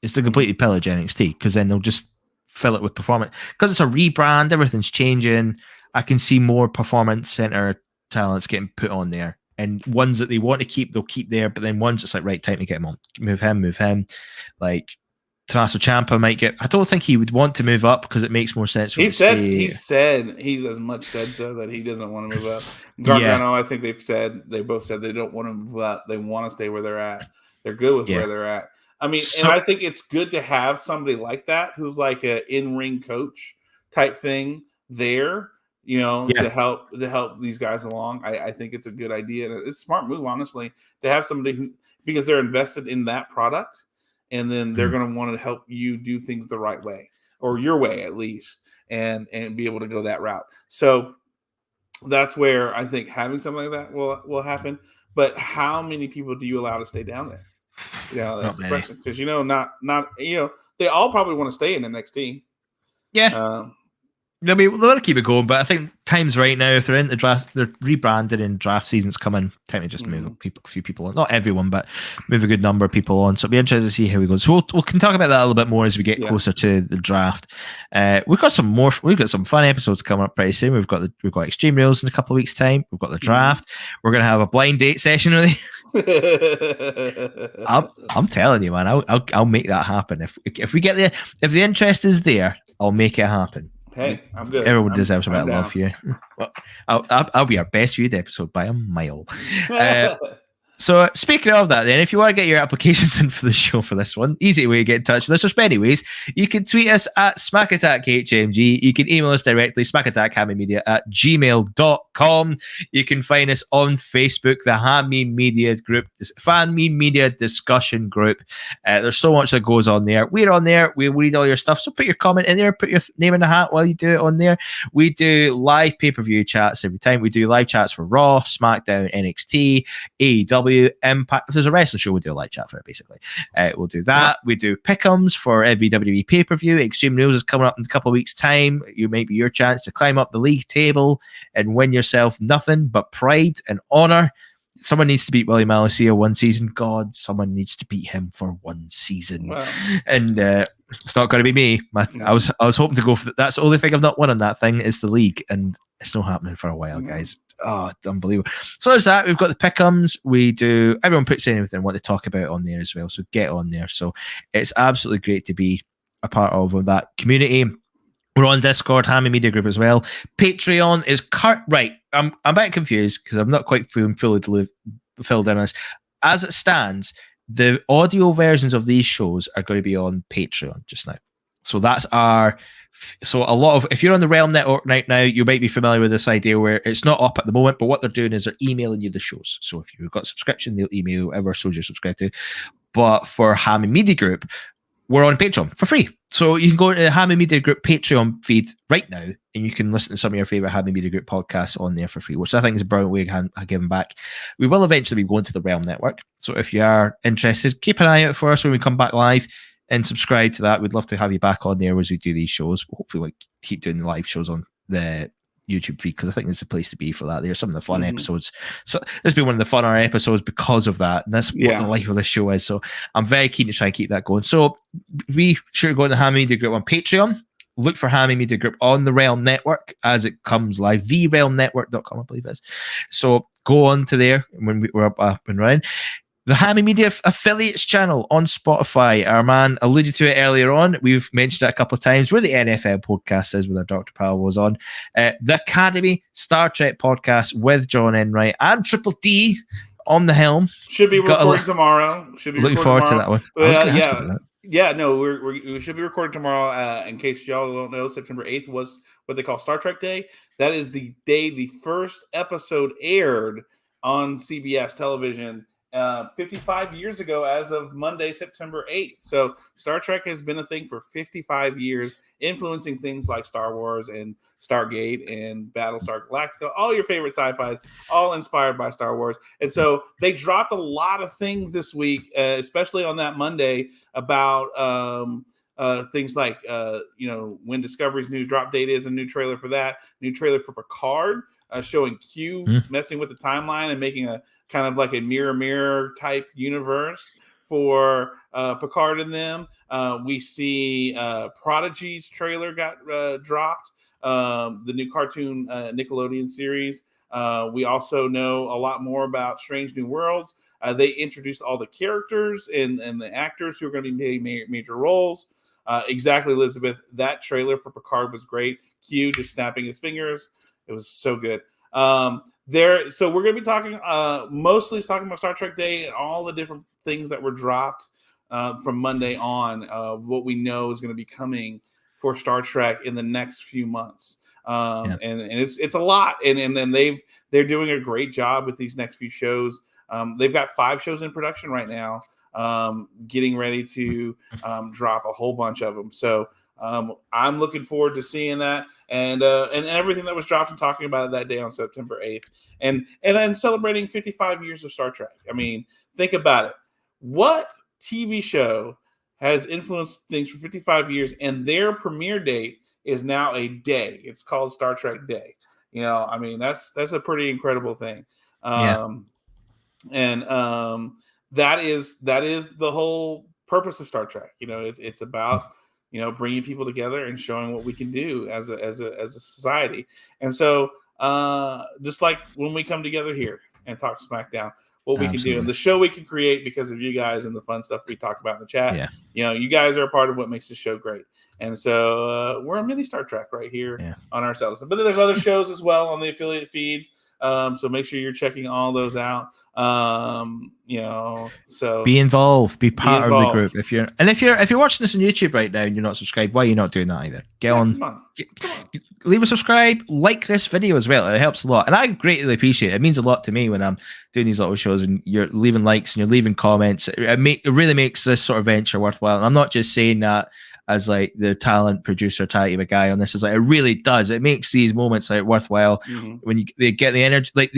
It's to completely pillage NXT because then they'll just fill it with performance because it's a rebrand. Everything's changing. I can see more performance center talents getting put on there, and ones that they want to keep, they'll keep there. But then ones it's like right time to get him on, move him. Like Tommaso Ciampa might get. I don't think he would want to move up because it makes more sense. For he said he's as much said so that he doesn't want to move up. Gargano, I think they both said they don't want to move up. They want to stay where they're at. They're good with where they're at. I mean, and I think it's good to have somebody like that who's like an in-ring coach type thing there. To help these guys along. I think it's a good idea. And it's a smart move, honestly, to have somebody who because they're invested in that product. And then they're going to want to help you do things the right way or your way at least and be able to go that route. So that's where I think having something like that will happen. But how many people do you allow to stay down there? That's the question. Because, not they all probably want to stay in NXT. Yeah. They'll to keep it going, but I think time's right now. If they're in the draft, they're rebranded and draft season's coming. Time to just move a few people on. Not everyone, but move a good number of people on. So it'll be interesting to see how we go. So we can talk about that a little bit more as we get closer to the draft. We've got some fun episodes coming up pretty soon. We've got Extreme Rules in a couple of weeks' time. We've got the draft. We're gonna have a blind date session with you. I'm telling you, man. I'll make that happen. If we get there, if the interest is there, I'll make it happen. Hey, I'm good. Everyone deserves a bit of love here. Well, I'll be our best viewed episode by a mile. So speaking of that, then, if you want to get your applications in for the show for this one, easy way to get in touch with us. There's many ways. You can tweet us at SmackAttackHMG. You can email us directly, smackattackhammemedia@gmail.com. You can find us on Facebook, the Hammy Media group, Fan Me Media discussion group. There's so much that goes on there. We're on there. We read all your stuff. So put your comment in there. Put your name in the hat while you do it on there. We do live pay-per-view chats every time. We do live chats for Raw, SmackDown, NXT, AEW, Impact. If there's a wrestling show, we'll do a live chat for it, basically. We'll do that. We do pick'ems for every WWE pay-per-view. Extreme Rules is coming up in a couple of weeks' time. You might be your chance to climb up the league table and win yourself nothing but pride and honor. Someone needs to beat Willie Malacia one season. God, someone needs to beat him for one season. Wow. And it's not going to be me. I was hoping to go for that's the only thing I've not won on that thing is the league, and it's not happening for a while, guys. Oh, unbelievable. So there's that. We've got the pick'ems. We do. Everyone puts in anything they want to talk about on there as well. So get on there. So it's absolutely great to be a part of that community. We're on Discord, Hammy Media Group as well. Patreon is right. I'm a bit confused because I'm not quite fully filled in on this. As it stands, the audio versions of these shows are going to be on Patreon just now. So that's so a lot of, if you're on the Realm Network right now, you might be familiar with this idea where it's not up at the moment, but what they're doing is they're emailing you the shows. So if you've got a subscription, they'll email whatever shows you're subscribed to. But for Hammy Media Group, we're on Patreon for free. So you can go to the Hammy Media Group Patreon feed right now, and you can listen to some of your favorite Hammy Media Group podcasts on there for free, which I think is a brilliant way of giving back. We will eventually be going to the Realm Network. So if you are interested, keep an eye out for us when we come back live and subscribe to that. We'd love to have you back on there as we do these shows. Hopefully we'll keep doing the live shows on the YouTube feed, because I think it's the place to be for that. There's some of the fun episodes. So this has been one of the funner episodes because of that. And that's what the life of this show is. So I'm very keen to try and keep that going. So we should go to Hammy Media Group on Patreon. Look for Hammy Media Group on the Realm Network as it comes live. TheRealmNetwork.com, I believe it is. So go on to there when we're up and running. The Hammy Media Affiliates channel on Spotify. Our man alluded to it earlier on. We've mentioned it a couple of times, where the NFL podcast is with our Dr. Powell was on. The Academy Star Trek podcast with John Enright and Triple D on the helm. Should be recording tomorrow. Looking forward to that one. We should be recording tomorrow. In case y'all don't know, September 8th was what they call Star Trek Day. That is the day the first episode aired on CBS television. 55 years ago as of Monday, September 8th. So Star Trek has been a thing for 55 years, influencing things like Star Wars and Stargate and Battlestar Galactica, all your favorite sci-fis, all inspired by Star Wars. And so they dropped a lot of things this week, especially on that Monday, about things like, when Discovery's news drop date is, a new trailer for that, new trailer for Picard, showing Q messing with the timeline and making a kind of like a mirror type universe for Picard and them. We see Prodigy's trailer got dropped, the new cartoon Nickelodeon series. We also know a lot more about Strange New Worlds. They introduced all the characters and the actors who are going to be playing major roles. Exactly, Elizabeth. That trailer for Picard was great. Q just snapping his fingers. It was so good. So we're going to be talking, mostly talking about Star Trek Day and all the different things that were dropped from Monday on, what we know is going to be coming for Star Trek in the next few months. And it's a lot. And then they're doing a great job with these next few shows. They've got 5 shows in production right now, getting ready to drop a whole bunch of them. So I'm looking forward to seeing that and everything that was dropped and talking about it that day on September 8th and celebrating 55 years of Star Trek. I mean, think about it. What TV show has influenced things for 55 years and their premiere date is now a day? It's called Star Trek Day. I mean, that's a pretty incredible thing. That is the whole purpose of Star Trek. It's about bringing people together and showing what we can do as a society. And so, just like when we come together here and talk SmackDown, what we can do and the show we can create because of you guys and the fun stuff we talk about in the chat. You guys are a part of what makes this show great. And so we're a mini Star Trek right here on ourselves. But there's other shows as well on the affiliate feeds. So make sure you're checking all those out. So be involved, be part of the group. If you're watching this on YouTube right now and you're not subscribed, why are you not doing that either? Come on. Leave a subscribe, like this video as well. It helps a lot, and I greatly appreciate it. It means a lot to me when I'm doing these little shows and you're leaving likes and you're leaving comments. It really makes this sort of venture worthwhile. And I'm not just saying that as like the talent producer type of a guy on this. Is like, it really does. It makes these moments like worthwhile when they get the energy. Like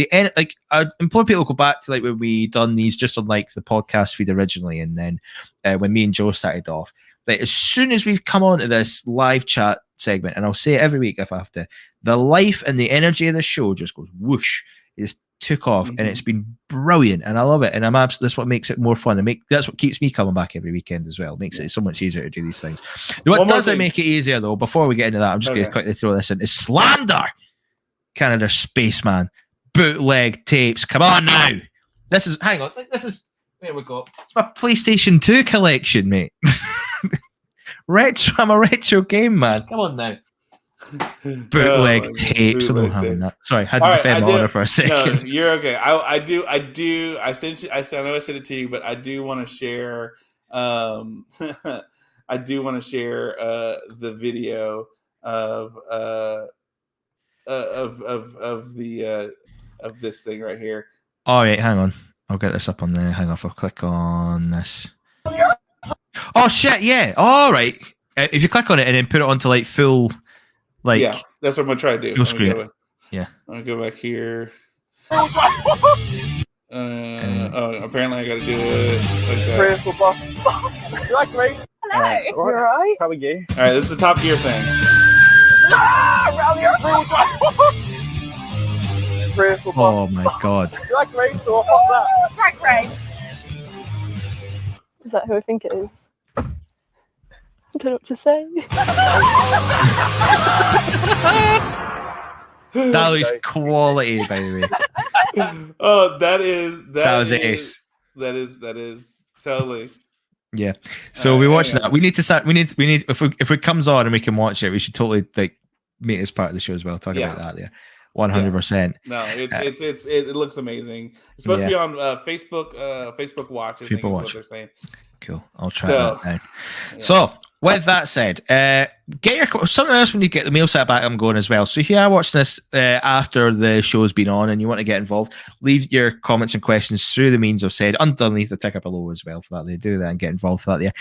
I implore people to go back to like when we done these just on like the podcast feed originally, and then when me and Joe started off. Like as soon as we've come on to this live chat segment, and I'll say it every week if I have to, the life and the energy of the show just goes whoosh. It just took off, and it's been brilliant, and I love it. And that's what makes it more fun, and that's what keeps me coming back every weekend as well. It makes it so much easier to do these things. What doesn't make it easier though, before we get into that, I'm just going to quickly throw this in, is slander. Canada Spaceman bootleg tapes. Come on now. Hang on. There we go. It's my PlayStation 2 collection, mate. I'm a retro game man. Come on now. bootleg tapes. I don't have that. Sorry, I had to defend my honor for a second. No, you're okay. I do. I sent you. I know I sent it to you, but I do want to share. I do want to share the video of this thing right here. All right, hang on. I'll get this up on there. Hang on, I'll click on this. Oh shit! Yeah. All right. If you click on it and then put it onto like full, like yeah, that's what I'm gonna try to do. Full screen. Yeah. I'm gonna go back here. Apparently I gotta do it like that. You like me? Hello. You alright? How are you? All right, this is the Top Gear thing. Oh my god. You like me? So what's that? Drag race. Is that who I think it is? I don't know what to say. That was quality, by the way. Oh, that was ace. That is totally. Yeah. So we watched that. We need to start. We need. If it comes on and we can watch it, we should totally like make it as part of the show as well. Talk about that. Yeah. 100%. No, it looks amazing. It's supposed to be on Facebook Watch. I think is what they're saying. Cool. I'll try that now. Yeah. So, with that said, get your something else when you get the mail set back. I'm going as well. So, if you are watching this after the show's been on and you want to get involved, leave your comments and questions through the means I've said underneath the ticker below as well. For that, they do that and get involved for that. Yeah.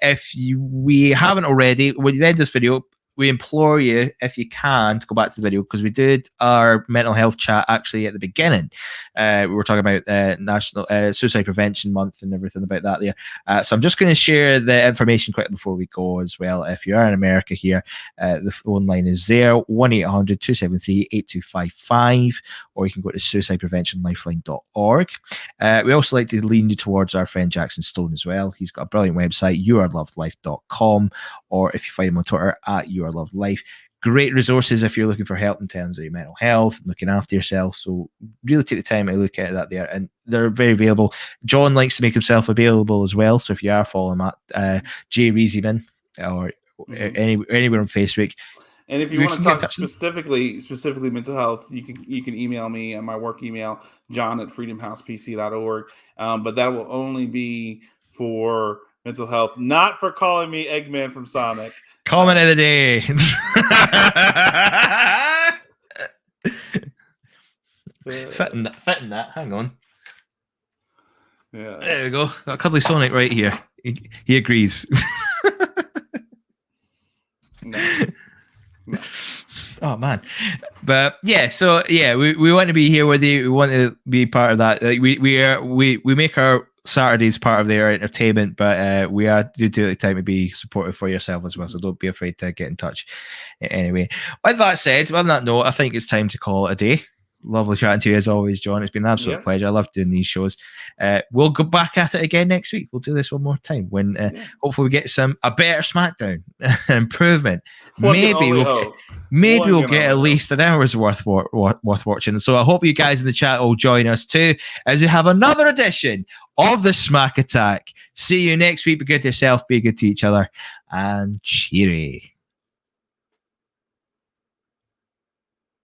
If we haven't already, when you end this video, we implore you, if you can, to go back to the video because we did our mental health chat actually at the beginning. We were talking about National Suicide Prevention Month and everything about that there. So I'm just going to share the information quickly before we go as well. If you are in America here, the phone line is there, 1-800-273-8255, or you can go to suicidepreventionlifeline.org. We also like to lean you towards our friend Jackson Stone as well. He's got a brilliant website, youarelovedlife.com, or if you find him on Twitter, at YouAreLovedLife. Great resources if you're looking for help in terms of your mental health and looking after yourself. So really take the time to look at that there, and they're very available. John likes to make himself available as well. So if you are following at Jay Reeseman or anywhere on Facebook, and if you want to talk specifically mental health, you can email me at my work email, john@freedomhousepc.org. But that will only be for mental health, not for calling me Eggman from Sonic. Comment of the day. fitting that. Hang on. Yeah. There we go. Got Cuddly Sonic right here. He agrees. No. Oh man, but yeah. So yeah, we want to be here with you. We want to be part of that. Like we make our Saturdays part of their entertainment, but we do take the time to be supportive for yourself as well. So don't be afraid to get in touch. Anyway, with that said, on that note, I think it's time to call it a day. Lovely chatting to you as always, John. It's been an absolute pleasure. I love doing these shows. We'll go back at it again next week. We'll do this one more time when hopefully we get a better SmackDown improvement. Maybe we'll get at least an hour's worth watching. So I hope you guys in the chat will join us too as we have another edition of the Smack Attack. See you next week. Be good to yourself. Be good to each other. And cheery.